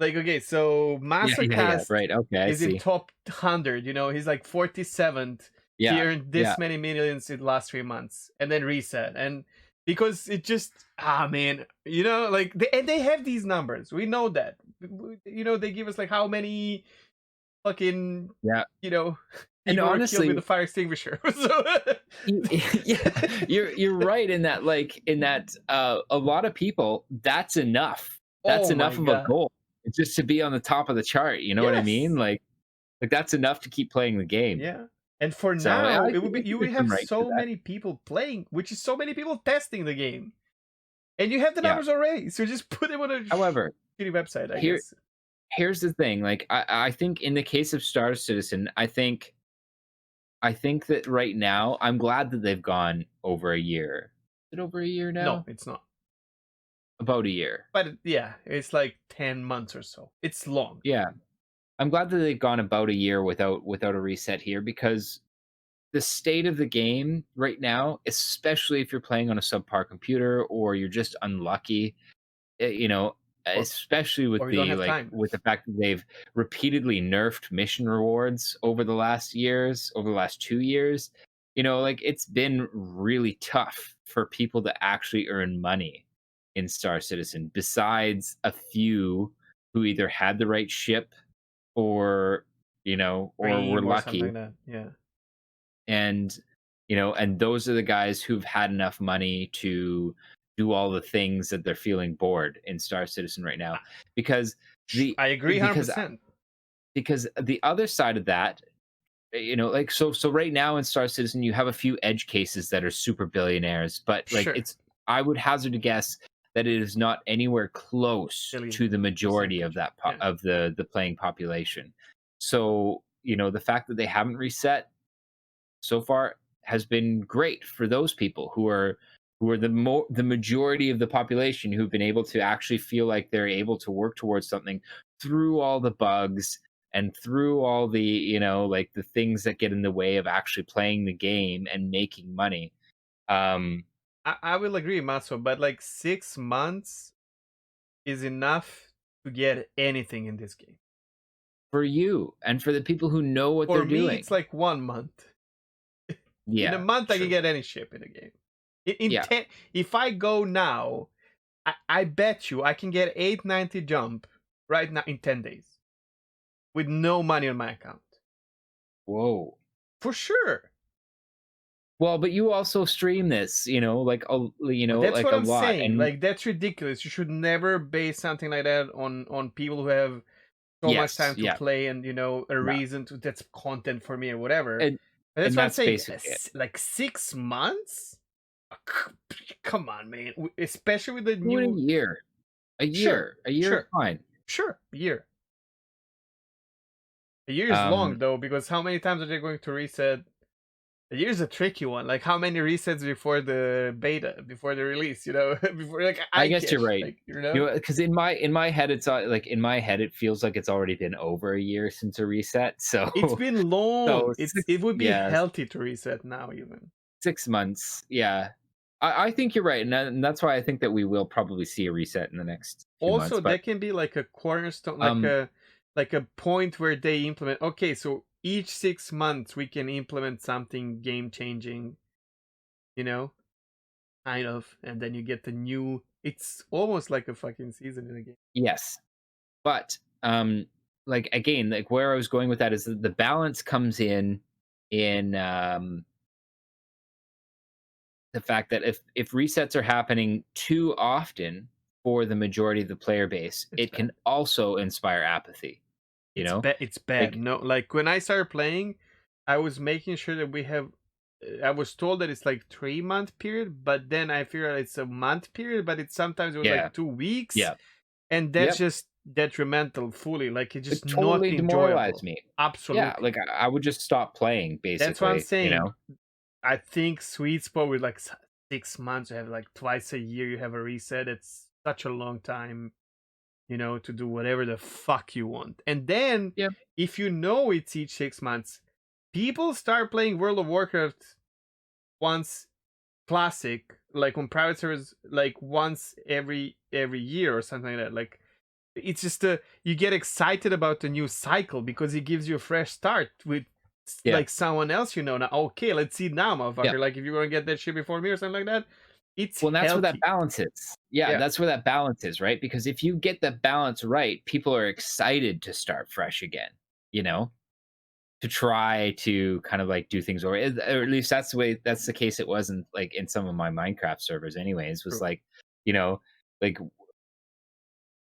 Speaker 1: Like, okay, so
Speaker 2: Yeah, yeah, yeah,
Speaker 1: Mastercast
Speaker 2: right, okay, I
Speaker 1: is in
Speaker 2: see.
Speaker 1: top 100. He's like 47th. He
Speaker 2: Yeah,
Speaker 1: earned
Speaker 2: yeah.
Speaker 1: this many millions in the last 3 months, and then reset. And because it just, man, like and they have these numbers. We know that. They give us like how many fucking,
Speaker 2: Yeah. And
Speaker 1: people were killed with
Speaker 2: honestly,
Speaker 1: a fire extinguisher. So
Speaker 2: yeah, you're right in that, like in that a lot of people, that's enough. That's
Speaker 1: oh my
Speaker 2: enough of a
Speaker 1: god,
Speaker 2: goal. It's just to be on the top of the chart, you know what I mean?
Speaker 1: yes.
Speaker 2: Like that's enough to keep playing the game.
Speaker 1: Yeah. And for
Speaker 2: So yeah,
Speaker 1: now,
Speaker 2: I
Speaker 1: it would
Speaker 2: think,
Speaker 1: be
Speaker 2: I
Speaker 1: you
Speaker 2: think
Speaker 1: would
Speaker 2: there's some
Speaker 1: have
Speaker 2: right to
Speaker 1: so
Speaker 2: that.
Speaker 1: many people playing, which is so many people testing the game. And you have the
Speaker 2: Yeah.
Speaker 1: numbers already, so just put them on a
Speaker 2: However,
Speaker 1: shitty website, I
Speaker 2: here
Speaker 1: guess.
Speaker 2: here's the thing. Like I think in the case of Star Citizen, I think that right now, I'm glad that they've gone over a year. Is it over a year
Speaker 1: No,
Speaker 2: now?
Speaker 1: it's not.
Speaker 2: About a year.
Speaker 1: But yeah, it's like 10 months or so. It's long.
Speaker 2: Yeah. I'm glad that they've gone about a year without a reset here, because the state of the game right now, especially if you're playing on a subpar computer or you're just unlucky, eh, you know,
Speaker 1: Or
Speaker 2: especially with
Speaker 1: or you don't
Speaker 2: the
Speaker 1: have
Speaker 2: like
Speaker 1: time.
Speaker 2: with the fact that they've repeatedly nerfed mission rewards over the last 2 years, like it's been really tough for people to actually earn money in Star Citizen, besides a few who either had the right ship or or were
Speaker 1: Dream or something
Speaker 2: lucky.
Speaker 1: like that. Yeah.
Speaker 2: And and those are the guys who've had enough money to do all the things that they're feeling bored in Star Citizen right now, because the
Speaker 1: I agree
Speaker 2: because
Speaker 1: 100%.
Speaker 2: because the other side of that, like, so right now in Star Citizen you have a few edge cases that are super billionaires, but like
Speaker 1: Sure.
Speaker 2: I would hazard a guess that it is not anywhere close
Speaker 1: Silly
Speaker 2: to the majority of
Speaker 1: percentage.
Speaker 2: that
Speaker 1: Yeah.
Speaker 2: of the playing population. So the fact that they haven't reset so far has been great for those people who are the majority of the population, who've been able to actually feel like they're able to work towards something through all the bugs and through all the like the things that get in the way of actually playing the game and making money. um
Speaker 1: I will agree, Maso, but like 6 months is enough to get anything in this game.
Speaker 2: for you and for the people who know what
Speaker 1: For
Speaker 2: they're
Speaker 1: me,
Speaker 2: doing.
Speaker 1: it's like 1 month. In a
Speaker 2: Yeah,
Speaker 1: month, I can
Speaker 2: true.
Speaker 1: get any ship in the game. In
Speaker 2: Yeah.
Speaker 1: 10, if I go now, I bet you I can get 890 jump right now in 10 days with no money on my account.
Speaker 2: Whoa.
Speaker 1: For sure.
Speaker 2: Well, but you also stream this,
Speaker 1: But that's
Speaker 2: like
Speaker 1: what
Speaker 2: a
Speaker 1: I'm
Speaker 2: lot,
Speaker 1: saying.
Speaker 2: and
Speaker 1: Like that's ridiculous. You should never base something like that on people who have so much
Speaker 2: yes,
Speaker 1: time to
Speaker 2: yeah,
Speaker 1: play and a
Speaker 2: yeah,
Speaker 1: reason to that's content for me or whatever.
Speaker 2: and
Speaker 1: But that's
Speaker 2: and
Speaker 1: what I'm
Speaker 2: that's
Speaker 1: saying.
Speaker 2: basically it.
Speaker 1: Like 6 months? Come on, man. Especially with the
Speaker 2: Do it
Speaker 1: new. Sure,
Speaker 2: a year is
Speaker 1: sure,
Speaker 2: fine.
Speaker 1: sure. A year. A year is
Speaker 2: Um,
Speaker 1: long though, because how many times are they going to reset? A year is a tricky one. Like how many resets before the beta, before the release? Before like
Speaker 2: I
Speaker 1: I
Speaker 2: guess you're
Speaker 1: catch,
Speaker 2: right.
Speaker 1: like you know.
Speaker 2: Because in my head, it's like in my head, it feels like it's already been over a year since a reset. So,
Speaker 1: It's been
Speaker 2: so
Speaker 1: long.
Speaker 2: six,
Speaker 1: It would be
Speaker 2: yeah,
Speaker 1: healthy to reset now even.
Speaker 2: 6 months, yeah. I think you're right, and that's why I think that we will probably see a reset in the next few months.
Speaker 1: Also,
Speaker 2: But
Speaker 1: that can be like a cornerstone,
Speaker 2: um,
Speaker 1: like a point where they implement. Okay, so each 6 months we can implement something game changing, you know, kind of, and then you get the new. It's almost like a fucking season in a game.
Speaker 2: yes, but like again, like where I was going with that is that the balance comes in the fact that if resets are happening too often for the majority of the player base,
Speaker 1: It's
Speaker 2: it
Speaker 1: bad.
Speaker 2: can also inspire apathy. You
Speaker 1: It's
Speaker 2: know,
Speaker 1: bad. It's bad.
Speaker 2: like
Speaker 1: No, like when I started playing, I was making sure that we have. I was told that it's like 3 month period, but then I figured out it's a month period, but it's sometimes it was
Speaker 2: yeah,
Speaker 1: like 2 weeks,
Speaker 2: yeah,
Speaker 1: and that's
Speaker 2: yep.
Speaker 1: just detrimental fully. Like it's
Speaker 2: It
Speaker 1: just not
Speaker 2: totally demoralized
Speaker 1: enjoyable.
Speaker 2: me. Yeah,
Speaker 1: Absolutely.
Speaker 2: like I would just stop playing
Speaker 1: That's what I'm
Speaker 2: basically.
Speaker 1: saying. I think sweet spot with like 6 months, you have like twice a year, you have a reset. It's such a long time, to do whatever the fuck you want. And then,
Speaker 2: Yeah,
Speaker 1: if you know it's each 6 months, people start playing World of Warcraft once classic, like on private servers, like once every year or something like that. Like it's just you get excited about the new cycle because it gives you a fresh start with
Speaker 2: yeah,
Speaker 1: like someone else now. Okay, let's see now,
Speaker 2: yeah.
Speaker 1: motherfucker. Like if you're gonna get that shit before me or something like that, it's
Speaker 2: Well, that's where that
Speaker 1: healthy.
Speaker 2: balance is. Yeah,
Speaker 1: Yeah,
Speaker 2: that's where that balance is, right? Because if you get the balance right, people are excited to start fresh again, you know, to try to kind of like do things or at least that's the case it was in some of my Minecraft servers anyways, was
Speaker 1: true.
Speaker 2: like, you know, like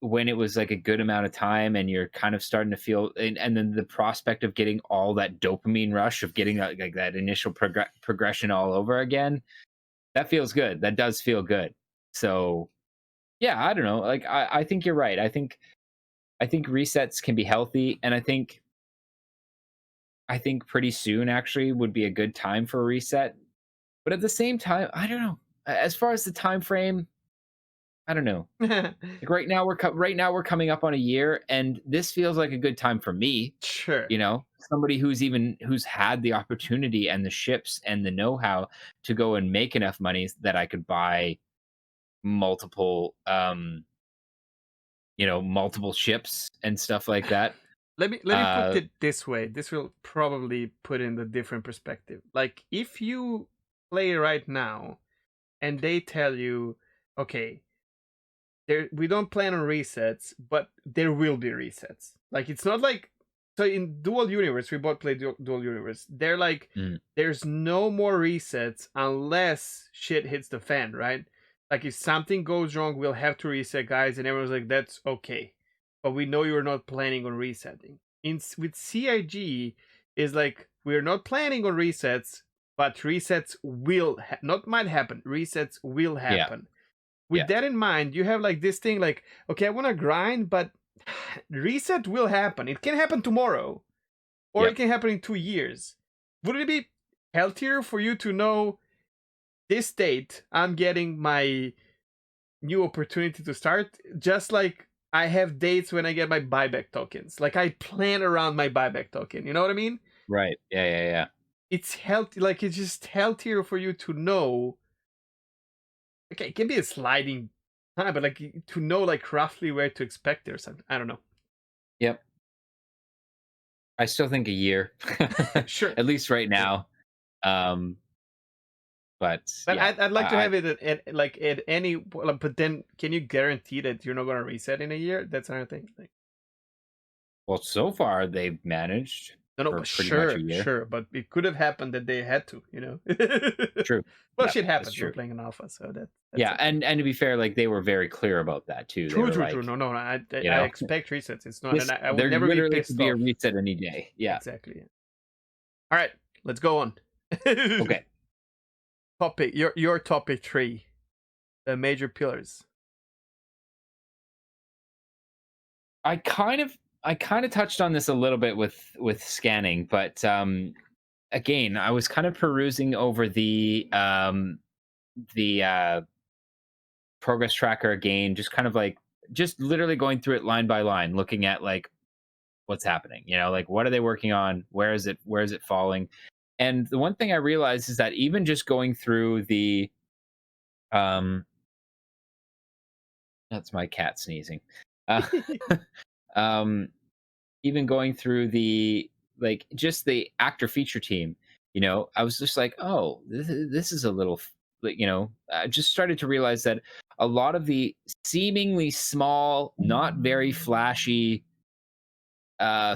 Speaker 2: when it was like a good amount of time and you're kind of starting to feel and then the prospect of getting all that dopamine rush of getting like that initial progression all over again, that feels good. That does feel good. So yeah, I don't know. Like I think you're right. I think resets can be healthy, and I think pretty soon actually would be a good time for a reset. But at the same time, I don't know. As far as the time frame, I don't know. Like right now we're coming up on a year, and this feels like a good time for me.
Speaker 1: Sure.
Speaker 2: Somebody who's had the opportunity and the ships and the know-how to go and make enough money that I could buy multiple multiple ships and stuff like that.
Speaker 1: Let me put
Speaker 2: Uh,
Speaker 1: it this way. This will probably put in a different perspective. Like if you play right now and they tell you, okay, we don't plan on resets, but there will be resets. Like it's not like, so in dual universe we both play dual universe. They're like,
Speaker 2: mm,
Speaker 1: there's no more resets unless shit hits the fan, right? Like if something goes wrong, we'll have to reset, guys, and everyone's like, that's okay, but we know you're not planning on resetting. With CIG is like, we're not planning on resets, but resets will not might happen. Resets will
Speaker 2: yeah,
Speaker 1: happen. With
Speaker 2: yeah,
Speaker 1: that in mind, you have like this thing like, okay, I want to grind, but reset will happen. It can happen tomorrow, or
Speaker 2: yep,
Speaker 1: it can happen in 2 years. Would it be healthier for you to know this date I'm getting my new opportunity to start? Just like I have dates when I get my buyback tokens. Like I plan around my buyback token. You know what I mean?
Speaker 2: right, yeah, yeah, yeah,
Speaker 1: It's healthy. Like it's just healthier for you to know. Okay, it can be a sliding time, but like to know like roughly where to expect it or something. I don't know.
Speaker 2: yep. I still think a year,
Speaker 1: Sure.
Speaker 2: at least right
Speaker 1: Sure.
Speaker 2: now. Um, But
Speaker 1: But
Speaker 2: yeah,
Speaker 1: I'd like to have it like at any like, but then can you guarantee that you're not gonna reset in a year? That's another thing. Like,
Speaker 2: well, so far they've managed
Speaker 1: no, no,
Speaker 2: for
Speaker 1: but
Speaker 2: pretty much a
Speaker 1: sure,
Speaker 2: year.
Speaker 1: sure. But it could have happened that they had to,
Speaker 2: True.
Speaker 1: Well,
Speaker 2: Yeah,
Speaker 1: shit
Speaker 2: that's
Speaker 1: happens. We're
Speaker 2: true.
Speaker 1: playing an alpha, so that's
Speaker 2: Yeah,
Speaker 1: okay.
Speaker 2: and to be fair, like they were very clear about that too. They
Speaker 1: True,
Speaker 2: were
Speaker 1: true, true.
Speaker 2: like,
Speaker 1: No, no, no. I
Speaker 2: you
Speaker 1: I
Speaker 2: know,
Speaker 1: expect resets. It's not, and
Speaker 2: this
Speaker 1: I would
Speaker 2: there
Speaker 1: never be
Speaker 2: literally could
Speaker 1: pissed
Speaker 2: be a
Speaker 1: off.
Speaker 2: reset any day. Yeah.
Speaker 1: Exactly. Yeah. All right, let's go on.
Speaker 2: Okay.
Speaker 1: Topic your topic three, the major pillars.
Speaker 2: I kind of touched on this a little bit with scanning, but again, I was kind of perusing over the progress tracker again, just kind of like just literally going through it line by line, looking at like what's happening, like what are they working on? Where is it falling? And the one thing I realized is that even just going through the um that's my cat sneezing. Uh, um even going through the like just the actor feature team, I was just like, oh, this is a little like, I just started to realize that a lot of the seemingly small, not very flashy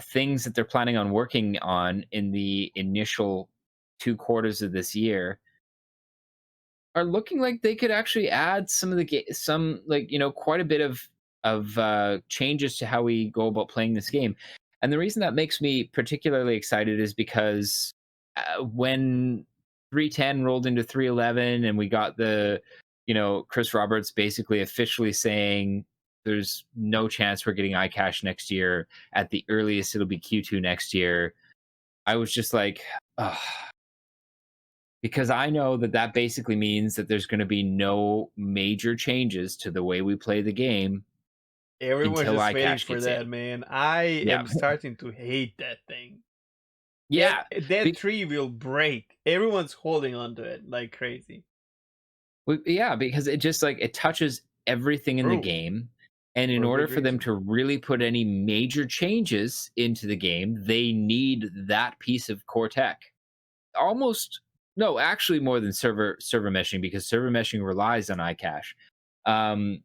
Speaker 2: things that they're planning on working on in the initial 2 quarters of this year are looking like they could actually add some of the some like quite a bit of changes to how we go about playing this game. And the reason that makes me particularly excited is because when 310 rolled into 311 and we got the Chris Roberts basically officially saying there's no chance we're getting iCache next year, at the earliest it'll be Q2 next year. I was just like, ugh, because I know that that basically means that there's going to be no major changes to the way we play the game
Speaker 1: Everyone's
Speaker 2: until
Speaker 1: just waiting
Speaker 2: iCache
Speaker 1: for
Speaker 2: gets in.
Speaker 1: that, man. I
Speaker 2: Yeah.
Speaker 1: am starting to hate that thing. That
Speaker 2: Yeah.
Speaker 1: that
Speaker 2: Be-
Speaker 1: tree will break. Everyone's holding on to it like crazy.
Speaker 2: yeah, because it just like it touches everything in the
Speaker 1: True,
Speaker 2: game. And in
Speaker 1: for a
Speaker 2: order
Speaker 1: good
Speaker 2: for them
Speaker 1: reason.
Speaker 2: to really put any major changes into the game, they need that piece of core tech. Almost no, actually more than server meshing, because server meshing relies on iCache. Um,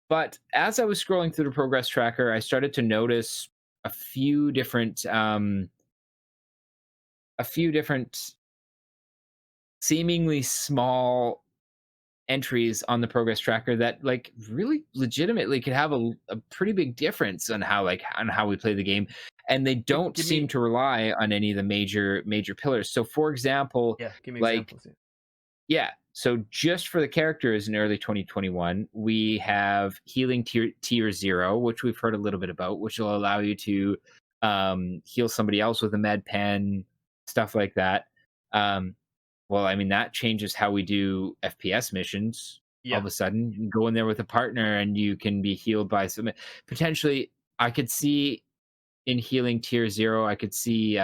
Speaker 2: But as I was scrolling through the progress tracker, I started to notice a few different, um, a few different seemingly small entries on the progress tracker that, like, really legitimately could have a pretty big difference on how we play the game, and they don't
Speaker 1: Give
Speaker 2: seem
Speaker 1: me
Speaker 2: to rely on any of the major pillars. So, for example,
Speaker 1: yeah, give me
Speaker 2: like
Speaker 1: examples. Yeah.
Speaker 2: yeah. So just for the characters in early 2021, we have healing tier 0, which we've heard a little bit about, which will allow you to heal somebody else with a med pen, stuff like that. Um, well, I mean, that changes how we do FPS missions. All
Speaker 1: Yeah.
Speaker 2: of a sudden, you can go in there with a partner and you can be healed by some potentially. I could see in healing tier 0, I could see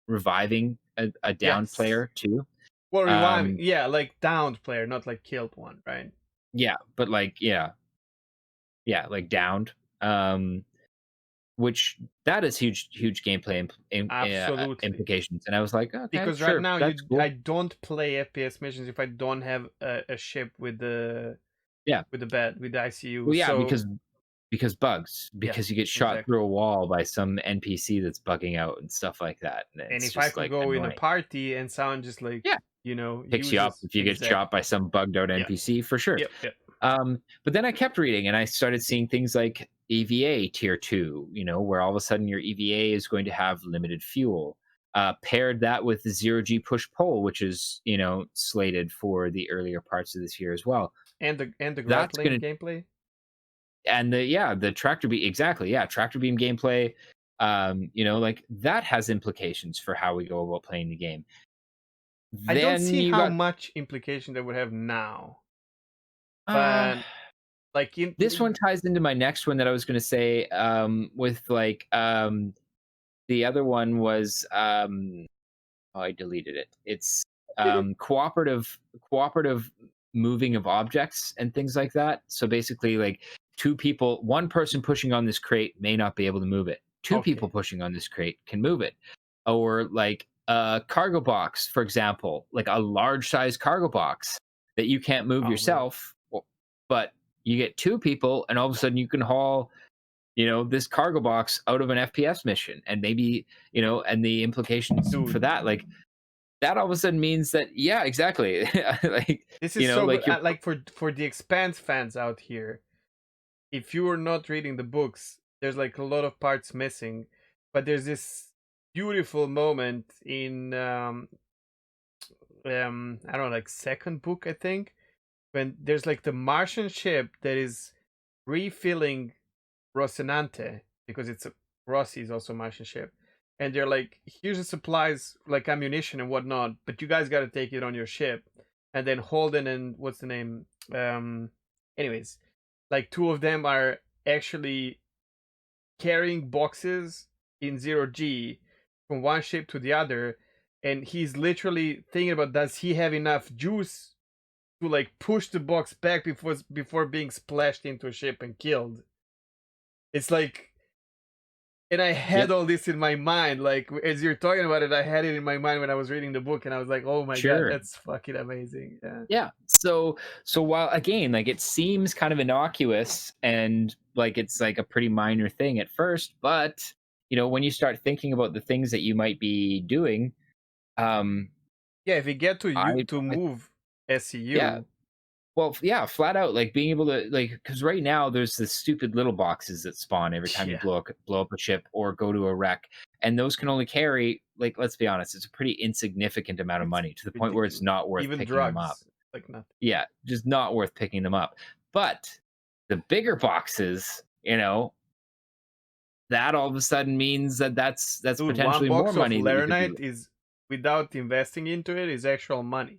Speaker 2: reviving a down
Speaker 1: Yes.
Speaker 2: player too.
Speaker 1: Well, reviving.
Speaker 2: Um,
Speaker 1: Yeah, like downed player, not like killed one, right?
Speaker 2: Yeah, but like yeah, like downed. Um, which that is huge gameplay
Speaker 1: Absolutely.
Speaker 2: implications. And I was like, okay,
Speaker 1: Because right
Speaker 2: sure,
Speaker 1: now
Speaker 2: that's
Speaker 1: I
Speaker 2: cool.
Speaker 1: don't play FPS missions if I don't have a ship
Speaker 2: Yeah.
Speaker 1: with the bed with the ICU.
Speaker 2: Well, yeah,
Speaker 1: So
Speaker 2: because bugs,
Speaker 1: yeah,
Speaker 2: because you get shot
Speaker 1: exactly.
Speaker 2: through a wall by some NPC that's bugging out and stuff like that. And
Speaker 1: And
Speaker 2: it's
Speaker 1: if I
Speaker 2: just
Speaker 1: could
Speaker 2: like
Speaker 1: go in a
Speaker 2: annoying.
Speaker 1: party and someone just like
Speaker 2: Yeah. Picks you up
Speaker 1: uses
Speaker 2: if you get shot
Speaker 1: exactly.
Speaker 2: by some bugged out
Speaker 1: Yeah.
Speaker 2: NPC for sure.
Speaker 1: Yep. Yep.
Speaker 2: But then I kept reading and I started seeing things like EVA tier 2, where all of a sudden your EVA is going to have limited fuel. Paired that with the 0G push pull, which is, slated for the earlier parts of this year as well.
Speaker 1: And the
Speaker 2: That's
Speaker 1: grappling
Speaker 2: going to,
Speaker 1: gameplay.
Speaker 2: and the tractor beam, exactly. Yeah. Tractor beam gameplay, like that has implications for how we go about playing the game.
Speaker 1: I don't
Speaker 2: Then
Speaker 1: see
Speaker 2: you
Speaker 1: how
Speaker 2: got,
Speaker 1: much implication that would have now,
Speaker 2: uh,
Speaker 1: but like
Speaker 2: this one ties into my next one that I was going to say, with like, the other one was, oh, I deleted it. It's cooperative moving of objects and things like that. So basically, like one person pushing on this crate may not be able to move it. Two people
Speaker 1: okay.
Speaker 2: pushing on this crate can move it. Or like a cargo box, for example, like a large size cargo box that you can't move
Speaker 1: Oh man,
Speaker 2: yourself, but you get two people, and all of a sudden you can haul, this cargo box out of an FPS mission, and maybe, and the implications for
Speaker 1: dude,
Speaker 2: that, like that all of a sudden means that, yeah, exactly, like,
Speaker 1: this is so good.
Speaker 2: like you're,
Speaker 1: Like for the Expanse fans out here, if you are not reading the books, there's like a lot of parts missing, but there's this beautiful moment in I don't know, like second book I think, when there's like the Martian ship that is refilling Rocinante because Rossi is also a Martian ship, and they're like, here's the supplies like ammunition and whatnot, but you guys got to take it on your ship, and then Holden and what's the name, anyways, like two of them are actually carrying boxes in 0G from one ship to the other, and he's literally thinking about does he have enough juice to like push the box back before being splashed into a ship and killed. It's like, and I had
Speaker 2: yep,
Speaker 1: all this in my mind, like as you're talking about it, I had it in my mind when I was reading the book, and I was like, oh my god,
Speaker 2: sure.
Speaker 1: that's fucking amazing. Yeah.
Speaker 2: Yeah. So while again, like it seems kind of innocuous and like it's like a pretty minor thing at first, but when you start thinking about the things that you might be doing, um,
Speaker 1: Yeah, if we get to you
Speaker 2: I,
Speaker 1: to
Speaker 2: I
Speaker 1: move
Speaker 2: yeah,
Speaker 1: SCU.
Speaker 2: well, yeah, flat out, like being able to, like, because right now there's the stupid little boxes that spawn every time you
Speaker 1: Yeah,
Speaker 2: blow up a ship or go to a wreck, and those can only carry, like, let's be honest, it's a pretty insignificant amount of
Speaker 1: it's
Speaker 2: money to the point where it's
Speaker 1: ridiculous.
Speaker 2: not worth
Speaker 1: Even
Speaker 2: picking them up.
Speaker 1: drugs, like nothing.
Speaker 2: Yeah, just not worth picking them up. But the bigger boxes, that all of a sudden means that that's
Speaker 1: Dude, one
Speaker 2: potentially more
Speaker 1: box of
Speaker 2: money that you could be.
Speaker 1: Laranite is, without investing into it, is actual money.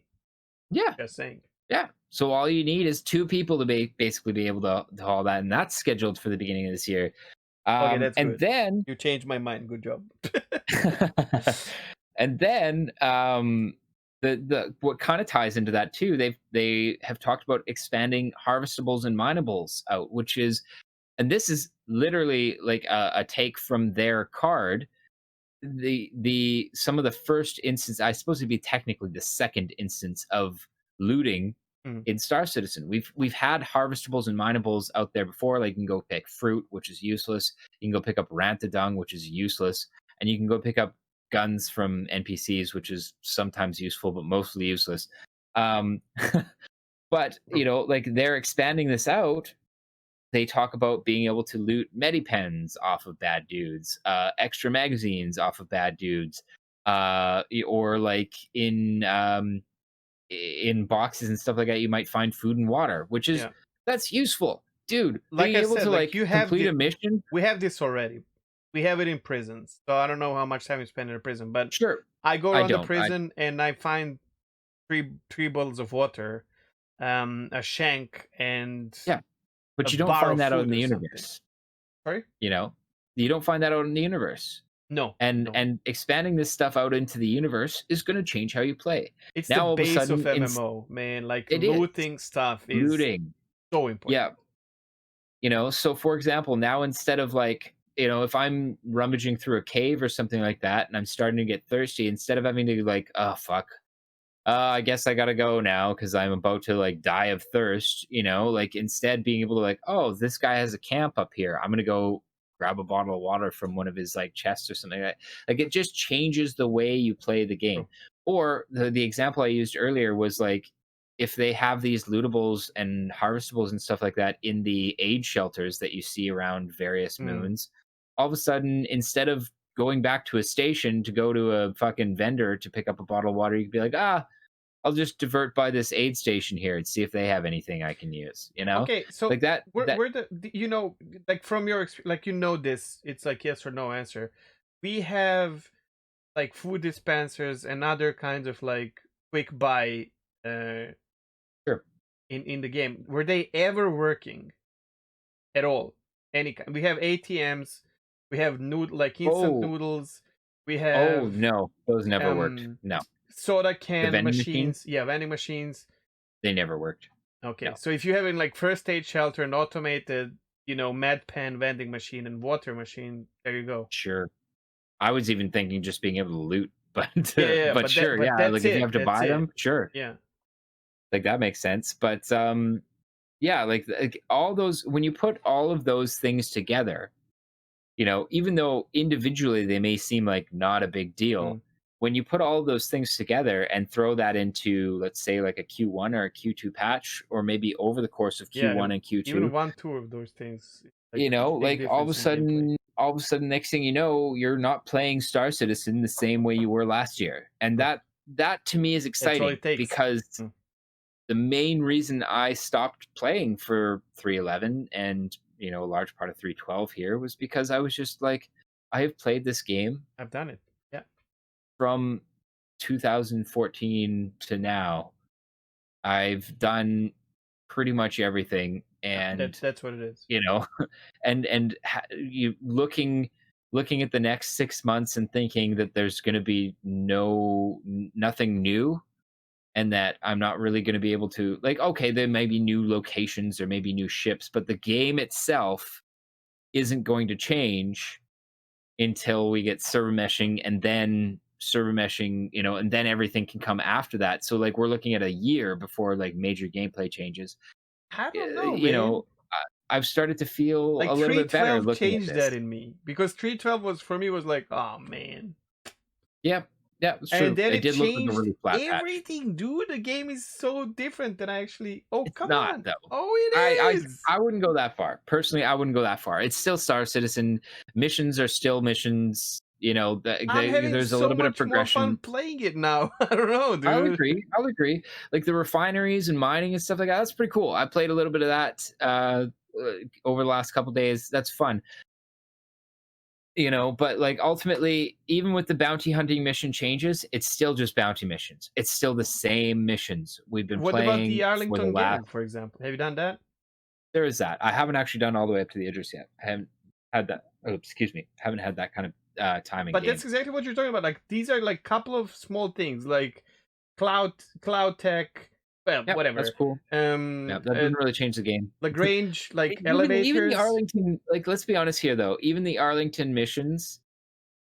Speaker 2: Yeah,
Speaker 1: Just saying.
Speaker 2: yeah. So all you need is two people to basically be able to haul that, and that's scheduled for the beginning of this year.
Speaker 1: Okay, that's
Speaker 2: And
Speaker 1: good.
Speaker 2: then,
Speaker 1: You changed my mind. Good job.
Speaker 2: and then, the what kind of ties into that too. They have talked about expanding harvestables and minables out, which is, and this is literally like a take from their card. The some of the first instance, I suppose it'd be technically the second instance of looting
Speaker 1: Mm,
Speaker 2: in Star Citizen. We've had harvestables and minables out there before. Like you can go pick fruit, which is useless. You can go pick up rantadung, which is useless, and you can go pick up guns from NPCs, which is sometimes useful but mostly useless. Um, but
Speaker 1: true.
Speaker 2: like they're expanding this out. They talk about being able to loot medipens off of bad dudes, extra magazines off of bad dudes, or like in boxes and stuff like that, you might find food and water, which is
Speaker 1: Yeah.
Speaker 2: that's useful, dude.
Speaker 1: Like
Speaker 2: Being
Speaker 1: I
Speaker 2: able
Speaker 1: said,
Speaker 2: to
Speaker 1: like
Speaker 2: like
Speaker 1: you have
Speaker 2: complete
Speaker 1: the
Speaker 2: a mission,
Speaker 1: we have this already. We have it in prisons. So I don't know how much time you spend in a prison, but
Speaker 2: sure.
Speaker 1: I go
Speaker 2: I
Speaker 1: around the
Speaker 2: don't. I
Speaker 1: prison and I find three bottles of water, a shank, and
Speaker 2: Yeah,
Speaker 1: a
Speaker 2: but you don't
Speaker 1: bar
Speaker 2: find
Speaker 1: of
Speaker 2: that out in
Speaker 1: food
Speaker 2: the
Speaker 1: or something.
Speaker 2: universe.
Speaker 1: Sorry?
Speaker 2: You know, you don't find that out in the universe.
Speaker 1: No,
Speaker 2: And
Speaker 1: no.
Speaker 2: and expanding this stuff out into the universe is going to change how you play.
Speaker 1: It's the
Speaker 2: Now all of a
Speaker 1: base of
Speaker 2: sudden,
Speaker 1: MMO, man. Like
Speaker 2: it is
Speaker 1: looting stuff is
Speaker 2: looting.
Speaker 1: so important.
Speaker 2: Yeah. So for example, now instead of like, if I'm rummaging through a cave or something like that and I'm starting to get thirsty, instead of having to like, oh fuck, I guess I gotta go now because I'm about to like die of thirst, like instead being able to like, oh, this guy has a camp up here. I'm gonna go grab a bottle of water from one of his like chests or something like it just changes the way you play the game.
Speaker 1: True.
Speaker 2: Or the example I used earlier was like if they have these lootables and harvestables and stuff like that in the aid shelters that you see around various
Speaker 1: Mm.
Speaker 2: moons, all of a sudden, instead of going back to a station to go to a fucking vendor to pick up a bottle of water, you could be like, I'll just divert by this aid station here and see if they have anything I can use,
Speaker 1: Okay, so
Speaker 2: Like that that
Speaker 1: we're like from your like this, it's like yes or no answer. We have like food dispensers and other kinds of like quick buy uh
Speaker 2: sure.
Speaker 1: in the game. Were they ever working at all? Any kind. We have ATMs, we have like instant
Speaker 2: Oh,
Speaker 1: noodles, we
Speaker 2: oh
Speaker 1: have
Speaker 2: no, those never worked.
Speaker 1: um
Speaker 2: No.
Speaker 1: soda
Speaker 2: The
Speaker 1: can
Speaker 2: vending machines,
Speaker 1: machines. Yeah, vending machines.
Speaker 2: they never worked.
Speaker 1: Okay,
Speaker 2: No.
Speaker 1: so if you have in like first aid shelter and automated, med pen vending machine and water machine, there you go.
Speaker 2: Sure. I was even thinking just being able to loot
Speaker 1: Yeah, yeah,
Speaker 2: but sure,
Speaker 1: but
Speaker 2: yeah,
Speaker 1: that's
Speaker 2: like if you
Speaker 1: it.
Speaker 2: have to
Speaker 1: That's
Speaker 2: buy
Speaker 1: it.
Speaker 2: them, sure,
Speaker 1: Yeah.
Speaker 2: like that makes sense. But yeah, like all those when you put all of those things together, even though individually they may seem like not a big deal,
Speaker 1: Mm.
Speaker 2: when you put all of those things together and throw that into, let's say, like a Q1 or a Q2 patch, or maybe over the course of
Speaker 1: Yeah.
Speaker 2: Q1 and
Speaker 1: Even
Speaker 2: Q2,
Speaker 1: one, two of those things, like a big
Speaker 2: like
Speaker 1: difference in gameplay.
Speaker 2: all of a sudden, next thing you know, you're not playing Star Citizen the same way you were last year. And
Speaker 1: Mm.
Speaker 2: that to me is
Speaker 1: That's all
Speaker 2: exciting
Speaker 1: it takes.
Speaker 2: because
Speaker 1: Mm.
Speaker 2: the main reason I stopped playing for 311 and a large part of 312 here was because I was just like, I have played this game
Speaker 1: I've done it. Yeah.
Speaker 2: from 2014 to now. I've done pretty much everything,
Speaker 1: Yeah.
Speaker 2: and
Speaker 1: That's what it is.
Speaker 2: you know, you looking at the next 6 months and thinking that there's going to be nothing new, and that I'm not really going to be able to, like, okay, there may be new locations or maybe new ships, but the game itself isn't going to change until we get server meshing, and then server meshing, and then everything can come after that. So like we're looking at a year before like major gameplay changes.
Speaker 1: I don't
Speaker 2: Uh,
Speaker 1: know,
Speaker 2: You
Speaker 1: man.
Speaker 2: know, I've started to feel
Speaker 1: Like
Speaker 2: a little bit better
Speaker 1: 312
Speaker 2: looking at
Speaker 1: changed that
Speaker 2: this.
Speaker 1: in me because 312 was for me was like, oh man.
Speaker 2: Yeah, yeah, it's
Speaker 1: And
Speaker 2: true.
Speaker 1: then
Speaker 2: It
Speaker 1: it
Speaker 2: did look like a
Speaker 1: changed
Speaker 2: really flat patch.
Speaker 1: everything, dude. The game is so different than I actually. Oh,
Speaker 2: It's
Speaker 1: come
Speaker 2: not
Speaker 1: on.
Speaker 2: though.
Speaker 1: Oh, it
Speaker 2: I
Speaker 1: is.
Speaker 2: I wouldn't go that far. Personally, I wouldn't go that far. It's still Star Citizen. Missions are still missions.
Speaker 1: I'm having
Speaker 2: There's a
Speaker 1: so
Speaker 2: little bit of
Speaker 1: much more fun
Speaker 2: progression.
Speaker 1: playing it now. I don't know,
Speaker 2: I'll
Speaker 1: dude.
Speaker 2: agree. I'll agree. Like the refineries and mining and stuff like that. That's pretty cool. I played a little bit of that over the last couple days. That's fun. But like ultimately, even with the bounty hunting mission changes, it's still just bounty missions. It's still the same missions we've been
Speaker 1: What about
Speaker 2: playing
Speaker 1: the
Speaker 2: for the
Speaker 1: Arlington
Speaker 2: last.
Speaker 1: gang, for example? Have you done that?
Speaker 2: There is that. I haven't actually done all the way up to the Idris yet. I haven't had that. Oh, excuse me. Haven't had that kind of time in
Speaker 1: But
Speaker 2: game.
Speaker 1: that's exactly what you're talking about. Like these are like couple of small things, like cloud tech, well,
Speaker 2: Yep, that's
Speaker 1: whatever.
Speaker 2: cool. Yeah, that didn't really change the game.
Speaker 1: Lagrange, like
Speaker 2: Even the
Speaker 1: elevators.
Speaker 2: Arlington, like let's be honest here though, even the Arlington missions.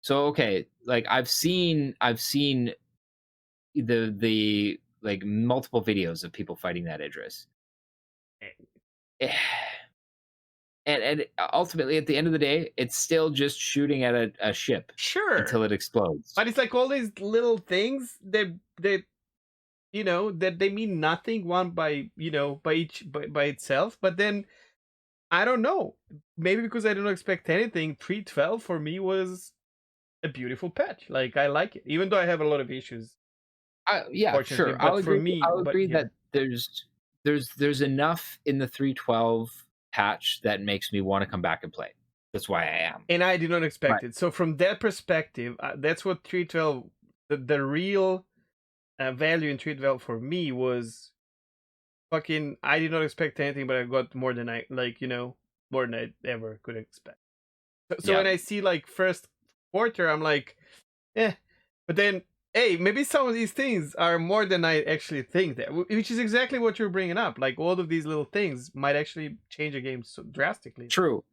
Speaker 2: So okay, like I've seen the like multiple videos of people fighting that Idris. Eh, and ultimately at the end of the day, it's still just shooting at a ship
Speaker 1: Sure,
Speaker 2: until it explodes.
Speaker 1: but it's like all these little things that that they mean nothing one by by each by itself. But then I don't know. Maybe because I don't expect anything. 312 for me was a beautiful patch. Like I like it, even though I have a lot of issues,
Speaker 2: Yeah,
Speaker 1: fortunately.
Speaker 2: sure.
Speaker 1: But for me,
Speaker 2: I'll
Speaker 1: but
Speaker 2: agree
Speaker 1: yeah.
Speaker 2: that there's enough in the 312 patch that makes me want to come back and play. That's why I am.
Speaker 1: And I did not
Speaker 2: Right.
Speaker 1: expect it. So from that perspective, that's what 312, the real value in 312 for me was fucking. I did not expect anything, but I got more than I like, more than I ever could expect. So
Speaker 2: Yeah.
Speaker 1: when I see like first quarter, I'm like, eh. But then, hey, maybe some of these things are more than I actually think. That, which is exactly what you're bringing up. Like all of these little things might actually change a game so drastically.
Speaker 2: True.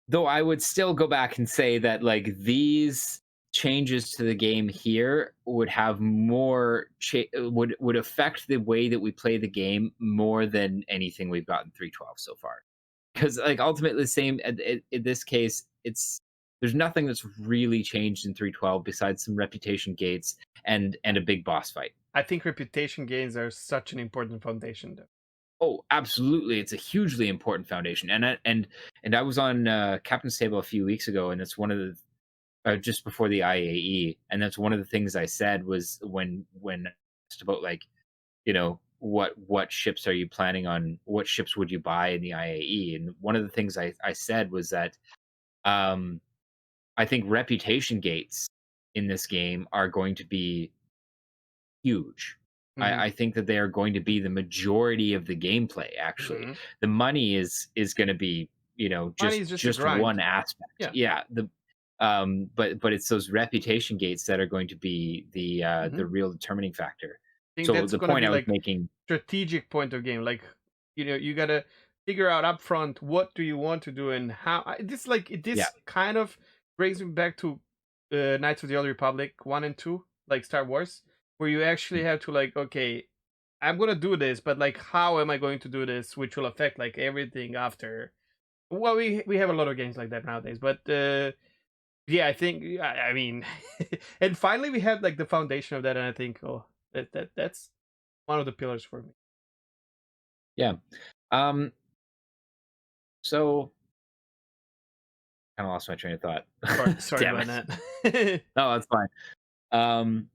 Speaker 2: Though I would still go back and say that like these changes to the game here would have would affect the way that we play the game more than anything we've gotten 312 so far. Because like ultimately the same in this case, there's nothing that's really changed in 312 besides some reputation gates and a big boss fight.
Speaker 1: I think reputation gains are such an important foundation, though.
Speaker 2: Oh, absolutely. It's a hugely important foundation. And I was on Captain's Table a few weeks ago, and it's one of the just before the IAE, and that's one of the things I said was when asked about like, what ships are you planning on? What ships would you buy in the IAE? And one of the things I said was that um, I think reputation gates in this game are going to be huge.
Speaker 1: Hmm.
Speaker 2: I think that they are going to be the majority of the gameplay. Actually,
Speaker 1: Hmm.
Speaker 2: the money is going to be
Speaker 1: Money
Speaker 2: just
Speaker 1: is just a
Speaker 2: just one
Speaker 1: grind.
Speaker 2: aspect.
Speaker 1: Yeah.
Speaker 2: Yeah, but it's those reputation gates that are going to be
Speaker 1: Hmm.
Speaker 2: the real determining factor.
Speaker 1: I think
Speaker 2: So
Speaker 1: that's
Speaker 2: the
Speaker 1: gonna
Speaker 2: point
Speaker 1: be
Speaker 2: I was
Speaker 1: like
Speaker 2: making,
Speaker 1: strategic point of game. Like, you gotta figure out upfront what do you want to do and how. This
Speaker 2: yeah,
Speaker 1: this kind of brings me back to Knights of the Old Republic 1 and 2. like Star Wars, where you actually have to like, okay, I'm gonna do this, but like, how am I going to do this, which will affect like everything after. Well, we have a lot of games like that nowadays, but yeah, I think I mean, and finally we have like the foundation of that, and I think oh that's one of the pillars for me.
Speaker 2: Yeah. Um, so kind of lost my train of thought.
Speaker 1: Sorry
Speaker 2: Damn
Speaker 1: about
Speaker 2: it.
Speaker 1: that.
Speaker 2: No, that's fine. Um,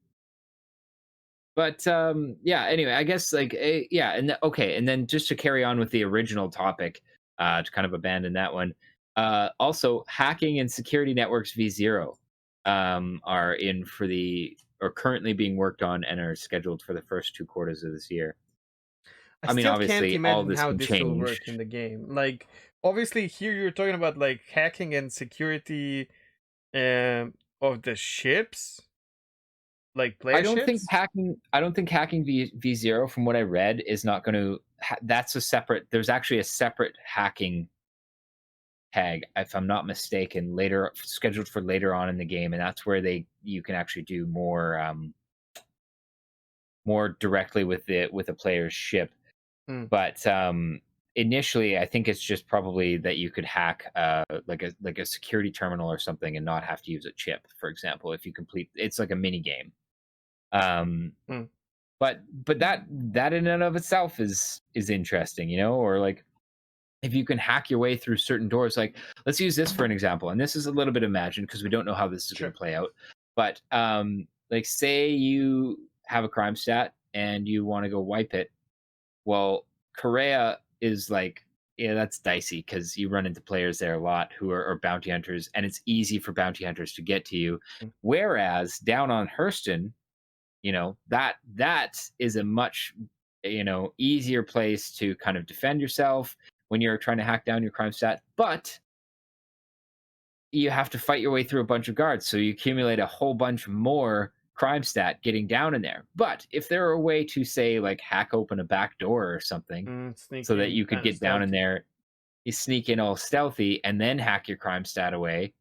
Speaker 2: yeah, anyway, I guess like yeah, okay, and then just to carry on with the original topic, to kind of abandon that one. Also hacking and security networks v0 are in for the or currently being worked on and are scheduled for the first 2 quarters of this year.
Speaker 1: I
Speaker 2: I mean,
Speaker 1: still can't
Speaker 2: obviously all of
Speaker 1: imagine
Speaker 2: this
Speaker 1: how
Speaker 2: can
Speaker 1: this will
Speaker 2: change.
Speaker 1: work in the game. Like, obviously, here you're talking about like hacking and security of the ships, like player ships.
Speaker 2: I don't think hacking v0 from what I read is not going to that's a separate there's actually a separate hacking tag, if I'm not mistaken, later scheduled for later on in the game, and that's where they you can actually do more directly with a player's ship.
Speaker 1: Hmm,
Speaker 2: But initially, I think it's just probably that you could hack like a security terminal or something and not have to use a chip, for example, if you complete it's like a mini game. Um,
Speaker 1: hmm,
Speaker 2: but that in and of itself is interesting, you know, or like if you can hack your way through certain doors, like let's use this for an example, and this is a little bit imagined because we don't know how this is going
Speaker 1: sure.
Speaker 2: to play out. But like say you have a crime stat and you want to go wipe it. Well, Korea is like, yeah, that's dicey because you run into players there a lot who are bounty hunters, and it's easy for bounty hunters to get to you.
Speaker 1: Hmm,
Speaker 2: Whereas down on Hurston, that is a much easier place to kind of defend yourself when you're trying to hack down your crime stat, but you have to fight your way through a bunch of guards, so you accumulate a whole bunch more crime stat getting down in there. But if there were a way to say like hack open a back door or something so that
Speaker 1: sneaking
Speaker 2: you could
Speaker 1: kind of
Speaker 2: get down in
Speaker 1: stealthy.
Speaker 2: there, you sneak in all stealthy and then hack your crime stat away,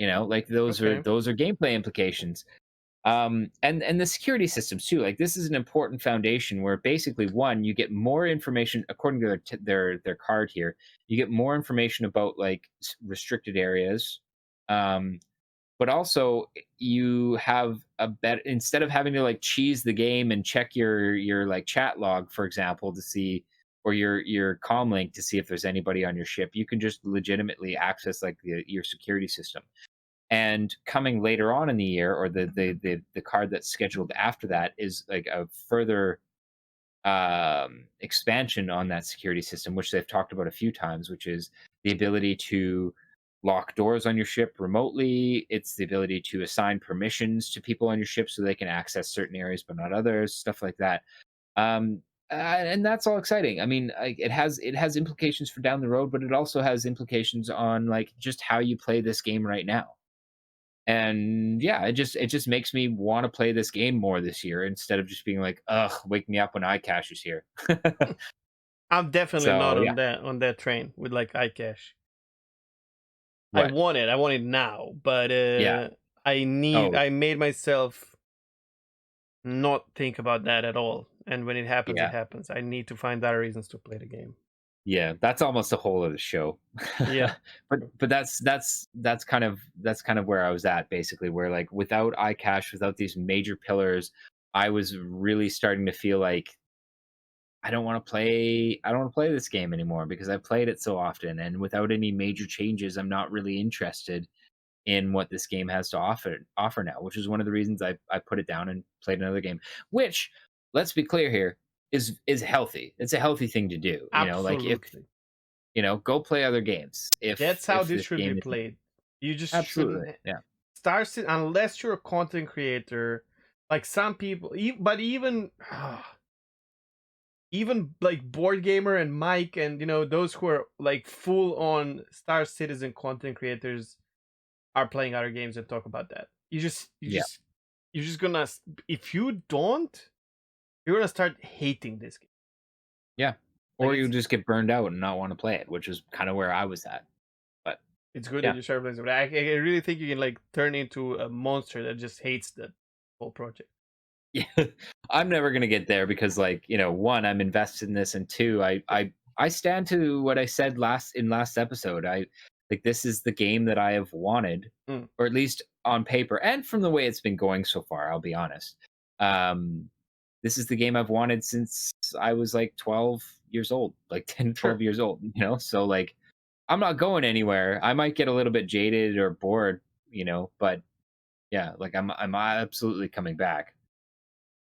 Speaker 2: like
Speaker 1: Okay.
Speaker 2: those are gameplay implications. And the security systems too, like this is an important foundation where basically one you get more information according to their card here. You get more information about like restricted areas, um but also you have a bet instead of having to like cheese the game and check your like chat log, for example, to see, or your comm link to see if there's anybody on your ship. You can just legitimately access like your security system. And coming later on in the year, or the card that's scheduled after that, is like a further expansion on that security system, which they've talked about a few times, which is the ability to lock doors on your ship remotely. It's the ability to assign permissions to people on your ship so they can access certain areas but not others, stuff like that. And that's all exciting. I mean, like, it has implications for down the road, but it also has implications on like just how you play this game right now. And yeah, it just makes me want to play this game more this year instead of just being like, ugh, wake me up when iCache is here.
Speaker 1: I'm definitely not
Speaker 2: So yeah,
Speaker 1: on that train with like iCache.
Speaker 2: what?
Speaker 1: I want it now, but
Speaker 2: Yeah. Oh,
Speaker 1: I made myself not think about that at all. And when it happens, it
Speaker 2: yeah.
Speaker 1: happens. I need to find other reasons to play the game.
Speaker 2: Yeah, that's almost a whole other show.
Speaker 1: Yeah.
Speaker 2: But that's kind of where I was at basically, where like without iCache, without these major pillars, I was really starting to feel like I don't want to play this game anymore because I've played it so often, and without any major changes, I'm not really interested in what this game has to offer now, which is one of the reasons I put it down and played another game. Which, let's be clear here, is healthy. It's a healthy thing to do. Like if
Speaker 1: Absolutely.
Speaker 2: go play other games
Speaker 1: That's how
Speaker 2: if
Speaker 1: this
Speaker 2: this
Speaker 1: should be
Speaker 2: game isn't
Speaker 1: played. You just
Speaker 2: absolutely,
Speaker 1: shouldn't
Speaker 2: yeah,
Speaker 1: unless you're a content creator. Like some people, but even even like board gamer and Mike and those who are like full on Star Citizen content creators are playing other games and talk about that.
Speaker 2: yeah,
Speaker 1: You're just gonna if you don't, you're gonna start hating this game.
Speaker 2: yeah.
Speaker 1: Like
Speaker 2: Or you just get burned out and not want to play it, which is kind of where I was at. But
Speaker 1: it's good that
Speaker 2: yeah,
Speaker 1: you start playing, but I really think you can like turn into a monster that just hates the whole project.
Speaker 2: Yeah, I'm never gonna get there because, like, one, I'm invested in this, and two, I stand to what I said last episode. I like this is the game that I have wanted,
Speaker 1: Mm,
Speaker 2: or at least on paper, and from the way it's been going so far. I'll be honest. Um, this is the game I've wanted since I was like 12 years old, like 10,
Speaker 1: sure.
Speaker 2: 12 years old. So like, I'm not going anywhere. I might get a little bit jaded or bored, but yeah, like I'm absolutely coming back.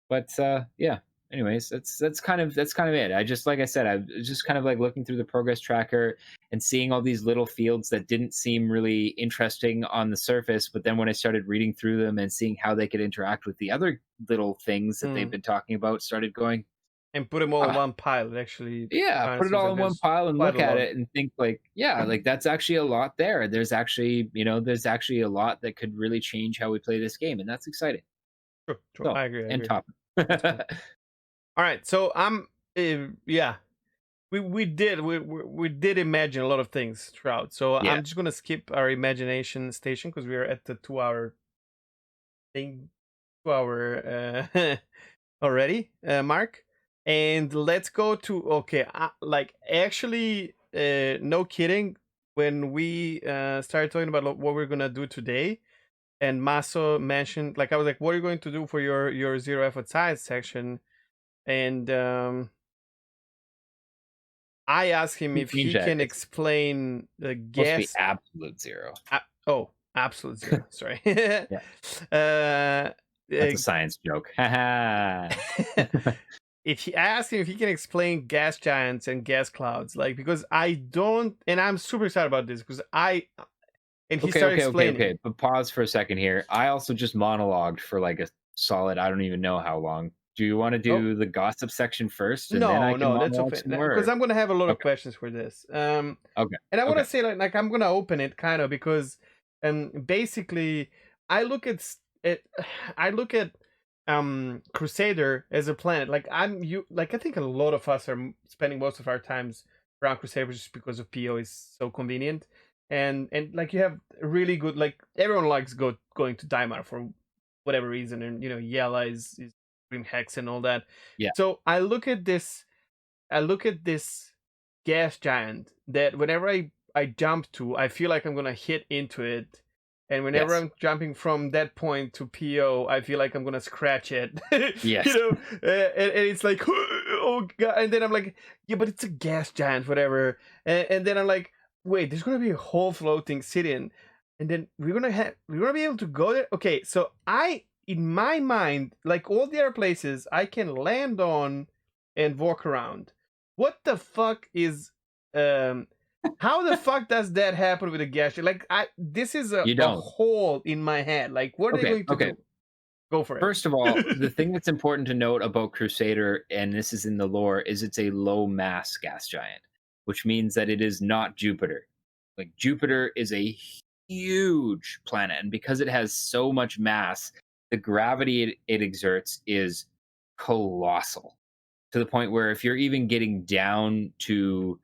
Speaker 2: But yeah, anyways, that's kind of it. I just, like I said, I was just kind of like looking through the progress tracker and seeing all these little fields that didn't seem really interesting on the surface, but then when I started reading through them and seeing how they could interact with the other little things that they've
Speaker 1: Mm.
Speaker 2: been talking about, started going,
Speaker 1: And put them all in
Speaker 2: ah,
Speaker 1: one pile. It actually
Speaker 2: yeah,
Speaker 1: kind of
Speaker 2: put it
Speaker 1: seems
Speaker 2: all
Speaker 1: like
Speaker 2: in one
Speaker 1: there's
Speaker 2: pile and
Speaker 1: quite
Speaker 2: look
Speaker 1: a
Speaker 2: at
Speaker 1: lot.
Speaker 2: it and think like, yeah, like that's actually a lot there. There's actually a lot that could really change how we play this game, and that's exciting.
Speaker 1: True, true.
Speaker 2: So,
Speaker 1: I agree. I
Speaker 2: and
Speaker 1: agree.
Speaker 2: top.
Speaker 1: That's cool. All right. So yeah, we did imagine a lot of things throughout. So
Speaker 2: Yeah.
Speaker 1: I'm just gonna skip our imagination station because we are at the 2 hour thing, 2 hour already mark, and let's go to okay. Like actually, no kidding. When we started talking about what we're gonna do today, and Maso mentioned, like I was like, "What are you going to do for your zero effort science section?" And I asked him if
Speaker 2: Green
Speaker 1: he
Speaker 2: Jet.
Speaker 1: can
Speaker 2: It's
Speaker 1: explain the
Speaker 2: supposed to be
Speaker 1: gas.
Speaker 2: absolute zero.
Speaker 1: Oh, absolute zero. Sorry.
Speaker 2: Yeah,
Speaker 1: uh,
Speaker 2: that's
Speaker 1: uh,
Speaker 2: a science joke. Haha.
Speaker 1: if he I asked him if he can explain gas giants and gas clouds, like because I don't, and I'm super excited about this because and he
Speaker 2: Okay,
Speaker 1: started
Speaker 2: okay, okay,
Speaker 1: explaining.
Speaker 2: okay. But pause for a second here. I also just monologued for like a solid, I don't even know how long. Do you want to
Speaker 1: Oh,
Speaker 2: do the gossip section first and then I
Speaker 1: no,
Speaker 2: can
Speaker 1: no, that's
Speaker 2: monologue
Speaker 1: okay.
Speaker 2: some more?
Speaker 1: Because I'm gonna have a lot of
Speaker 2: Okay,
Speaker 1: questions for this.
Speaker 2: okay,
Speaker 1: And I want to
Speaker 2: okay.
Speaker 1: say like I'm gonna open it kind of because basically I look at I look at Crusader as a planet. Like I think a lot of us are spending most of our times around Crusader just because of PO is so convenient. And like you have really good, like everyone likes going to Daimar for whatever reason, and Yella is Grim Hex and all that.
Speaker 2: Yeah,
Speaker 1: So I look at this gas giant that whenever I jump to, I feel like I'm gonna hit into it. And whenever
Speaker 2: yes,
Speaker 1: I'm jumping from that point to PO, I feel like I'm gonna scratch it.
Speaker 2: yes.
Speaker 1: And it's like, oh god. And then I'm like, yeah, but it's a gas giant, whatever. And then I'm like, wait, there's gonna be a whole floating city, and then we're gonna be able to go there. Okay, so in my mind, like all the other places, I can land on and walk around. What the fuck is um how the fuck does that happen with a gas? Like this is
Speaker 2: You
Speaker 1: a
Speaker 2: don't.
Speaker 1: hole in my head. Like what are they
Speaker 2: Okay,
Speaker 1: going to
Speaker 2: okay.
Speaker 1: do? Go for
Speaker 2: First of all,
Speaker 1: it.
Speaker 2: the thing that's important to note about Crusader, and this is in the lore, is it's a low mass gas giant, which means that it is not Jupiter. Like Jupiter is a huge planet, and because it has so much mass, the gravity it exerts is colossal, to the point where if you're even getting down to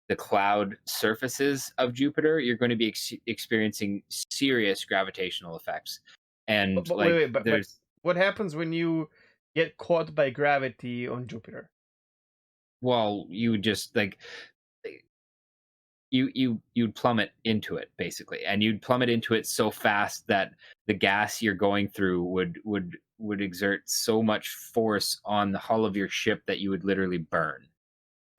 Speaker 2: the cloud surfaces of Jupiter, you're going to be experiencing serious gravitational effects.
Speaker 1: but,
Speaker 2: And
Speaker 1: but wait,
Speaker 2: like
Speaker 1: wait, but
Speaker 2: there's
Speaker 1: what happens when you get caught by gravity on Jupiter?
Speaker 2: well, you would just like you'd plummet into it basically, and you'd plummet into it so fast that the gas you're going through would exert so much force on the hull of your ship that you would literally burn.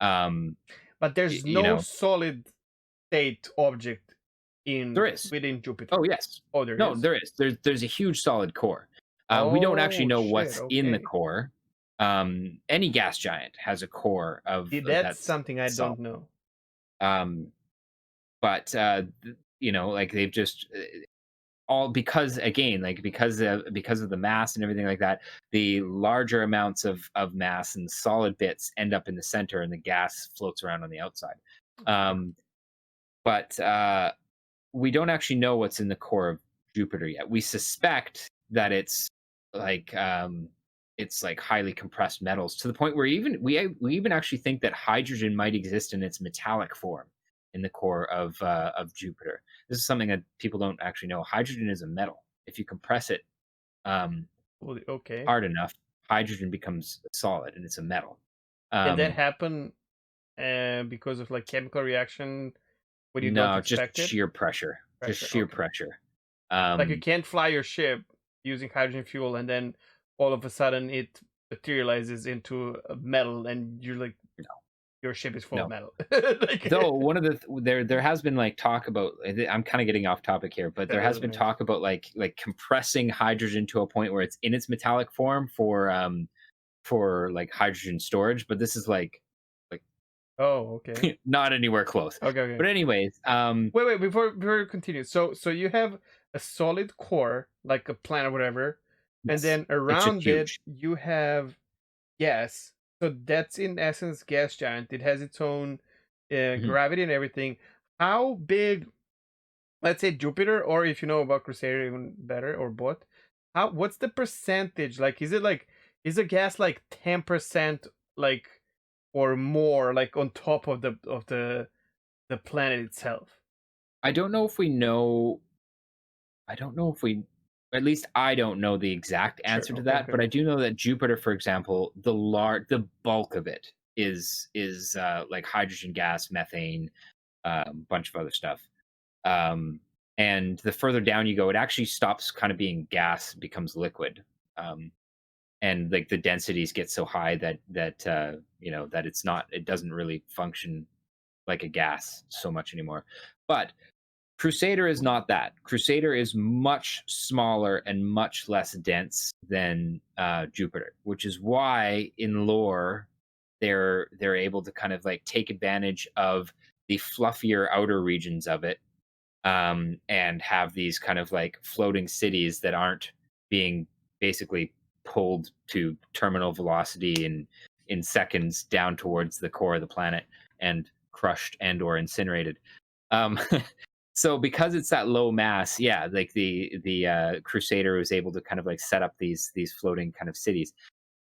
Speaker 2: um
Speaker 1: But there's
Speaker 2: you
Speaker 1: no
Speaker 2: know
Speaker 1: solid state object
Speaker 2: there
Speaker 1: in
Speaker 2: is.
Speaker 1: within Jupiter.
Speaker 2: Oh yes.
Speaker 1: Oh, there
Speaker 2: No,
Speaker 1: is.
Speaker 2: there is. There's a huge solid core. We don't actually
Speaker 1: Oh
Speaker 2: know
Speaker 1: shit.
Speaker 2: what's in the
Speaker 1: Okay.
Speaker 2: core. Any gas giant has a core of
Speaker 1: See, that's
Speaker 2: that's
Speaker 1: something I
Speaker 2: solid.
Speaker 1: don't know.
Speaker 2: um but like they've just all because again, like because of the mass and everything like that, the larger amounts of mass and solid bits end up in the center and the gas floats around on the outside.
Speaker 1: Sure.
Speaker 2: Um but we don't actually know what's in the core of Jupiter yet. We suspect that like it's like highly compressed metals, to the point where we even actually think that hydrogen might exist in its metallic form in the core of Jupiter. This is something that people don't actually know. Hydrogen is a metal. If you compress it, um,
Speaker 1: Okay.
Speaker 2: hard enough, hydrogen becomes solid and it's a metal.
Speaker 1: Can that
Speaker 2: Um,
Speaker 1: happen because of like chemical reaction when you don't
Speaker 2: no, just
Speaker 1: expect it?
Speaker 2: sheer pressure, just
Speaker 1: Pressure.
Speaker 2: sheer
Speaker 1: Okay.
Speaker 2: pressure.
Speaker 1: Like you
Speaker 2: Um,
Speaker 1: can't fly your ship using hydrogen fuel and then all of a sudden it materializes into a metal and you're like your ship is full of
Speaker 2: no.
Speaker 1: metal. Like
Speaker 2: Though one of the there has been like talk about I'm kind of getting off topic here, but
Speaker 1: that
Speaker 2: there has
Speaker 1: doesn't
Speaker 2: been
Speaker 1: matter.
Speaker 2: talk about like compressing hydrogen to a point where it's in its metallic form for like hydrogen storage, but this is like
Speaker 1: Oh, okay.
Speaker 2: not anywhere close.
Speaker 1: Okay, okay.
Speaker 2: But anyways,
Speaker 1: Wait, before you continue. So you have a solid core, like a planet or whatever, and
Speaker 2: yes,
Speaker 1: then
Speaker 2: it's just
Speaker 1: around it
Speaker 2: huge.
Speaker 1: you have gas. So that's in essence gas giant. It has its own
Speaker 2: Mhm.
Speaker 1: gravity and everything. How big, let's say Jupiter, or if you know about Crusader even better, or both, how what's the percentage? Like is it like is a gas like 10% like or more like on top of the planet itself?
Speaker 2: I don't know if we know. I don't know if we. At least I don't know the exact
Speaker 1: Sure.
Speaker 2: answer to
Speaker 1: Okay,
Speaker 2: that,
Speaker 1: okay,
Speaker 2: but I
Speaker 1: okay.
Speaker 2: do know that Jupiter, for example, the bulk of it is like hydrogen gas, methane, a bunch of other stuff. Um, and the further down you go, it actually stops kind of being gas, becomes liquid. Um, and like the densities get so high that that it doesn't really function like a gas so much anymore. But Crusader is not that. Crusader is much smaller and much less dense than Jupiter, which is why in lore they're able to kind of like take advantage of the fluffier outer regions of it, and have these kind of like floating cities that aren't being basically pulled to terminal velocity in seconds down towards the core of the planet and crushed and or incinerated. Um, so because it's that low mass, yeah, like the Crusader was able to kind of like set up these floating kind of cities.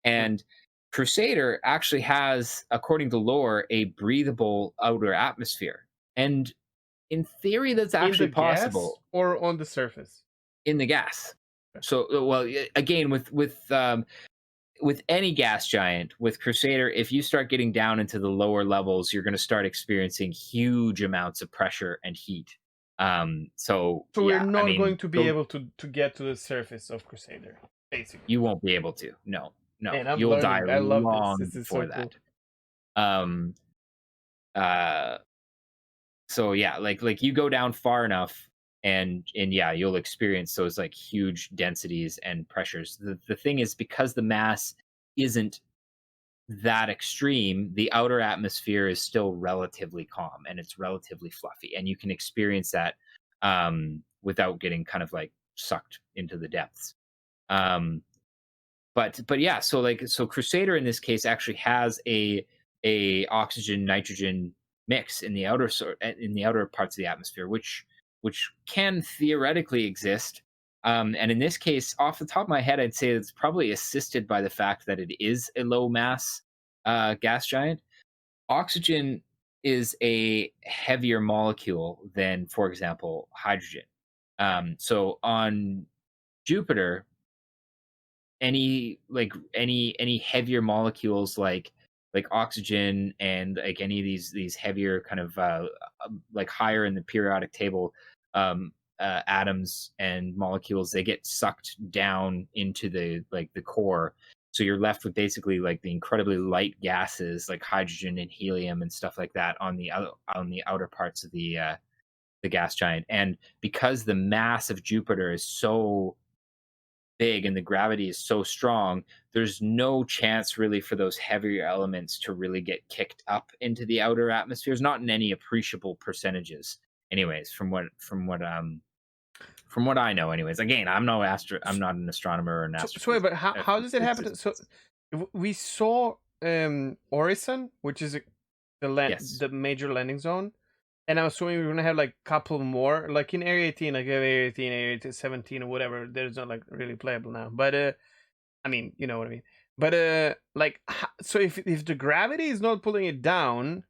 Speaker 1: Hmm.
Speaker 2: And Crusader actually has, according to lore, a breathable outer atmosphere. And in theory, that's
Speaker 1: In the
Speaker 2: actually
Speaker 1: gas
Speaker 2: possible
Speaker 1: or on the surface?
Speaker 2: in the gas. So, well, again, with any gas giant, with Crusader, if you start getting down into the lower levels, you're going to start experiencing huge amounts of pressure and heat. So
Speaker 1: So we're
Speaker 2: yeah, I
Speaker 1: not
Speaker 2: mean,
Speaker 1: going to be able to get to the surface of Crusader, basically.
Speaker 2: you won't be able to. No, no,
Speaker 1: Man, I'm
Speaker 2: you'll die
Speaker 1: learning. I love this.
Speaker 2: long
Speaker 1: This is so
Speaker 2: before
Speaker 1: cool.
Speaker 2: that. Um, uh, so yeah, like you go down far enough and yeah, you'll experience those like huge densities and pressures. The thing is, because the mass isn't that extreme, the outer atmosphere is still relatively calm and it's relatively fluffy, and you can experience that without getting kind of like sucked into the depths. Um, but yeah, so Crusader in this case actually has a oxygen nitrogen mix in the in the outer parts of the atmosphere, which can theoretically exist. And in this case, off the top of my head, I'd say it's probably assisted by the fact that it is a low mass gas giant. Oxygen is a heavier molecule than, for example, hydrogen. So on Jupiter, any heavier molecules like oxygen and like any of these heavier kind of like higher in the periodic table atoms and molecules, they get sucked down into the core, so you're left with basically like the incredibly light gases like hydrogen and helium and stuff like that on the outer parts of the gas giant. And because the mass of Jupiter is so big and the gravity is so strong, there's no chance really for those heavier elements to really get kicked up into the outer atmospheres, not in any appreciable percentages. Anyways, from what I know, anyways. Again, I'm
Speaker 1: S-
Speaker 2: not an astronomer or an
Speaker 1: So wait, but how does it happen? So
Speaker 2: astrophysicist.
Speaker 1: we saw Orison, which is
Speaker 2: Yes.
Speaker 1: the major landing zone, and I was assuming we are gonna have like couple more, like in Area 18, like Area 18, Area 17, or whatever. There's not like really playable now, but I mean, you know what I mean. But like, so if the gravity is not pulling it down,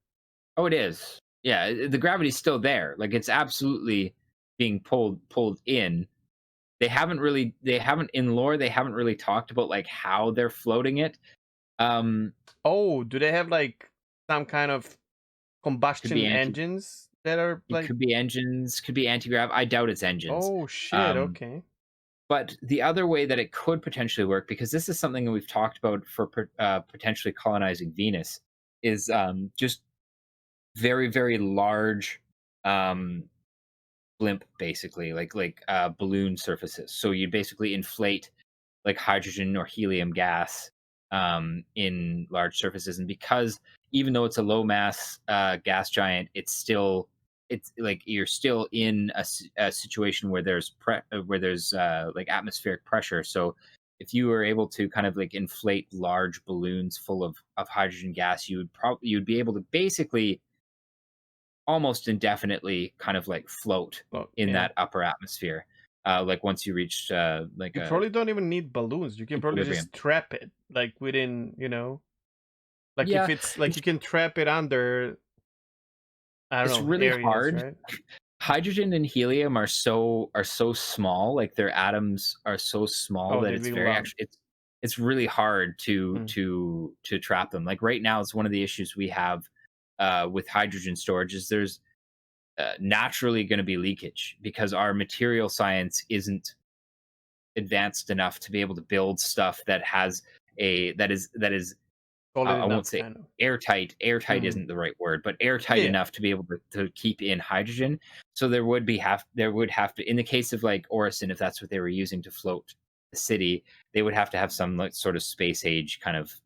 Speaker 2: Oh, it is. Yeah, the gravity's still there. Like it's absolutely being pulled in. they haven't in lore, they haven't really talked about like how they're floating it. Um,
Speaker 1: Oh, do they have like some kind of
Speaker 2: could be
Speaker 1: combustion
Speaker 2: anti
Speaker 1: engines that are
Speaker 2: it
Speaker 1: like?
Speaker 2: could be engines, could be anti-grav. I doubt it's engines.
Speaker 1: Oh shit.
Speaker 2: Um,
Speaker 1: Okay.
Speaker 2: but the other way that it could potentially work, because this is something that we've talked about for potentially colonizing Venus, is just very, very large um, blimp, basically, balloon surfaces. So you basically inflate like hydrogen or helium gas in large surfaces, and because even though it's a low mass gas giant, it's like you're still in a situation where there's like atmospheric pressure. So if you were able to kind of like inflate large balloons full of hydrogen gas, you'd be able to basically almost indefinitely kind of like float
Speaker 1: Well,
Speaker 2: in
Speaker 1: yeah.
Speaker 2: that upper atmosphere. Like once you reach like
Speaker 1: You
Speaker 2: a
Speaker 1: probably don't even need balloons. You can probably
Speaker 2: equilibrium.
Speaker 1: just trap it like within, like if
Speaker 2: Yeah,
Speaker 1: it's like you
Speaker 2: it's
Speaker 1: can trap it under, I don't
Speaker 2: it's
Speaker 1: know,
Speaker 2: really
Speaker 1: areas,
Speaker 2: hard.
Speaker 1: right?
Speaker 2: Hydrogen and helium are so small, like their atoms are so small
Speaker 1: Oh,
Speaker 2: that
Speaker 1: they
Speaker 2: it's
Speaker 1: really
Speaker 2: very
Speaker 1: lump.
Speaker 2: actually it's really hard to
Speaker 1: Mm.
Speaker 2: to trap them. Like right now, it's one of the issues we have with hydrogen storage is there's naturally going to be leakage because our material science isn't advanced enough to be able to build stuff that has a that is
Speaker 1: Solid
Speaker 2: I won't
Speaker 1: enough,
Speaker 2: say
Speaker 1: kind of.
Speaker 2: airtight. Airtight
Speaker 1: Mm.
Speaker 2: isn't the right word, but airtight
Speaker 1: Yeah.
Speaker 2: enough to be able to keep in hydrogen. So there would have to, in the case of like Orison, if that's what they were using to float the city, they would have to have some like sort of space age kind of
Speaker 1: So,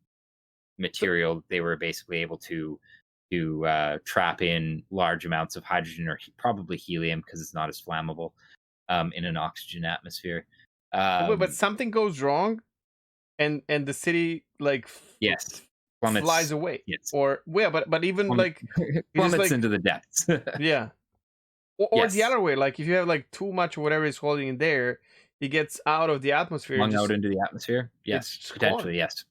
Speaker 2: material that they were basically able to trap in large amounts of hydrogen or probably helium because it's not as flammable in an oxygen atmosphere.
Speaker 1: but
Speaker 2: Um,
Speaker 1: something goes wrong, and the city like
Speaker 2: yes,
Speaker 1: flies
Speaker 2: plummets.
Speaker 1: away,
Speaker 2: Yes,
Speaker 1: or yeah, but even
Speaker 2: plum-
Speaker 1: like you just
Speaker 2: plummets
Speaker 1: like,
Speaker 2: into the depths.
Speaker 1: yeah, or the
Speaker 2: Yes,
Speaker 1: other way, like if you have like too much of whatever is holding in there, it gets out of the atmosphere and
Speaker 2: flung out
Speaker 1: just
Speaker 2: into the atmosphere.
Speaker 1: it's
Speaker 2: Yes,
Speaker 1: just gone,
Speaker 2: potentially. Yes.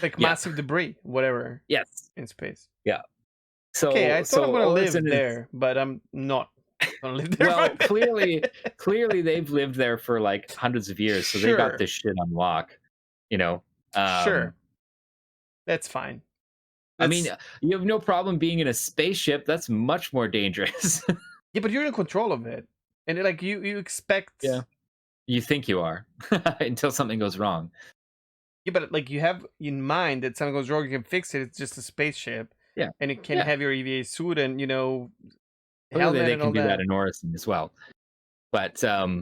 Speaker 1: like
Speaker 2: Yeah.
Speaker 1: massive debris, whatever
Speaker 2: Yes.
Speaker 1: in space.
Speaker 2: Yeah.
Speaker 1: Okay,
Speaker 2: So
Speaker 1: I thought I'm
Speaker 2: so
Speaker 1: gonna
Speaker 2: Orison
Speaker 1: live
Speaker 2: is
Speaker 1: there, but I'm not gonna live there.
Speaker 2: well, clearly they've lived there for like hundreds of years, so they got
Speaker 1: Sure,
Speaker 2: this shit on lock, you know. Um
Speaker 1: sure, that's fine.
Speaker 2: I mean,
Speaker 1: That's
Speaker 2: you have no problem being in a spaceship. That's much more dangerous.
Speaker 1: Yeah, but you're in control of it, and like you
Speaker 2: Yeah.
Speaker 1: expect.
Speaker 2: You think you are until something goes wrong.
Speaker 1: Yeah, but like you have in mind that something goes wrong, you can fix it. It's just a spaceship,
Speaker 2: Yeah.
Speaker 1: and it can
Speaker 2: Yeah.
Speaker 1: have your EVA suit and
Speaker 2: Clearly
Speaker 1: helmet
Speaker 2: they
Speaker 1: and
Speaker 2: can
Speaker 1: all
Speaker 2: do that
Speaker 1: that.
Speaker 2: in Orison as well. But yeah.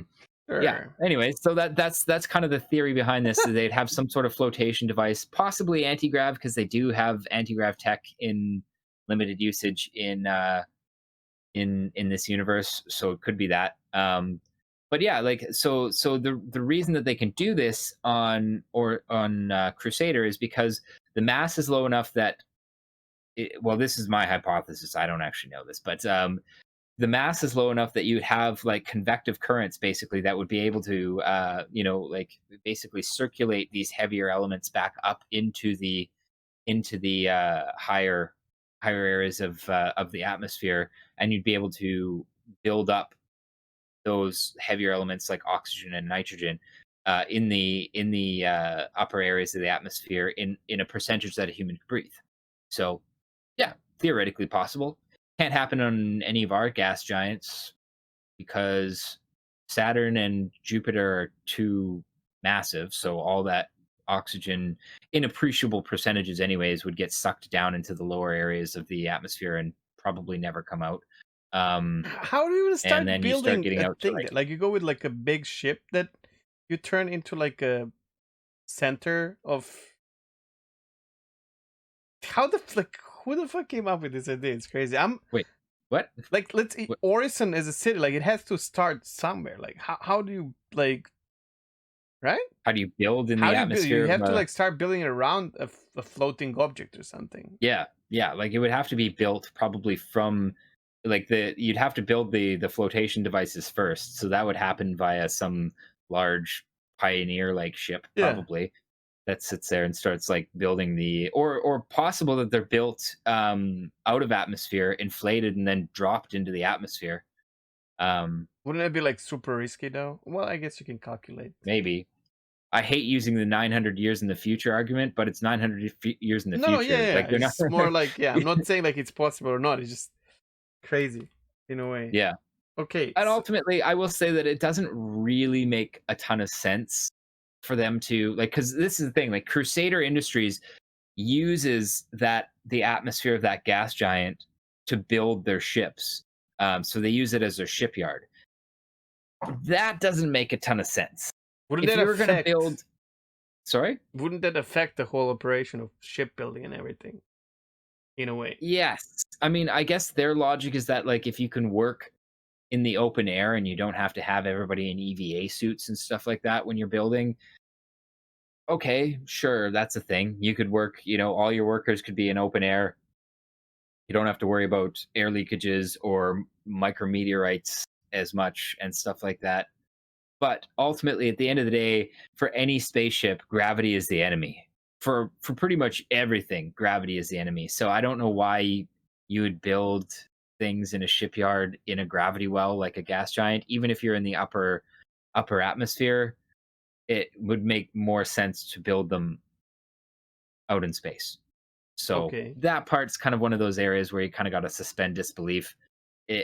Speaker 1: Sure.
Speaker 2: Anyway, so that's kind of the theory behind this. Is they'd have some sort of flotation device, possibly anti-grav, because they do have anti-grav tech in limited usage in this universe. So it could be that. But yeah, like so the reason that they can do this on Crusader is because the mass is low enough that well, this is my hypothesis. I don't actually know this, but the mass is low enough that you'd have like convective currents basically that would be able to like basically circulate these heavier elements back up into the higher areas of the atmosphere, and you'd be able to build up those heavier elements like oxygen and nitrogen in the upper areas of the atmosphere in a percentage that a human could breathe. So yeah, theoretically possible. Can't happen on any of our gas giants because Saturn and Jupiter are too massive. So all that oxygen, in appreciable percentages, anyways, would get sucked down into the lower areas of the atmosphere and probably never come out.
Speaker 1: How do you even
Speaker 2: And
Speaker 1: start
Speaker 2: then you start
Speaker 1: building
Speaker 2: getting
Speaker 1: a
Speaker 2: out to
Speaker 1: thing
Speaker 2: like,
Speaker 1: that like you go with like a big ship that you turn into like a center of how the like who the fuck came up with this idea? It's crazy. I'm
Speaker 2: wait, what?
Speaker 1: like
Speaker 2: What?
Speaker 1: Orison is a city, like it has to start somewhere. Like how do you like, right?
Speaker 2: How do you build in
Speaker 1: How
Speaker 2: the
Speaker 1: do you build? You
Speaker 2: atmosphere of
Speaker 1: have to
Speaker 2: a?
Speaker 1: like start building around a floating object or something.
Speaker 2: Yeah, yeah. Like it would have to be built probably from like the you'd have to build the flotation devices first. So that would happen via some large pioneer like ship
Speaker 1: Yeah.
Speaker 2: probably that sits there and starts like building the or possible that they're built out of atmosphere, inflated and then dropped into the atmosphere.
Speaker 1: Wouldn't it be like super risky though? Well, I guess you can calculate.
Speaker 2: Maybe. I hate using the 900 years in the future argument, but it's 900 years in the
Speaker 1: No, no, yeah,
Speaker 2: future.
Speaker 1: yeah,
Speaker 2: Like
Speaker 1: yeah.
Speaker 2: they're not.
Speaker 1: It's more like, yeah, I'm not saying like it's possible or not. It's just crazy in a way.
Speaker 2: Yeah.
Speaker 1: Okay,
Speaker 2: And
Speaker 1: so
Speaker 2: ultimately, I will say that it doesn't really make a ton of sense for them to like, because this is the thing, like Crusader Industries uses that the atmosphere of that gas giant to build their ships. So they use it as their shipyard. That doesn't make a ton of sense.
Speaker 1: wouldn't
Speaker 2: If
Speaker 1: that
Speaker 2: you were going to
Speaker 1: affect
Speaker 2: build, sorry?
Speaker 1: wouldn't that affect the whole operation of shipbuilding and everything in a way?
Speaker 2: Yes. I mean, I guess their logic is that like if you can work in the open air and you don't have to have everybody in EVA suits and stuff like that when you're building, okay, sure, that's a thing. You could work, all your workers could be in open air. You don't have to worry about air leakages or micrometeorites as much and stuff like that. But ultimately, at the end of the day, for any spaceship, gravity is the enemy. For pretty much everything, gravity is the enemy. So I don't know why you would build things in a shipyard in a gravity well like a gas giant, even if you're in the upper atmosphere. It would make more sense to build them out in space. So
Speaker 1: Okay.
Speaker 2: that part's kind of one of those areas where you kind of got to suspend disbelief.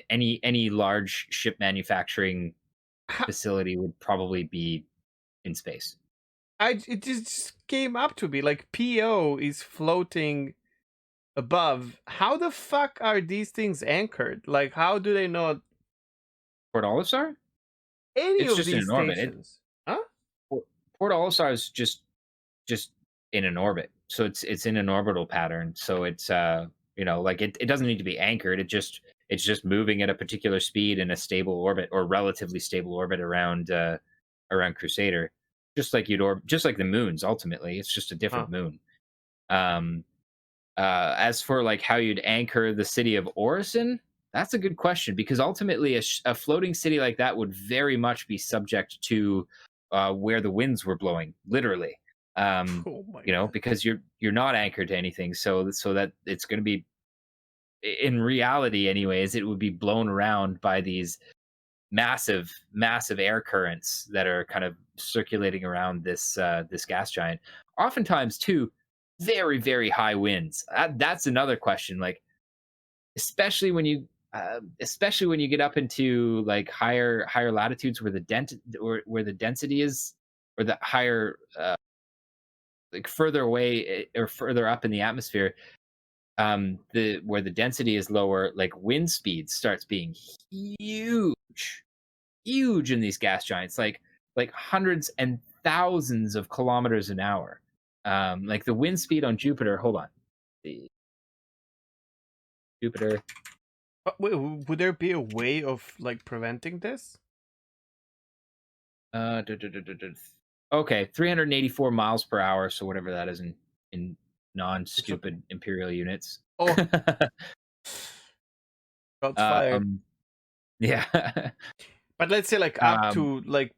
Speaker 2: Any large ship manufacturing
Speaker 1: Ha-
Speaker 2: facility would probably be in space.
Speaker 1: it just came up to me like PO is floating above. How the fuck are these things anchored? Like, how do they know
Speaker 2: Port Olisar?
Speaker 1: any
Speaker 2: It's
Speaker 1: of
Speaker 2: just in
Speaker 1: these
Speaker 2: an orbit.
Speaker 1: stations? Huh?
Speaker 2: Port Port Olisar is just in an orbit. So it's in an orbital pattern. So it's like it doesn't need to be anchored. It's just moving at a particular speed in a stable orbit or relatively stable orbit around Crusader. Just like the moons ultimately. It's just a
Speaker 1: Huh.
Speaker 2: different moon. Um as for like how you'd anchor the city of Orison, that's a good question because ultimately a floating city like that would very much be subject to where the winds were blowing, literally.
Speaker 1: Oh my god.
Speaker 2: Because you're not anchored to anything, so that it's going to be in reality, anyways, it would be blown around by these massive, massive air currents that are kind of circulating around this gas giant. Oftentimes, too, very, very high winds. That's another question. Like, especially when you get up into like higher latitudes where where the density is, or the higher like further away or further up in the atmosphere, the where the density is lower, like wind speed starts being huge huge in these gas giants, like hundreds and thousands of kilometers an hour. Like the wind speed on Jupiter. Hold on, the Jupiter.
Speaker 1: Wait, would there be a way of like preventing this?
Speaker 2: Okay, 384 miles per hour. So whatever that is in
Speaker 1: So,
Speaker 2: non-stupid imperial units.
Speaker 1: oh, shots fired.
Speaker 2: um, yeah.
Speaker 1: But let's say like up
Speaker 2: um,
Speaker 1: to like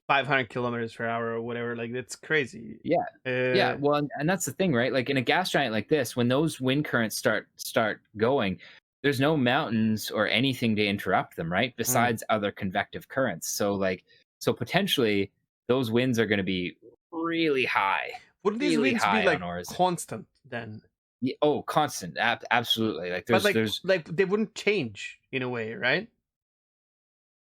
Speaker 1: 500 kilometers per hour or whatever. Like that's crazy.
Speaker 2: yeah. Yeah,
Speaker 1: Uh,
Speaker 2: well, and that's the thing, right? Like in a gas giant like this, when those wind currents start going, there's no mountains or anything to interrupt them, right?
Speaker 1: mm.
Speaker 2: Besides other convective currents. So potentially those winds are going to be
Speaker 1: Wouldn't these
Speaker 2: really
Speaker 1: winds be
Speaker 2: high on
Speaker 1: like
Speaker 2: Orison.
Speaker 1: constant then?
Speaker 2: Oh, constant, absolutely. Like
Speaker 1: But
Speaker 2: there's
Speaker 1: like they wouldn't change in a way, right?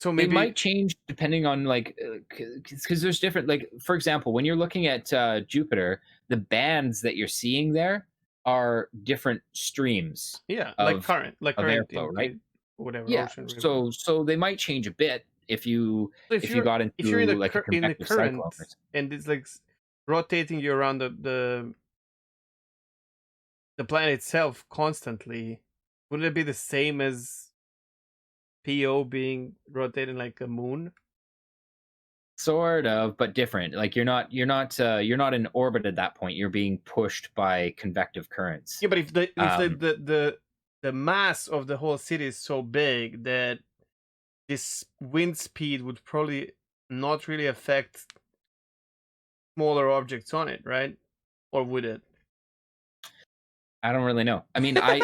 Speaker 1: So
Speaker 2: they
Speaker 1: maybe
Speaker 2: might change depending on like because there's different, like for example, when you're looking at Jupiter, the bands that you're seeing there are different streams
Speaker 1: yeah,
Speaker 2: of
Speaker 1: like current
Speaker 2: airflow,
Speaker 1: in
Speaker 2: right?
Speaker 1: the whatever
Speaker 2: Yeah,
Speaker 1: ocean, river.
Speaker 2: so they might change a bit
Speaker 1: So
Speaker 2: if you got
Speaker 1: if you're
Speaker 2: into like a
Speaker 1: in the
Speaker 2: convective cyclone
Speaker 1: current
Speaker 2: or something.
Speaker 1: and it's like rotating you around the planet itself constantly, wouldn't it be the same as PO being rotating like a moon?
Speaker 2: Sort of, but different. Like you're not in orbit at that point. You're being pushed by convective currents.
Speaker 1: Yeah, but if
Speaker 2: Um,
Speaker 1: the mass of the whole city is so big that this wind speed would probably not really affect smaller objects on it, right? Or would it?
Speaker 2: I don't really know. I mean,
Speaker 1: I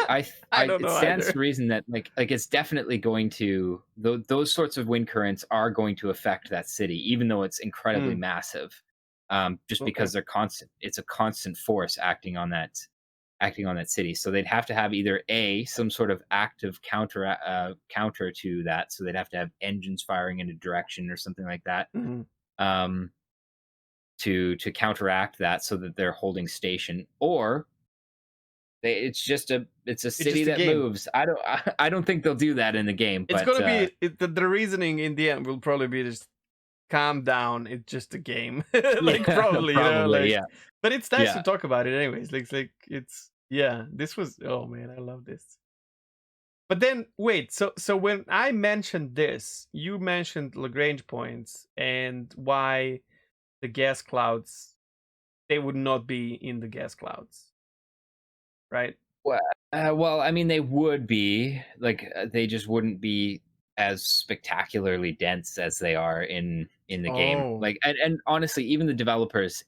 Speaker 1: don't
Speaker 2: it
Speaker 1: know
Speaker 2: stands
Speaker 1: either.
Speaker 2: to reason that it's definitely going to those sorts of wind currents are going to affect that city, even though it's incredibly
Speaker 1: Mm,
Speaker 2: massive. Just
Speaker 1: okay.
Speaker 2: because they're constant, it's a constant force acting on that city. So they'd have to have either a some sort of active counter to that. So they'd have to have engines firing in a direction or something like that.
Speaker 1: Mhm.
Speaker 2: Um, to counteract that so that they're holding station, or it's a
Speaker 1: It's
Speaker 2: city
Speaker 1: just a
Speaker 2: that
Speaker 1: game.
Speaker 2: moves. I don't think they'll do that in the game,
Speaker 1: It's
Speaker 2: but
Speaker 1: gonna be the reasoning in the end will probably be just calm down. It's just a game, like
Speaker 2: yeah,
Speaker 1: probably
Speaker 2: probably,
Speaker 1: like.
Speaker 2: yeah,
Speaker 1: But it's nice to
Speaker 2: yeah.
Speaker 1: talk about it anyways. Like it's yeah. This was oh man, I love this. But then wait, so when I mentioned this, you mentioned Lagrange points and why the gas clouds they would not be in the gas clouds, right?
Speaker 2: Well, I mean, they would be they just wouldn't be as spectacularly dense as they are in the game.
Speaker 1: Oh.
Speaker 2: Like, and honestly, even the developers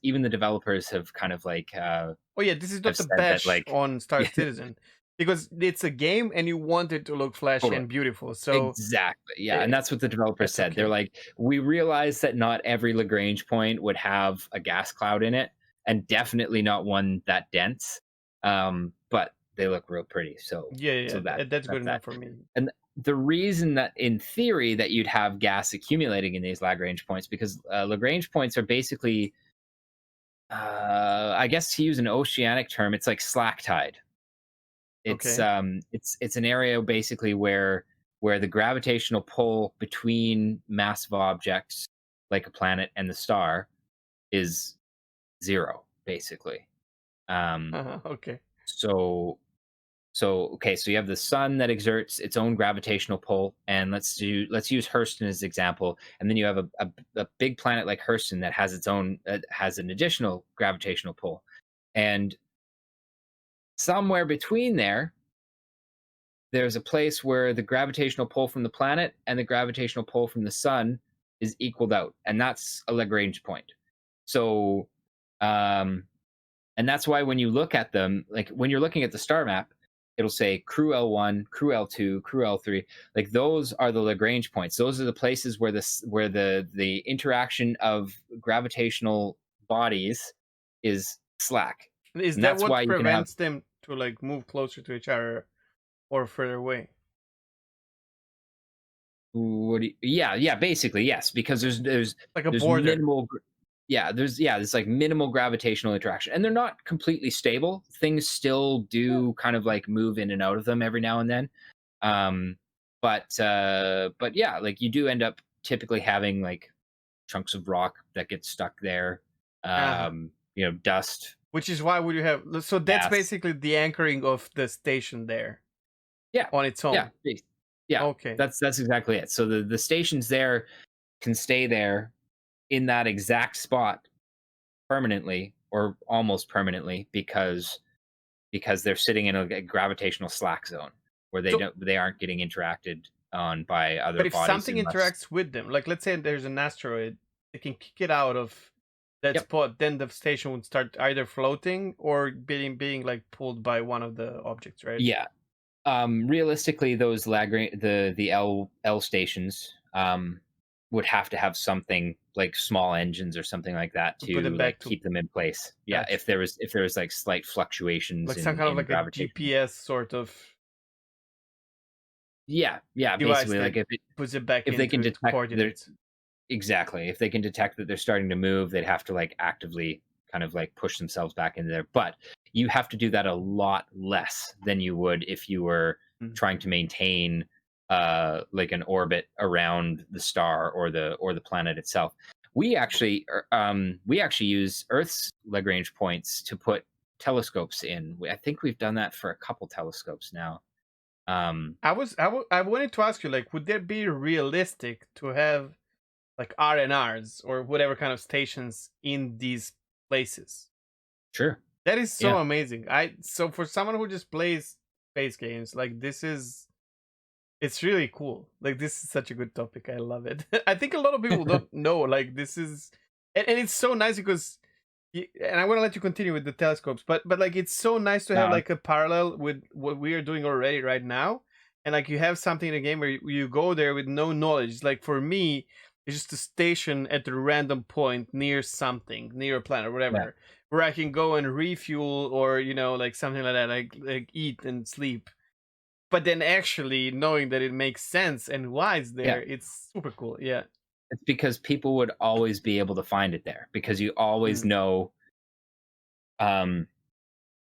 Speaker 2: have kind of
Speaker 1: Oh yeah, this is
Speaker 2: have
Speaker 1: not the
Speaker 2: said that
Speaker 1: bash on Star
Speaker 2: yeah,
Speaker 1: Citizen because it's a game and you want it to look flashy
Speaker 2: totally.
Speaker 1: and beautiful. So
Speaker 2: Exactly, yeah, and
Speaker 1: eh,
Speaker 2: that's what the developers
Speaker 1: that's
Speaker 2: said. They're
Speaker 1: okay.
Speaker 2: like, "We realize that not every Lagrange point would have a gas cloud in it, and definitely not one that dense, but they look real pretty,
Speaker 1: Yeah, yeah,
Speaker 2: so
Speaker 1: that's good
Speaker 2: that's that."
Speaker 1: enough for me.
Speaker 2: And the reason that in theory that you'd have gas accumulating in these Lagrange points because, Lagrange points are basically, I guess to use an oceanic term, it's like slack tide.
Speaker 1: Okay.
Speaker 2: It's an area basically where the gravitational pull between massive objects like a planet and the star is 0, basically. Um,
Speaker 1: Okay.
Speaker 2: so okay, so you have the sun that exerts its own gravitational pull, and let's use Hurston as example, and then you have a big planet like Hurston that has its own has an additional gravitational pull, and somewhere between there's a place where the gravitational pull from the planet and the gravitational pull from the sun is equaled out, and that's a Lagrange point. So, um, and that's why when you look at them, like when you're looking at the star map, it'll say crew L1, crew L2, crew L3. Like those are the Lagrange points. Those are the places where the interaction of gravitational bodies is slack,
Speaker 1: Is
Speaker 2: and
Speaker 1: that
Speaker 2: that's why
Speaker 1: what
Speaker 2: you can have
Speaker 1: prevents them to like move closer to each other or further away?
Speaker 2: yeah, basically, yes, because
Speaker 1: Like a
Speaker 2: there's
Speaker 1: border.
Speaker 2: there's like minimal gravitational interaction, and they're not completely stable. Things still
Speaker 1: Yeah.
Speaker 2: do kind of like move in and out of them every now and then. Um, but yeah, like you do end up typically having like chunks of rock that get stuck there.
Speaker 1: Uh-huh.
Speaker 2: Dust,
Speaker 1: Which is why would you have so that's
Speaker 2: gas.
Speaker 1: basically the anchoring of the station there
Speaker 2: Yeah,
Speaker 1: on its
Speaker 2: yeah,
Speaker 1: own.
Speaker 2: yeah.
Speaker 1: Okay.
Speaker 2: That's exactly it. So the stations there can stay there in that exact spot permanently or almost permanently because they're sitting in a gravitational slack zone where
Speaker 1: So
Speaker 2: they aren't getting interacted on by other
Speaker 1: but if
Speaker 2: bodies
Speaker 1: something
Speaker 2: unless
Speaker 1: interacts with them, like let's say there's an asteroid, it can kick it out of that
Speaker 2: yep,
Speaker 1: spot, then the station would start either floating or being like pulled by one of the objects, right?
Speaker 2: yeah. Realistically, those Lagrange the L stations would have to have something like small engines or something like that
Speaker 1: To put them
Speaker 2: to like
Speaker 1: back to
Speaker 2: keep them in place. Yeah,
Speaker 1: gotcha.
Speaker 2: if there was like slight fluctuations
Speaker 1: Like some kind of
Speaker 2: in
Speaker 1: like a
Speaker 2: gravitation.
Speaker 1: GPS sort of
Speaker 2: Yeah,
Speaker 1: device
Speaker 2: basically
Speaker 1: that
Speaker 2: like
Speaker 1: puts it back
Speaker 2: if they can
Speaker 1: into its
Speaker 2: detect their
Speaker 1: coordinates.
Speaker 2: exactly. If they can detect that they're starting to move, they'd have to like actively kind of like push themselves back into there. But you have to do that a lot less than you would if you were
Speaker 1: Mm.
Speaker 2: trying to maintain like an orbit around the star or the planet itself. We actually use Earth's Lagrange points to put telescopes in. I think we've done that for a couple telescopes now.
Speaker 1: I wanted to ask you, like, would that be realistic to have like RNRs or whatever kind of stations in these places?
Speaker 2: Sure.
Speaker 1: That is
Speaker 2: Yeah.
Speaker 1: so amazing. I so for someone who just plays space games, like this is it's really cool. Like this is such a good topic. I love it. I think a lot of people don't know. Like this is, and it's so nice because And I want to let you continue with the telescopes, but like it's so nice to have
Speaker 2: No,
Speaker 1: like a parallel with what we are doing already right now, and like you have something in a game where you go there with no knowledge. Like for me, it's just a station at a random point near something, near a planet or
Speaker 2: yeah,
Speaker 1: whatever, where I can go and refuel or like something like that, like eat and sleep. But then actually knowing that it makes sense and why it's
Speaker 2: yeah.
Speaker 1: there, it's super cool. Yeah.
Speaker 2: It's because people would always be able to find it there because you always
Speaker 1: Mm.
Speaker 2: know, um,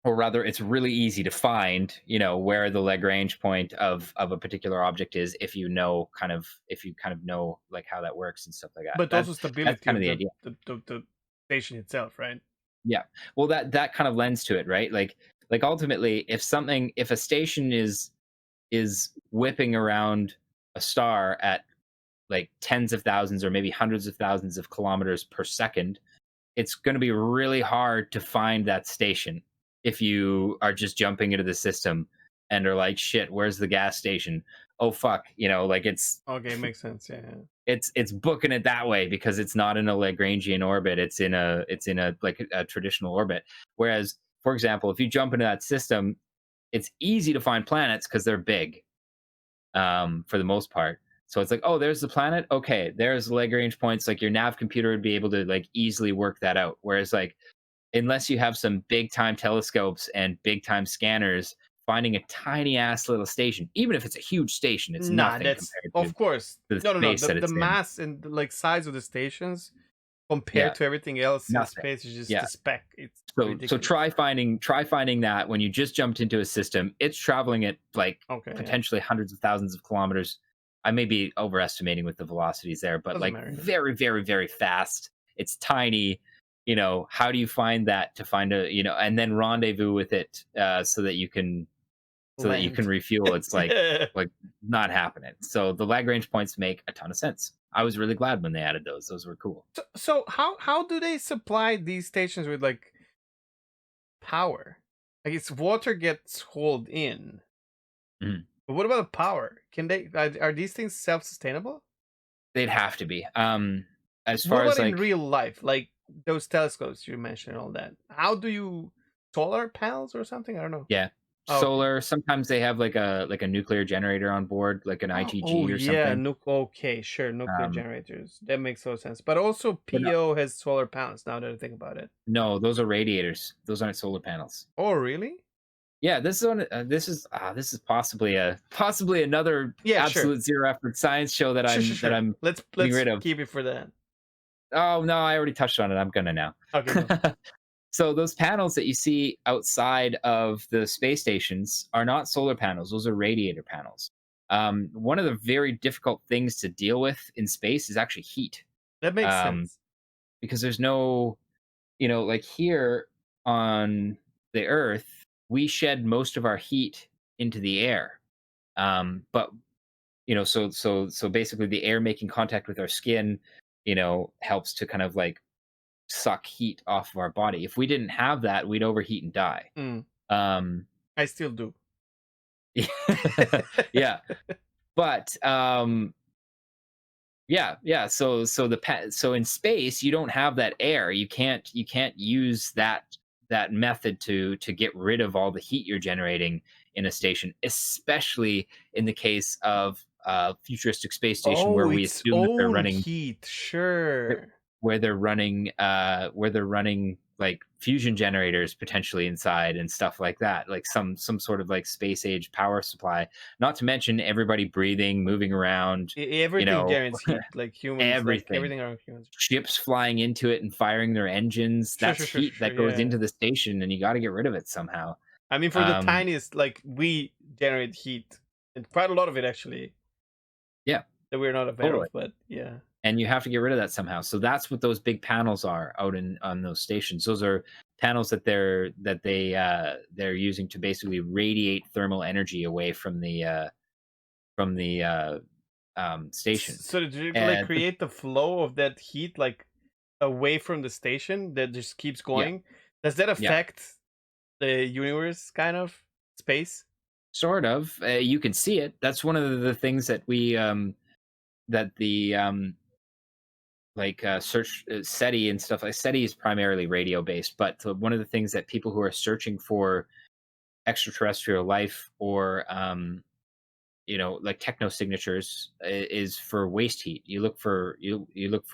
Speaker 2: or rather, it's really easy to find, where the Lagrange point of a particular object is if you kind of know like how that works and stuff like that.
Speaker 1: But also
Speaker 2: That's
Speaker 1: stability
Speaker 2: kind of
Speaker 1: of
Speaker 2: the idea.
Speaker 1: the station itself, right?
Speaker 2: Yeah. Well, that kind of lends to it, right? Like ultimately, if a station is whipping around a star at like tens of thousands or maybe hundreds of thousands of kilometers per second, it's going to be really hard to find that station if you are just jumping into the system and are like, shit, where's the gas station? Oh fuck, like
Speaker 1: Okay, makes sense. Yeah, yeah.
Speaker 2: it's booking it that way because it's not in a Lagrangian orbit. It's in a like a traditional orbit. Whereas, for example, if you jump into that system, it's easy to find planets because they're big, for the most part. So it's like, oh, there's the planet. Okay, there's the Lagrange points. Like your nav computer would be able to like easily work that out. Whereas like unless you have some big time telescopes and big time scanners, finding a tiny ass little station, even if it's a huge station, it's
Speaker 1: Nah,
Speaker 2: nothing
Speaker 1: that's
Speaker 2: compared to
Speaker 1: of course.
Speaker 2: the
Speaker 1: No, no, no.
Speaker 2: space
Speaker 1: The
Speaker 2: that
Speaker 1: the
Speaker 2: it's in.
Speaker 1: mass and the, like size of the stations compared
Speaker 2: Yeah,
Speaker 1: to everything else in
Speaker 2: nothing.
Speaker 1: space is just
Speaker 2: Yeah.
Speaker 1: a speck. It's
Speaker 2: So
Speaker 1: ridiculous.
Speaker 2: try finding that when you just jumped into a system, it's traveling at like
Speaker 1: Okay, yeah.
Speaker 2: potentially hundreds of thousands of kilometers. I may be overestimating with the velocities there, but
Speaker 1: Doesn't
Speaker 2: like
Speaker 1: matter. Yeah.
Speaker 2: very, very, very fast. It's tiny. How do you find that to find and then rendezvous with it, so that you can
Speaker 1: Land.
Speaker 2: refuel? It's like
Speaker 1: Yeah.
Speaker 2: like not happening. So the Lagrange points make a ton of sense. I was really glad when they added those. Those were cool.
Speaker 1: So how do they supply these stations with like power? Like it's water gets hauled in,
Speaker 2: Mhm.
Speaker 1: but what about the power? Can they are these things self sustainable?
Speaker 2: They'd have to be. As
Speaker 1: What
Speaker 2: far
Speaker 1: about
Speaker 2: as
Speaker 1: in
Speaker 2: like
Speaker 1: real life? Like those telescopes you mentioned, all that. How do you solar panels or something? I don't know.
Speaker 2: Yeah.
Speaker 1: Oh, okay.
Speaker 2: Solar, sometimes they have like a nuclear generator on board, like an
Speaker 1: Oh
Speaker 2: ITG or
Speaker 1: yeah,
Speaker 2: something.
Speaker 1: okay, sure, nuclear
Speaker 2: Um,
Speaker 1: generators. That makes total sense. But also
Speaker 2: but no,
Speaker 1: PO has solar panels now that I think about it.
Speaker 2: no, those are radiators. Those aren't solar panels.
Speaker 1: Oh really?
Speaker 2: Yeah, this is possibly another
Speaker 1: Yeah, sure.
Speaker 2: absolute zero effort science show that
Speaker 1: Sure, sure,
Speaker 2: I'm that
Speaker 1: sure.
Speaker 2: I'm getting
Speaker 1: Let's
Speaker 2: rid of.
Speaker 1: keep it for that.
Speaker 2: Oh no, I already touched on it. I'm gonna now.
Speaker 1: Okay, go.
Speaker 2: So those panels that you see outside of the space stations are not solar panels; those are radiator panels. One of the very difficult things to deal with in space is actually heat,
Speaker 1: That makes
Speaker 2: um,
Speaker 1: sense.
Speaker 2: because there's no, like here on the Earth, we shed most of our heat into the air. But so basically, the air making contact with our skin, helps to kind of like suck heat off of our body. If we didn't have that, we'd overheat and die.
Speaker 1: Mm,
Speaker 2: Um,
Speaker 1: I still do.
Speaker 2: yeah, but yeah, yeah. So in space, you don't have that air. You can't use that method to get rid of all the heat you're generating in a station, especially in the case of a futuristic space station where
Speaker 1: Oh,
Speaker 2: we
Speaker 1: its
Speaker 2: assume that they're
Speaker 1: own
Speaker 2: running
Speaker 1: heat. Sure.
Speaker 2: where they're running like fusion generators potentially inside and stuff like that, like some sort of like space age power supply, not to mention everybody breathing, moving around, you
Speaker 1: Everything
Speaker 2: know
Speaker 1: generates heat, like humans, like
Speaker 2: everything,
Speaker 1: everything around humans.
Speaker 2: ships flying into it and firing their engines.
Speaker 1: Sure,
Speaker 2: That's
Speaker 1: sure, sure,
Speaker 2: heat
Speaker 1: sure.
Speaker 2: that goes
Speaker 1: Yeah.
Speaker 2: into the station and you got to get rid of it somehow.
Speaker 1: I mean, for the
Speaker 2: um
Speaker 1: tiniest, like we generate heat, and quite a lot of it actually
Speaker 2: yeah,
Speaker 1: that we're not aware
Speaker 2: totally.
Speaker 1: of. But yeah.
Speaker 2: And you have to get rid of that somehow. So that's what those big panels are out in on those stations. Those are panels that they're using to basically radiate thermal energy away from the station.
Speaker 1: So did you like
Speaker 2: And
Speaker 1: create the flow of that heat like away from the station that just keeps
Speaker 2: yeah,
Speaker 1: going? Does that
Speaker 2: yeah,
Speaker 1: affect the universe kind of space?
Speaker 2: sort of. You can see it. That's one of the things that we that the like search SETI and stuff. Like SETI is primarily radio based, but one of the things that people who are searching for extraterrestrial life or like techno signatures is for waste heat. You look for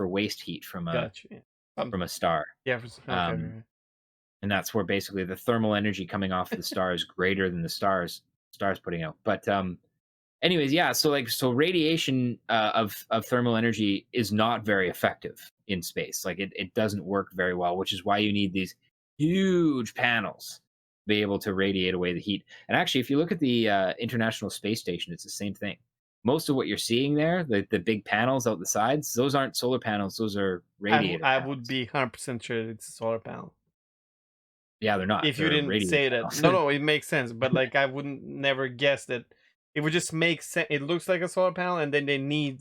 Speaker 2: waste heat
Speaker 1: Gotcha. Yeah.
Speaker 2: from a star.
Speaker 1: Yeah. Okay.
Speaker 2: Um,
Speaker 1: Right.
Speaker 2: and that's where basically the thermal energy coming off the star is greater than the stars putting out. But anyways, yeah, so radiation of thermal energy is not very effective in space. Like it doesn't work very well, which is why you need these huge panels to be able to radiate away the heat. And actually, if you look at the International Space Station, it's the same thing. Most of what you're seeing there, the big panels out the sides, those aren't solar panels; those are radiator
Speaker 1: I would
Speaker 2: panels.
Speaker 1: be 100% sure it's a solar panel.
Speaker 2: Yeah, they're not.
Speaker 1: If you
Speaker 2: They're
Speaker 1: didn't
Speaker 2: radiator
Speaker 1: say that,
Speaker 2: panels.
Speaker 1: no, it makes sense. But like, I wouldn't never guess that. It would just make sense. It looks like a solar panel, and then they need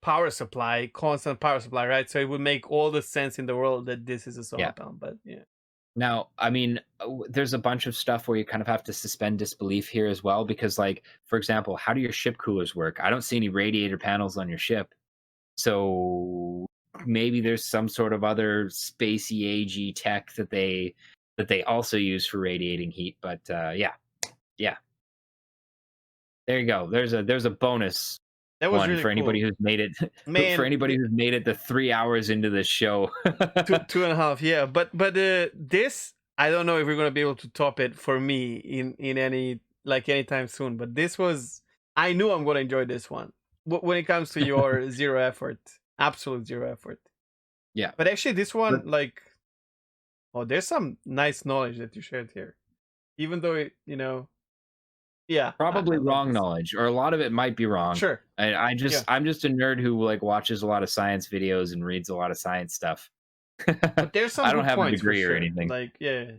Speaker 1: power supply, constant power supply, right? So it would make all the sense in the world that this is a solar
Speaker 2: Yeah.
Speaker 1: panel. But yeah,
Speaker 2: Now, I mean, there's a bunch of stuff where you kind of have to suspend disbelief here as well, because, like, for example, how do your ship coolers work? I don't see any radiator panels on your ship, so maybe there's some sort of other spacey, agey tech that they also use for radiating heat. But yeah, there you go. There's a bonus
Speaker 1: that was
Speaker 2: one
Speaker 1: really
Speaker 2: for anybody
Speaker 1: cool,
Speaker 2: who's made it for
Speaker 1: man.
Speaker 2: anybody who's made it the 3 hours into the show.
Speaker 1: Two and a half, yeah. But this, I don't know if we're gonna be able to top it for me in any like anytime soon. But this was, I knew I'm gonna enjoy this one. When it comes to your zero effort, absolute zero effort.
Speaker 2: Yeah.
Speaker 1: But actually, this
Speaker 2: But
Speaker 1: one, like, oh, there's some nice knowledge that you shared here. Even though yeah, I
Speaker 2: probably
Speaker 1: love
Speaker 2: wrong
Speaker 1: this.
Speaker 2: knowledge, or a lot of it might be wrong.
Speaker 1: Sure, yeah.
Speaker 2: I'm just a nerd who like watches a lot of science videos and reads a lot of science stuff.
Speaker 1: But there's some
Speaker 2: I don't
Speaker 1: good
Speaker 2: have a
Speaker 1: points for
Speaker 2: degree or
Speaker 1: sure.
Speaker 2: anything.
Speaker 1: Like, yeah.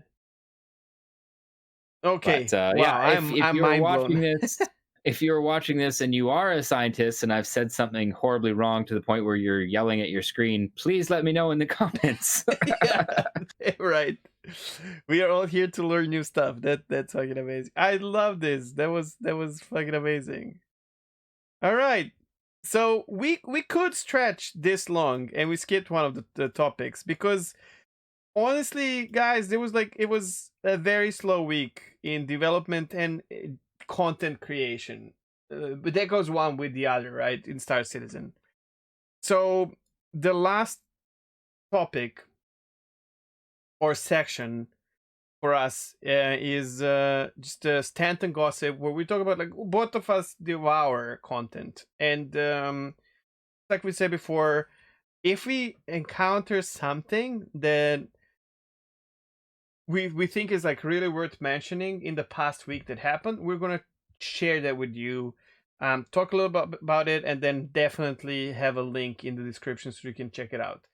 Speaker 2: But
Speaker 1: Okay.
Speaker 2: yeah,
Speaker 1: Wow,
Speaker 2: if
Speaker 1: I'm
Speaker 2: you're
Speaker 1: mind
Speaker 2: watching
Speaker 1: blown.
Speaker 2: this, if you're watching this and you are a scientist and I've said something horribly wrong to the point where you're yelling at your screen, please let me know in the comments.
Speaker 1: Yeah, right. We are all here to learn new stuff. That's fucking amazing. I love this. That was fucking amazing. All right. So we could stretch this long and we skipped one of the topics because honestly, guys, it was a very slow week in development and content creation. But that goes one with the other, right? In Star Citizen. So the last topic or section for us is just Stanton gossip, where we talk about like both of us devour content, and like we said before, if we encounter something that we think is like really worth mentioning in the past week that happened, we're gonna share that with you. Talk a little about it, and then definitely have a link in the description so you can check it out.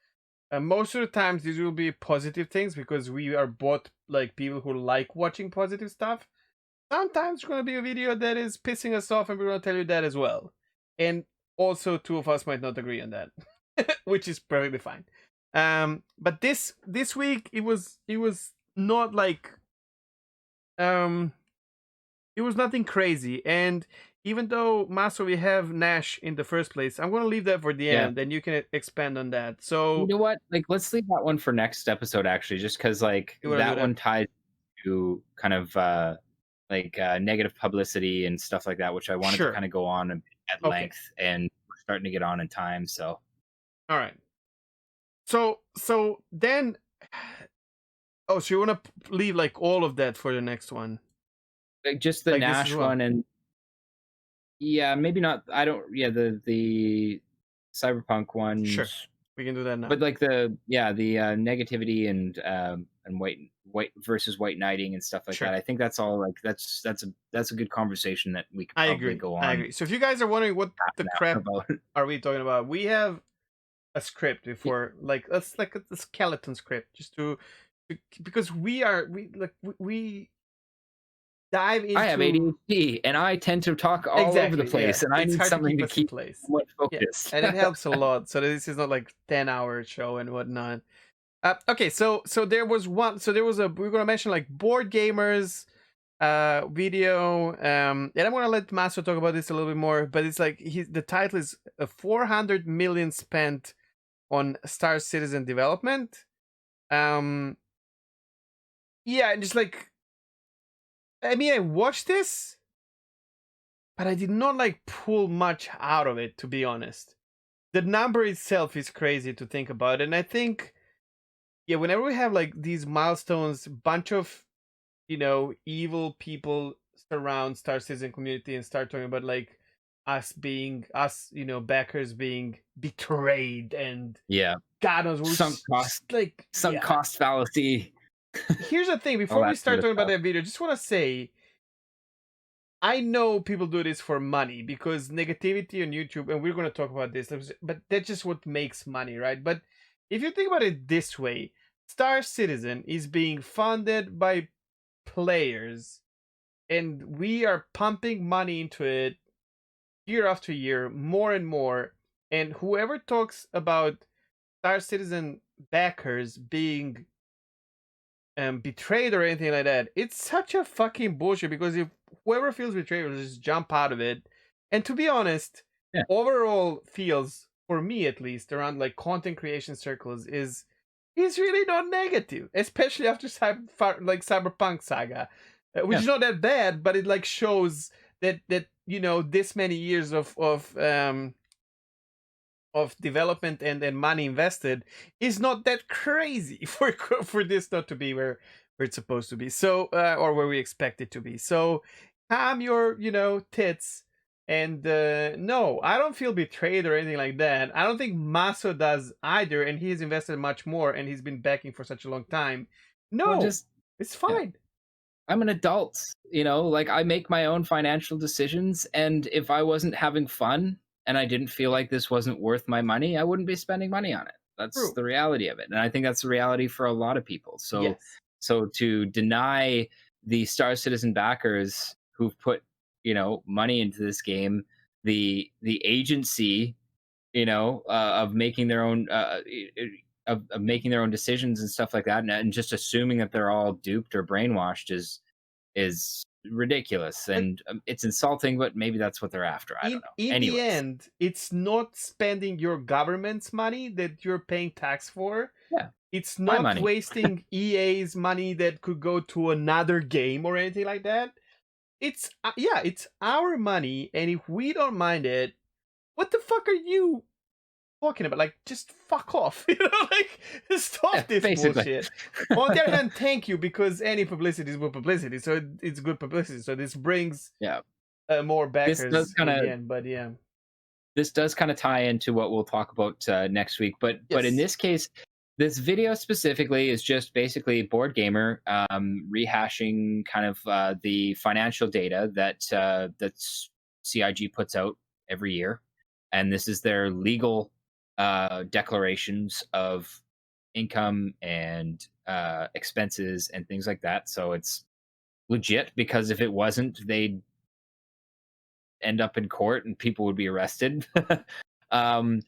Speaker 1: Most of the times, these will be positive things because we are both like people who like watching positive stuff. Sometimes it's going to be a video that is pissing us off, and we're going to tell you that as well. And also, two of us might not agree on that, which is perfectly fine. But this week it was not like um it was nothing crazy, and even though Maso we have Nash in the first place, I'm gonna leave that for the
Speaker 2: Yeah.
Speaker 1: end, and you can expand on that.
Speaker 2: You
Speaker 1: So
Speaker 2: know what? Like, let's leave that one for next episode, actually, just because like
Speaker 1: you wanna do
Speaker 2: that
Speaker 1: that?
Speaker 2: one ties to kind of negative publicity and stuff like that, which I wanted to
Speaker 1: Sure.
Speaker 2: kind of go on at
Speaker 1: Okay.
Speaker 2: length, and we're starting to get on in time. So
Speaker 1: All right. So then, oh, so you wanna leave like all of that for the next one,
Speaker 2: like, just the
Speaker 1: like this as
Speaker 2: Nash
Speaker 1: well?
Speaker 2: one, and yeah, maybe not. I don't. Yeah, the cyberpunk
Speaker 1: Sure,
Speaker 2: ones,
Speaker 1: we can do that now.
Speaker 2: but like the negativity and white versus white knighting and stuff like that.
Speaker 1: Sure,
Speaker 2: I think that's all. Like that's a good conversation that we could
Speaker 1: I
Speaker 2: probably
Speaker 1: agree.
Speaker 2: go
Speaker 1: I
Speaker 2: on
Speaker 1: agree. So if you guys are wondering what
Speaker 2: half
Speaker 1: the
Speaker 2: an hour
Speaker 1: crap
Speaker 2: about.
Speaker 1: are we talking about, we have a script before, like let's like a skeleton script, just because we dive
Speaker 2: I have
Speaker 1: into
Speaker 2: ADHD and I tend to talk all over the
Speaker 1: exactly, yeah.
Speaker 2: place, and I
Speaker 1: It's
Speaker 2: need
Speaker 1: hard to
Speaker 2: something
Speaker 1: keep
Speaker 2: to
Speaker 1: us in
Speaker 2: keep
Speaker 1: place.
Speaker 2: somewhat
Speaker 1: Yeah,
Speaker 2: focused.
Speaker 1: and it helps a lot. So this is not like 10-hour show and whatnot. Okay, so there was one. So there was a. We're gonna mention like board gamers, video. And I'm gonna let Master talk about this a little bit more. But it's like the title is 400 million spent on Star Citizen development. Um, yeah, and just like I mean, I watched this, but I did not like pull much out of it, to be honest. The number itself is crazy to think about, and I think yeah, whenever we have like these milestones, bunch of evil people surround Star Citizen community and start talking about like us, backers being betrayed and
Speaker 2: Yeah.
Speaker 1: God knows,
Speaker 2: Sunk
Speaker 1: which just
Speaker 2: cost,
Speaker 1: like
Speaker 2: sunk
Speaker 1: yeah.
Speaker 2: cost fallacy,
Speaker 1: Here's the thing:
Speaker 2: all
Speaker 1: before we
Speaker 2: that sort
Speaker 1: start
Speaker 2: of
Speaker 1: talking about
Speaker 2: stuff.
Speaker 1: that video, just want to say I know people do this for money because negativity on YouTube, and we're going to talk about this, but that's just what makes money, right? But if you think about it this way, Star Citizen is being funded by players, and we are pumping money into it year after year, more and more. And whoever talks about Star Citizen backers being betrayed or anything like that, it's such a fucking bullshit because if whoever feels betrayed will just jump out of it. And to be honest,
Speaker 2: Yeah.
Speaker 1: overall feels for me at least around like content creation circles is really not negative, especially after like Cyberpunk Saga, which
Speaker 2: Yeah.
Speaker 1: is not that bad, but it like shows that this many years of development and money invested is not that crazy for this not to be where it's supposed to be, so or where we expect it to be. So calm your tits, and no, I don't feel betrayed or anything like that. I don't think Maso does either, and he's invested much more and he's been backing for such a long time.
Speaker 2: Well,
Speaker 1: No,
Speaker 2: just
Speaker 1: it's
Speaker 2: yeah.
Speaker 1: fine.
Speaker 2: I'm an adult, like I make my own financial decisions. And if I wasn't having fun and I didn't feel like this wasn't worth my money, I wouldn't be spending money on it. That's
Speaker 1: True.
Speaker 2: the reality of it. And I think that's the reality for a lot of people. So,
Speaker 1: Yes.
Speaker 2: so to deny the Star Citizen backers who've put, money into this game, the agency, of making their own, of making their own decisions and stuff like that, and just assuming that they're all duped or brainwashed is ridiculous,
Speaker 1: But
Speaker 2: and it's insulting, but maybe that's what they're after. I don't
Speaker 1: in
Speaker 2: know.
Speaker 1: in the
Speaker 2: Anyways,
Speaker 1: end, it's not spending your government's money that you're paying tax for.
Speaker 2: yeah,
Speaker 1: It's
Speaker 2: my
Speaker 1: not
Speaker 2: money.
Speaker 1: wasting EA's money that could go to another game or anything like that. It's yeah, it's our money, and if we don't mind it, what the fuck are you talking about? Like, just fuck off, like
Speaker 2: Yeah,
Speaker 1: stop this
Speaker 2: basically.
Speaker 1: bullshit. On the other hand, thank you, because any publicity is good publicity, so it's good publicity. So this brings
Speaker 2: Yeah,
Speaker 1: more
Speaker 2: this does
Speaker 1: backers
Speaker 2: kind
Speaker 1: in the
Speaker 2: of
Speaker 1: end. But yeah,
Speaker 2: this does kind of tie into what we'll talk about next week. But in
Speaker 1: yes.
Speaker 2: this case, this video specifically is just basically Board Gamer rehashing kind of the financial data that CIG puts out every year, and this is their legal declarations of income and expenses and things like that. So it's legit, because if it wasn't, they'd end up in court and people would be arrested. um,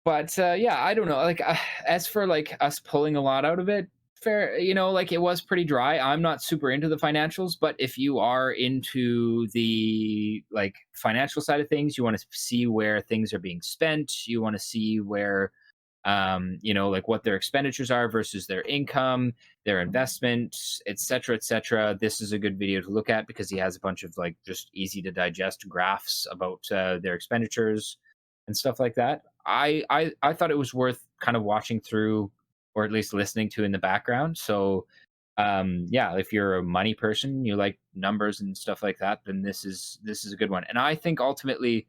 Speaker 2: but yeah, I don't know. Like as for like us pulling a lot out of it, fair. Like it was pretty dry. I'm not super into the financials, but if you are into the like financial side of things, you want to see where things are being spent. You want to see where like what their expenditures are versus their income, their investments, et cetera. This is a good video to look at because he has a bunch of like just easy to digest graphs about their expenditures and stuff like that. I thought it was worth kind of watching through, or at least listening to in the background. So yeah, if you're a money person, you like numbers and stuff like that, then this is a good one. And I think ultimately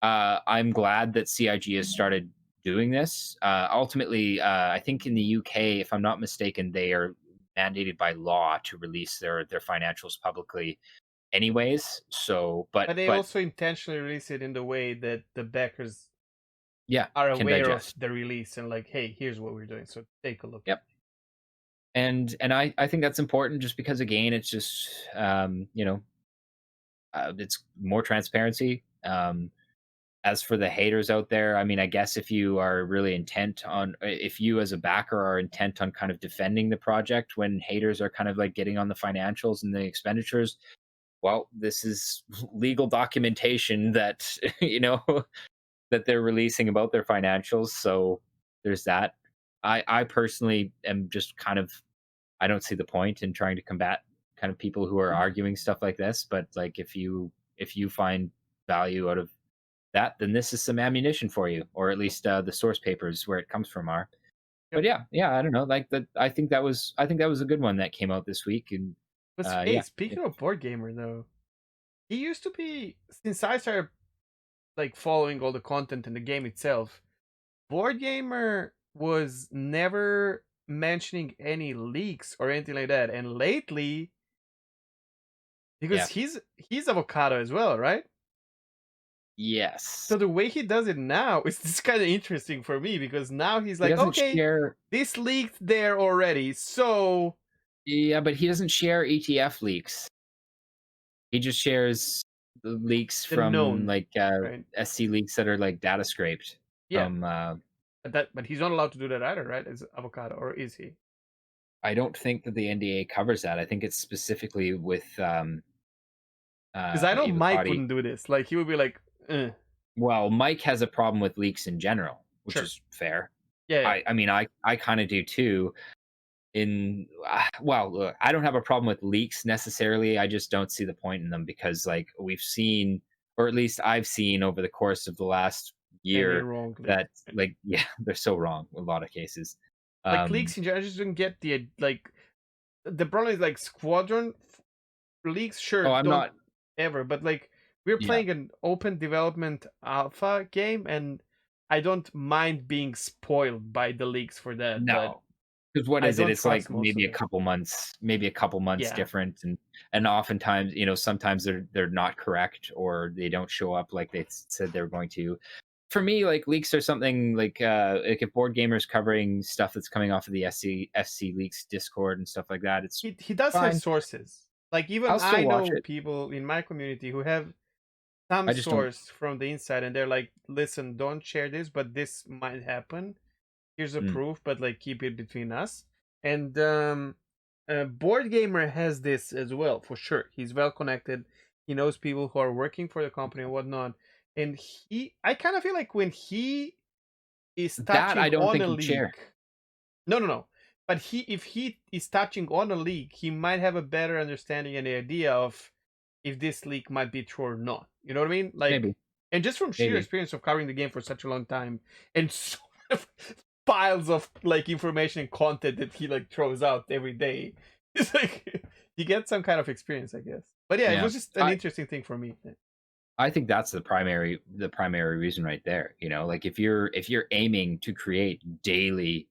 Speaker 2: I'm glad that CIG has started doing this. Ultimately, I think in the UK, if I'm not mistaken, they are mandated by law to release their financials publicly, anyways. So,
Speaker 1: But they
Speaker 2: but
Speaker 1: also intentionally release it in the way that the backers
Speaker 2: yeah,
Speaker 1: are
Speaker 2: can
Speaker 1: aware of
Speaker 2: digest.
Speaker 1: the release and like, hey, here's what we're doing. So take a look at
Speaker 2: Yep. And I think that's important, just because again, it's just it's more transparency. As for the haters out there, I mean, I guess if you are really intent on, if you as a backer are intent on kind of defending the project when haters are kind of like getting on the financials and the expenditures, well, this is legal documentation that, that they're releasing about their financials. So there's that. I personally am just kind of, I don't see the point in trying to combat kind of people who are
Speaker 1: Mhm.
Speaker 2: arguing stuff like this. But like if you find value out of that, then this is some ammunition for you, or at least the source papers where it comes from are. But
Speaker 1: Yep.
Speaker 2: yeah, yeah, I don't know. Like that, I think that was a good one that came out this week, and
Speaker 1: But hey,
Speaker 2: yeah,
Speaker 1: speaking of board gamer though, he used to be since I started like following all the content in the game itself. Board gamer was never mentioning any leaks or anything like that, and lately, because
Speaker 2: yeah,
Speaker 1: he's avocado as well, right?
Speaker 2: yes.
Speaker 1: So the way he does it now is this kind of interesting for me because now he's
Speaker 2: He
Speaker 1: like,
Speaker 2: doesn't
Speaker 1: okay,
Speaker 2: share.
Speaker 1: this leaked there already, so
Speaker 2: Yeah, but he doesn't share ETF leaks. He just shares the leaks
Speaker 1: the
Speaker 2: from
Speaker 1: known,
Speaker 2: like
Speaker 1: right?
Speaker 2: SC leaks that are like data scraped
Speaker 1: Yeah,
Speaker 2: from.
Speaker 1: but he's not allowed to do that either, right? As avocado, or is he?
Speaker 2: I don't think that the NDA covers that. I think it's specifically with
Speaker 1: Because I know Mike
Speaker 2: avocado.
Speaker 1: wouldn't do this. Like he would be like,
Speaker 2: Well, Mike has a problem with leaks in general, which
Speaker 1: sure,
Speaker 2: is fair.
Speaker 1: yeah, yeah.
Speaker 2: I mean, I kind of do too. In well, look, I don't have a problem with leaks necessarily. I just don't see the point in them because, like, we've seen, or at least I've seen over the course of the last
Speaker 1: Many
Speaker 2: year,
Speaker 1: wrong leaks.
Speaker 2: that, like, yeah, they're so wrong in a lot of cases.
Speaker 1: Like
Speaker 2: Um,
Speaker 1: leaks in general, I just don't get the like. The problem is like squadron leaks. Sure,
Speaker 2: oh, I'm
Speaker 1: don't
Speaker 2: not.
Speaker 1: ever, but like we're
Speaker 2: Yeah,
Speaker 1: playing an open development alpha game, and I don't mind being spoiled by the leaks for that, but
Speaker 2: no, because what
Speaker 1: I
Speaker 2: is it?
Speaker 1: don't
Speaker 2: It's like
Speaker 1: trust most of it.
Speaker 2: maybe a couple months
Speaker 1: Yeah,
Speaker 2: different, and oftentimes, sometimes they're not correct or they don't show up like they said they were going to. For me, like leaks are something like if board gamers covering stuff that's coming off of the FC leaks Discord and stuff like that, it's
Speaker 1: he does have
Speaker 2: fine.
Speaker 1: sources. Like even
Speaker 2: I'll still
Speaker 1: I
Speaker 2: watch
Speaker 1: know
Speaker 2: it.
Speaker 1: people in my community who have some
Speaker 2: I just don't.
Speaker 1: source from the inside, and they're like, "Listen, don't share this, but this might happen. Here's a
Speaker 2: Mm,
Speaker 1: proof, but like keep it between us." And board gamer has this as well for sure. He's well connected. He knows people who are working for the company and whatnot. And I kind of feel like when he is
Speaker 2: that
Speaker 1: touching
Speaker 2: I don't
Speaker 1: on
Speaker 2: think
Speaker 1: a
Speaker 2: he'd share.
Speaker 1: leak, no, no, no. But if he is touching on a leak, he might have a better understanding and idea of if this leak might be true or not. You know what I mean?
Speaker 2: Maybe,
Speaker 1: Like, and just from sheer
Speaker 2: maybe.
Speaker 1: experience of covering the game for such a long time, and so piles of like information and content that he like throws out every day, it's like you get some kind of experience, I guess. But yeah, it
Speaker 2: Yeah,
Speaker 1: was just an interesting thing for me.
Speaker 2: I think that's the primary reason right there. Like if you're aiming to create daily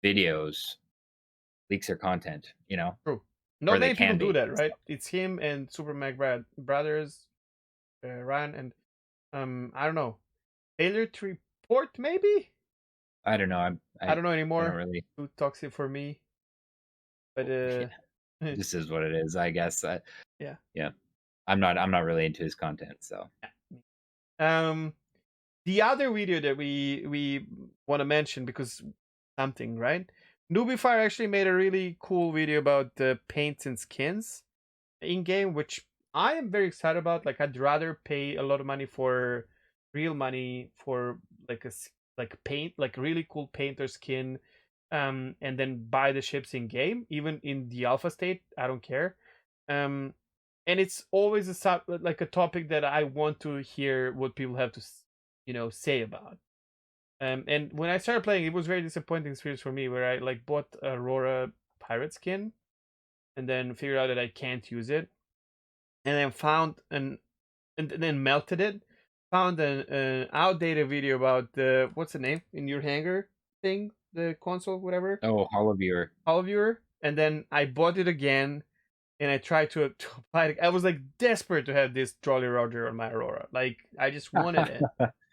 Speaker 2: videos, leaks are content.
Speaker 1: True.
Speaker 2: Or
Speaker 1: Not
Speaker 2: they
Speaker 1: many people
Speaker 2: can
Speaker 1: do
Speaker 2: be.
Speaker 1: that, right? It's him and Super Mac Brothers, Ryan, and I don't know, failure to report, maybe?
Speaker 2: I don't know.
Speaker 1: I don't know
Speaker 2: I don't
Speaker 1: anymore.
Speaker 2: really.
Speaker 1: Too toxic for me. But
Speaker 2: Yeah, this is what it is, I guess.
Speaker 1: yeah.
Speaker 2: Yeah, I'm not really into his content, so.
Speaker 1: Um the other video that we want to mention because something, right? Newbiefire actually made a really cool video about the paints and skins in game, which I am very excited about. Like I'd rather pay a lot of money for real money for like like paint, like really cool paint or skin, and then buy the ships in game, even in the alpha state. I don't care. Um, and it's always like a topic that I want to hear what people have to say about. And when I started playing, it was very disappointing experience for me, where I like bought Aurora pirate skin and then figured out that I can't use it, and then found and then melted it. Found an outdated video about the what's the name in your hangar thing, the console, whatever,
Speaker 2: Oh, Hollow Viewer.
Speaker 1: Holo viewer, and then I bought it again and I tried to apply it. I was like desperate to have this Jolly Roger on my Aurora. Like I just wanted it,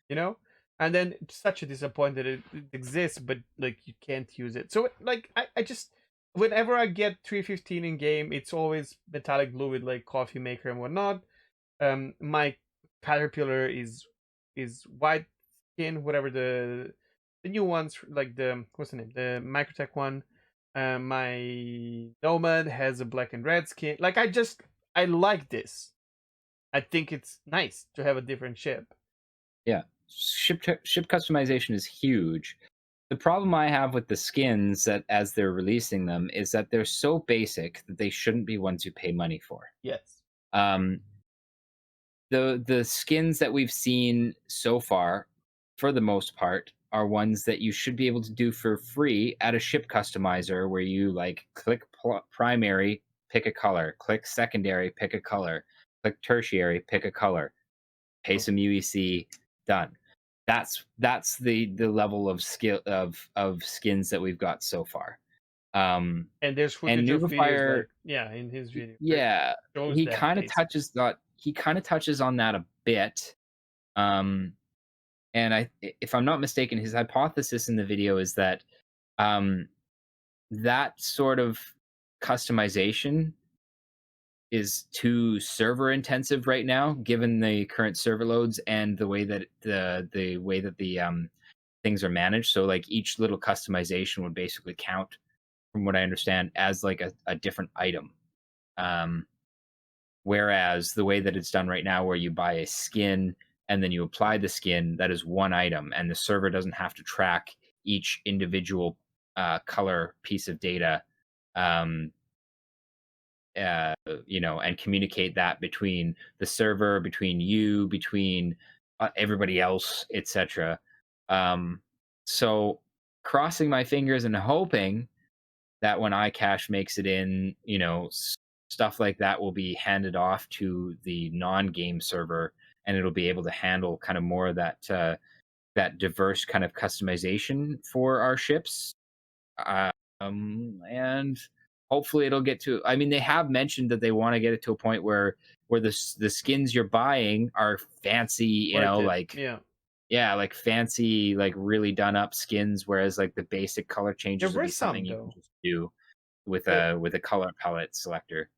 Speaker 1: you know. And then such a disappointment it exists, but like you can't use it. So like I just whenever I get 315 in game, it's always metallic blue with like coffee maker and whatnot. My caterpillar is white skin, whatever the new ones like the what's the name, the Microtech one. My nomad has a black and red skin. Like I like this. I think it's nice to have a different ship.
Speaker 2: Yeah. ship customization is huge. The problem I have with the skins that as they're releasing them is that they're so basic that they shouldn't be ones you pay money for.
Speaker 1: Yes.
Speaker 2: Um, the skins that we've seen so far, for the most part, are ones that you should be able to do for free at a ship customizer, where you like click primary, pick a color, click secondary, pick a color, click tertiary, pick a color, pay
Speaker 1: True.
Speaker 2: some UEC, done. That's the level of skill of skins that we've got so far. Um,
Speaker 1: And there's
Speaker 2: and
Speaker 1: footage of videos
Speaker 2: Nubifier,
Speaker 1: like yeah, in his video where it
Speaker 2: yeah,
Speaker 1: shows that basics.
Speaker 2: he kind of touches on that a bit. Um, and if I'm not mistaken, his hypothesis in the video is that um, that sort of customization is too server intensive right now, given the current server loads and the way that the things are managed. So like each little customization would basically count, from what I understand, as like a different item. Um, Whereas the way that it's done right now, where you buy a skin and then you apply the skin, that is one item, and the server doesn't have to track each individual color piece of data, um, and communicate that between the server, between you, between everybody else, etc. So, crossing my fingers and hoping that when iCache makes it in, stuff like that will be handed off to the non-game server, and it'll be able to handle kind of more of that diverse kind of customization for our ships. And hopefully it'll get to. I mean, they have mentioned that they want to get it to a point where the skins you're buying are fancy,
Speaker 1: Worth it.
Speaker 2: like
Speaker 1: Yeah.
Speaker 2: yeah, like fancy, like really done up skins, whereas like the basic color
Speaker 1: There
Speaker 2: changes will
Speaker 1: were
Speaker 2: be something
Speaker 1: some
Speaker 2: you can
Speaker 1: though.
Speaker 2: just do
Speaker 1: The
Speaker 2: with a color palette selector.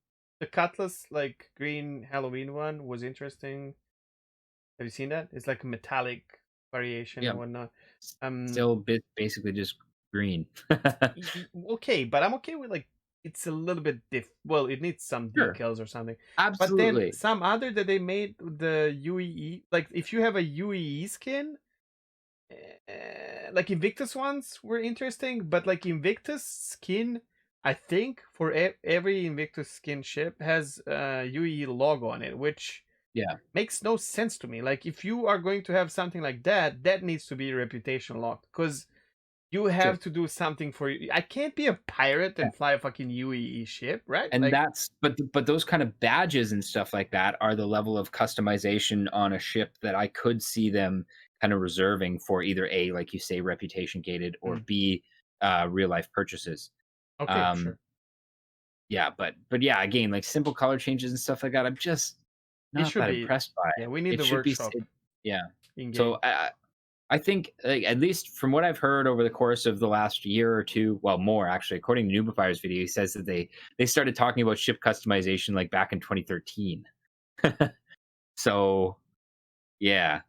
Speaker 1: the Cutlass like green Halloween one was interesting. Have you seen that? It's like a metallic variation
Speaker 2: Yeah,
Speaker 1: and whatnot.
Speaker 2: s-
Speaker 1: Um,
Speaker 2: still basically just green.
Speaker 1: okay, but I'm okay with like it's a little bit well, it needs some
Speaker 2: Sure,
Speaker 1: decals or something. But then
Speaker 2: absolutely.
Speaker 1: some other that they made the UEE, like if you have a UEE skin, like Invictus ones were interesting, but like Invictus skin, I think for every Invictus skin ship has a UEE logo on it, which
Speaker 2: Yeah,
Speaker 1: makes no sense to me. Like if you are going to have something like that, that needs to be reputation locked because you
Speaker 2: sure.
Speaker 1: have to do something for you. I can't be a pirate
Speaker 2: Yeah.
Speaker 1: and fly a fucking UEE ship, right?
Speaker 2: And
Speaker 1: Like,
Speaker 2: that's but those kind of badges and stuff like that are the level of customization on a ship that I could see them kind of reserving for either A, like you say, reputation gated, or
Speaker 1: mm,
Speaker 2: B, real life purchases.
Speaker 1: okay,
Speaker 2: Um,
Speaker 1: sure,
Speaker 2: yeah, but yeah, again, like simple color changes and stuff like that, I'm just
Speaker 1: it
Speaker 2: not
Speaker 1: should
Speaker 2: that
Speaker 1: be.
Speaker 2: impressed by
Speaker 1: Yeah,
Speaker 2: it.
Speaker 1: we need
Speaker 2: It
Speaker 1: the
Speaker 2: should be
Speaker 1: workshop
Speaker 2: yeah.
Speaker 1: in
Speaker 2: So
Speaker 1: game.
Speaker 2: I think, like, at least from what I've heard over the course of the last year or two, well, more actually, according to Nubifier's video, he says that they started talking about ship customization like back in 2013. So yeah,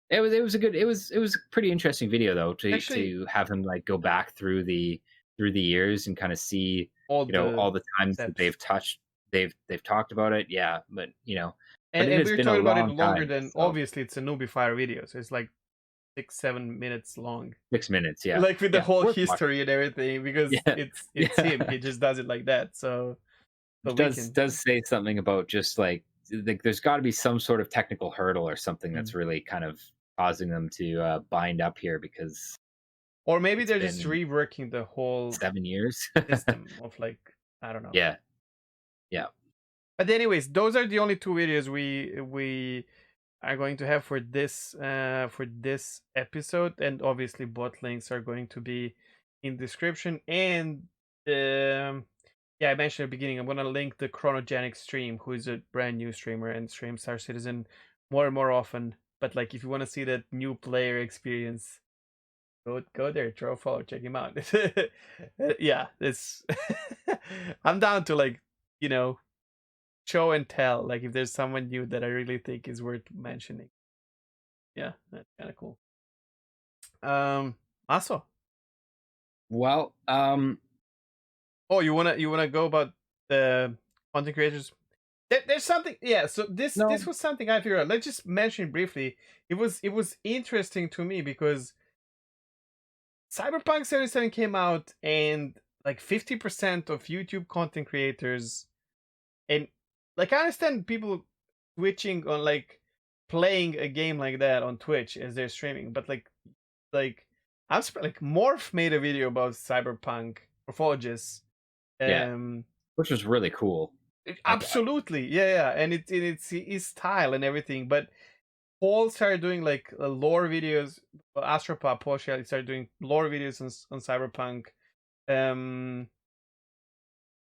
Speaker 2: it was a pretty interesting video though,
Speaker 1: Actually,
Speaker 2: to have him like go back through the years and kind of see,
Speaker 1: all the
Speaker 2: all the times that
Speaker 1: steps,
Speaker 2: they've talked about it. Yeah, but but it
Speaker 1: and
Speaker 2: has
Speaker 1: we're
Speaker 2: been a
Speaker 1: talking about it
Speaker 2: long
Speaker 1: longer
Speaker 2: time.
Speaker 1: than
Speaker 2: So
Speaker 1: obviously it's a newbie fire video, so it's like 6-7 minutes long,
Speaker 2: 6 minutes. Yeah,
Speaker 1: like with the
Speaker 2: yeah,
Speaker 1: whole
Speaker 2: worth watching.
Speaker 1: history and everything, because
Speaker 2: Yeah,
Speaker 1: it's him.
Speaker 2: yeah.
Speaker 1: He just does it like that. So we can.
Speaker 2: Does say something about just like there's got to be some sort of technical hurdle or something
Speaker 1: Mm.
Speaker 2: that's really kind of causing them to bind up here, because
Speaker 1: Or maybe
Speaker 2: it's
Speaker 1: they're just
Speaker 2: been
Speaker 1: reworking the whole
Speaker 2: 7 years.
Speaker 1: system of like I don't know.
Speaker 2: Yeah, yeah.
Speaker 1: But anyways, those are the only two videos we are going to have for this episode, and obviously both links are going to be in description. And yeah, I mentioned at the beginning, I'm gonna link the Chronogenic stream, who is a brand new streamer and streams Star Citizen more and more often. But like, if you want to see that new player experience, go there, throw a follow, check him out. Yeah, it's I'm down to like you know show and tell. Like if there's someone new that I really think is worth mentioning. Yeah, that's kind of cool. Also,
Speaker 2: Well,
Speaker 1: oh, you wanna go about the content creators? There's something, yeah. So this
Speaker 2: No.
Speaker 1: was something I figured out. Let's just mention briefly. It was interesting to me because Cyberpunk 77 came out, and like 50% of YouTube content creators, and like I understand people switching on, like playing a game like that on Twitch as they're streaming, but like like Morph made a video about Cyberpunk Morphologies.
Speaker 2: Yeah,
Speaker 1: Um,
Speaker 2: which was really cool. Like,
Speaker 1: Absolutely, yeah, and it's his style and everything. But Paul started doing like lore videos. Astropop Paul started doing lore videos on Cyberpunk. Um,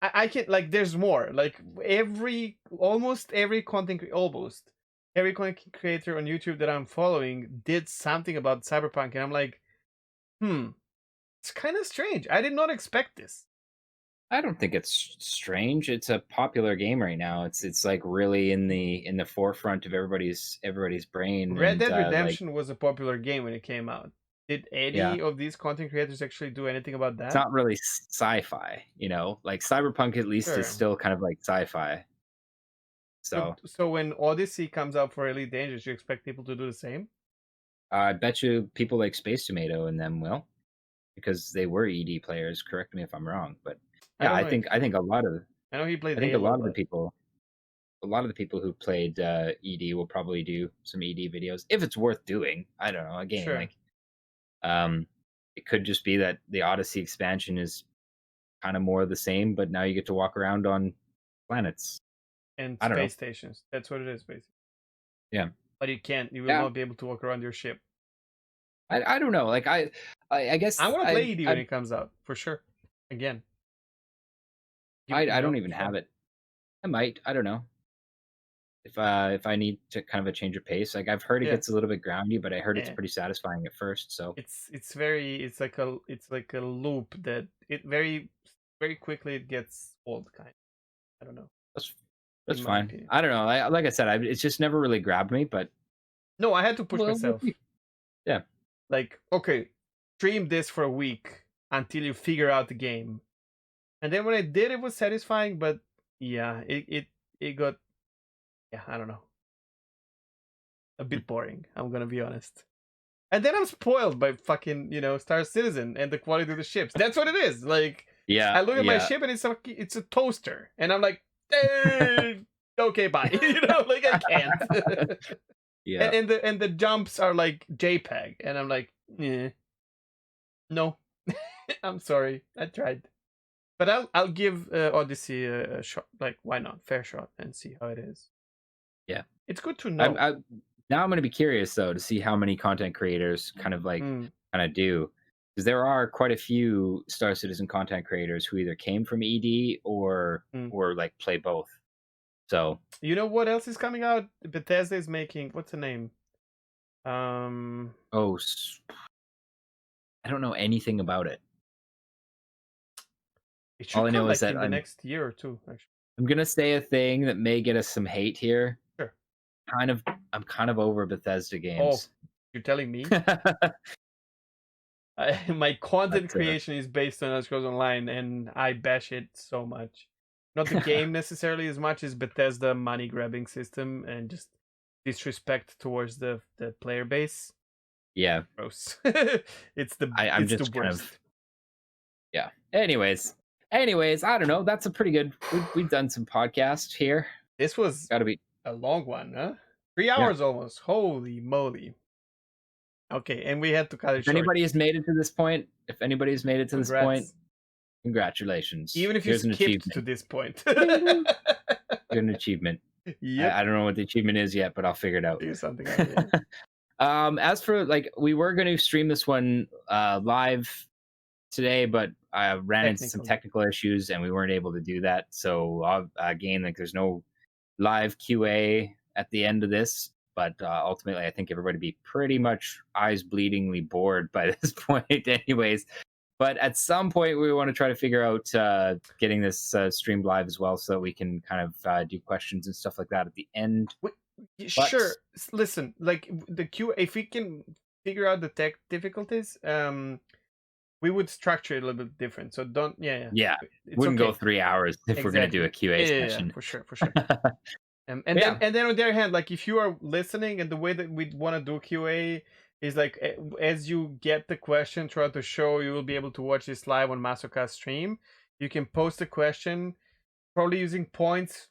Speaker 1: I can, like, there's more. Like almost every almost every content creator on YouTube that I'm following did something about Cyberpunk, and I'm like, hmm, it's kind of strange. I did not expect this.
Speaker 2: I don't think it's strange. It's a popular game right now. It's like really in the forefront of everybody's brain,
Speaker 1: Red
Speaker 2: and
Speaker 1: Dead
Speaker 2: like,
Speaker 1: Redemption was a popular game when it came out. Did
Speaker 2: yeah,
Speaker 1: any of these content creators actually do anything about
Speaker 2: it's
Speaker 1: that?
Speaker 2: not really sci-fi. Like Cyberpunk at least is
Speaker 1: Sure.
Speaker 2: still kind of like sci-fi.
Speaker 1: So,
Speaker 2: So
Speaker 1: so when Odyssey comes out for Elite Dangerous, you expect people to do the same?
Speaker 2: I bet you people like Space Tomato and them will, because they were ED players. Correct me if I'm wrong, but
Speaker 1: I
Speaker 2: yeah,
Speaker 1: don't
Speaker 2: I
Speaker 1: know if
Speaker 2: think I think a lot of
Speaker 1: I know he played
Speaker 2: I think a
Speaker 1: Halo,
Speaker 2: lot of the
Speaker 1: but
Speaker 2: people who played ED will probably do some ED videos if it's worth doing. I don't know. Again,
Speaker 1: sure.
Speaker 2: like, um, it could just be that the Odyssey expansion is kind of more of the same, but now you get to walk around on planets.
Speaker 1: And
Speaker 2: I don't know.
Speaker 1: space stations. That's what it is, basically.
Speaker 2: Yeah,
Speaker 1: But you can't. You will
Speaker 2: yeah.
Speaker 1: not be able to walk around your ship.
Speaker 2: I don't know. Like, I
Speaker 1: I'm
Speaker 2: guess
Speaker 1: gonna play ED when it comes out for sure. Again,
Speaker 2: I don't even
Speaker 1: sure.
Speaker 2: have it. I might. I don't know. If I need to kind of a change of pace, like I've heard it
Speaker 1: Yeah.
Speaker 2: gets a little bit groundy, but I heard it's
Speaker 1: Yeah.
Speaker 2: pretty satisfying at first. So
Speaker 1: It's like a loop that it very quickly it gets old, kind of. I don't know,
Speaker 2: that's
Speaker 1: in
Speaker 2: that's
Speaker 1: my
Speaker 2: fine.
Speaker 1: opinion.
Speaker 2: I don't know. Like I said, it's just never really grabbed me. But
Speaker 1: No, I had to push
Speaker 2: well, we'll see.
Speaker 1: myself.
Speaker 2: Yeah,
Speaker 1: Like, okay, stream this for a week until you figure out the game. And then when I did, it was satisfying, but yeah, it got, yeah, I don't know, a bit boring. I'm gonna be honest. And then I'm spoiled by fucking, Star Citizen and the quality of the ships. That's what it is. Like,
Speaker 2: yeah,
Speaker 1: I look at my
Speaker 2: yeah,
Speaker 1: ship and it's a toaster, and I'm like, eh, okay, bye. Like I can't. and
Speaker 2: yeah.
Speaker 1: and the and the jumps are like JPEG, and I'm like, no, I'm sorry, I tried, but I'll give Odyssey a shot. Like, why not? Fair shot, and see how it is.
Speaker 2: Yeah.
Speaker 1: It's good to
Speaker 2: I'm
Speaker 1: know.
Speaker 2: I Now I'm gonna be curious though to see how many content creators
Speaker 1: Mm,
Speaker 2: kind of do, because there are quite a few Star Citizen content creators who either came from ED
Speaker 1: mm.
Speaker 2: or like play both. So
Speaker 1: You know what else is coming out? Bethesda is making, what's the name? Um,
Speaker 2: oh, I don't know anything about it.
Speaker 1: it
Speaker 2: All
Speaker 1: should
Speaker 2: I
Speaker 1: come
Speaker 2: know is
Speaker 1: like
Speaker 2: that
Speaker 1: in the next year or two, actually.
Speaker 2: I'm gonna say a thing that may get us some hate here.
Speaker 1: Sure.
Speaker 2: Kind of, I'm kind of over Bethesda
Speaker 1: Oh,
Speaker 2: games.
Speaker 1: you're telling me? My
Speaker 2: but
Speaker 1: content creation is based on Elder Scrolls Online, and I bash it so much. Not the game necessarily as much as Bethesda money grabbing system and just disrespect towards the player base.
Speaker 2: yeah,
Speaker 1: Gross.
Speaker 2: I'm
Speaker 1: It's the
Speaker 2: just kind of,
Speaker 1: worst.
Speaker 2: yeah. Anyways, I don't know. That's a pretty good. We've done some podcasts here.
Speaker 1: This was
Speaker 2: Got to be,
Speaker 1: a long one, huh? 3
Speaker 2: yeah.
Speaker 1: hours almost. Holy moly. Okay, and we had to cut it short.
Speaker 2: If anybody has made it to this point,
Speaker 1: Congrats.
Speaker 2: congratulations.
Speaker 1: Even if you
Speaker 2: Here's an
Speaker 1: skipped to
Speaker 2: achievement.
Speaker 1: this point.
Speaker 2: Ding! Here's an achievement.
Speaker 1: Yep.
Speaker 2: I don't know what the achievement is yet, but I'll figure it out.
Speaker 1: Figure something out, yeah.
Speaker 2: As for like, we were going to stream this one live today, but I ran into some
Speaker 1: Technical.
Speaker 2: technical issues and we weren't able to do that. So again, like, there's no live QA at the end of this, but ultimately, I think everybody be pretty much eyes bleedingly bored by this point, anyways. But at some point, we want to try to figure out getting this streamed live as well, so that we can kind of do questions and stuff like that at the end. But
Speaker 1: Sure. Listen, like the Q, if we can figure out the tech difficulties, we would structure it a little bit different. So don't, yeah, yeah,
Speaker 2: Yeah,
Speaker 1: it's
Speaker 2: wouldn't go
Speaker 1: okay.
Speaker 2: 3 hours if we're gonna do a
Speaker 1: Exactly.
Speaker 2: QA
Speaker 1: Yeah, yeah, yeah,
Speaker 2: session.
Speaker 1: for sure, for sure.
Speaker 2: Yeah,
Speaker 1: And then on the other hand, like if you are listening, and the way that we want to do QA is like as you get the question throughout the show, you will be able to watch this live on Masocast stream. You can post a question, probably using points,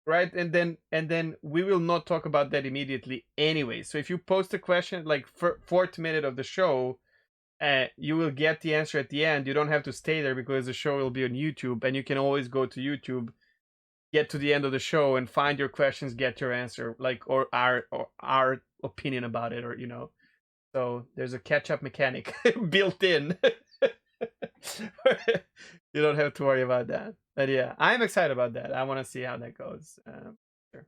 Speaker 1: right? And then we will not talk about that immediately anyway. So if you post a question like fourth minute of the show, you will get the answer at the end. You don't have to stay there because the show will be on YouTube, and you can always go to YouTube, get to the end of the show, and find your questions, get your answer, like or our opinion about it, or So there's a catch up mechanic built in. You don't have to worry about that. But yeah, I'm excited about that. I want to see how that goes. Sure.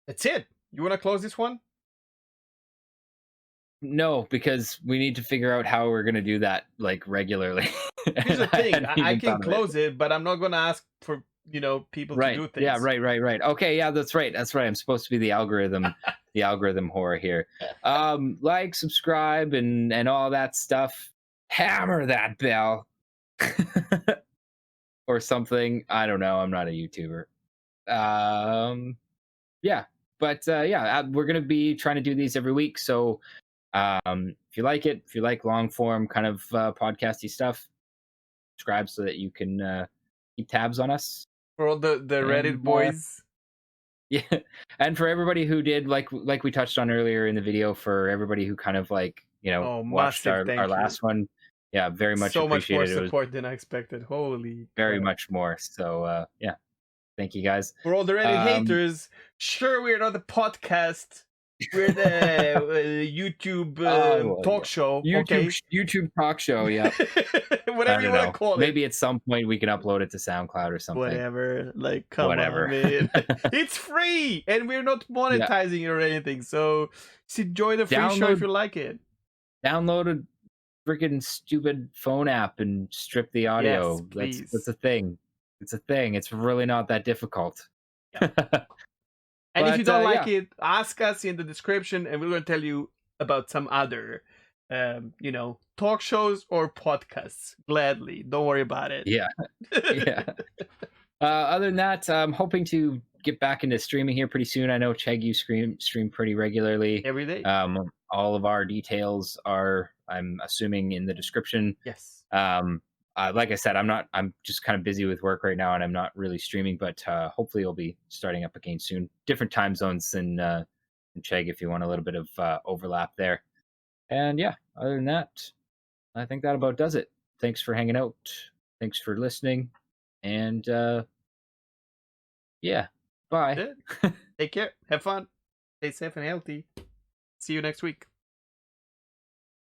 Speaker 1: That's it. You want to close this one?
Speaker 2: no, because we need to figure out how we're gonna do that like regularly.
Speaker 1: Here's the
Speaker 2: I
Speaker 1: thing.
Speaker 2: hadn't
Speaker 1: I
Speaker 2: even
Speaker 1: can
Speaker 2: thought of it.
Speaker 1: close it, but I'm not gonna ask for people to
Speaker 2: Right.
Speaker 1: do
Speaker 2: Yeah.
Speaker 1: things.
Speaker 2: Right. Right. Right. Okay. Yeah. That's right. That's right. I'm supposed to be the algorithm whore here. Like, subscribe, and all that stuff. Hammer that bell, or something. I don't know. I'm not a YouTuber. Um. Yeah. But yeah, we're gonna be trying to do these every week. So if you like it, if you like long form kind of podcasty stuff, subscribe so that you can keep tabs on us.
Speaker 1: For all the
Speaker 2: And
Speaker 1: Reddit boys.
Speaker 2: yeah, and for everybody who did, like we touched on earlier in the video, for everybody who kind of like
Speaker 1: Oh,
Speaker 2: watched
Speaker 1: massive
Speaker 2: our
Speaker 1: thank you.
Speaker 2: last one, yeah, very much
Speaker 1: So much more
Speaker 2: appreciated. It was
Speaker 1: support than I expected. Holy
Speaker 2: very
Speaker 1: crap.
Speaker 2: much more. So yeah, thank you guys.
Speaker 1: For all the Reddit
Speaker 2: Um,
Speaker 1: haters, sure, we're not a podcast. We're the YouTube
Speaker 2: oh,
Speaker 1: talk show.
Speaker 2: YouTube
Speaker 1: Okay.
Speaker 2: YouTube talk show. Yeah, I
Speaker 1: Whatever you
Speaker 2: don't
Speaker 1: want to
Speaker 2: know.
Speaker 1: call it.
Speaker 2: Maybe at some point we can upload it to SoundCloud or something.
Speaker 1: Whatever. Like, come on,
Speaker 2: Whatever.
Speaker 1: man. It's free, and we're not
Speaker 2: Yeah,
Speaker 1: monetizing it or anything. So just enjoy the free show if
Speaker 2: download
Speaker 1: you like it.
Speaker 2: download a freaking stupid phone app and strip the
Speaker 1: Yes,
Speaker 2: audio. That's
Speaker 1: please.
Speaker 2: a thing. It's a thing. It's really not that difficult.
Speaker 1: Yeah. And if you don't like
Speaker 2: Yeah,
Speaker 1: it, ask us in the description, and we're going to tell you about some other, talk shows or podcasts. Gladly. Don't worry about it.
Speaker 2: yeah, yeah. Other than that, I'm hoping to get back into streaming here pretty soon. I know Chegg, you stream pretty regularly.
Speaker 1: Every day.
Speaker 2: All of our details are, I'm assuming, in the description.
Speaker 1: Yes.
Speaker 2: Like I said, I'm just kind of busy with work right now, and I'm not really streaming, but hopefully it'll be starting up again soon. Different time zones than Chegg, if you want a little bit of overlap there. And yeah, other than that, I think that about does it. Thanks for hanging out. Thanks for listening. And yeah, bye.
Speaker 1: Good. Take care. Have fun. Stay safe and healthy. See you next week.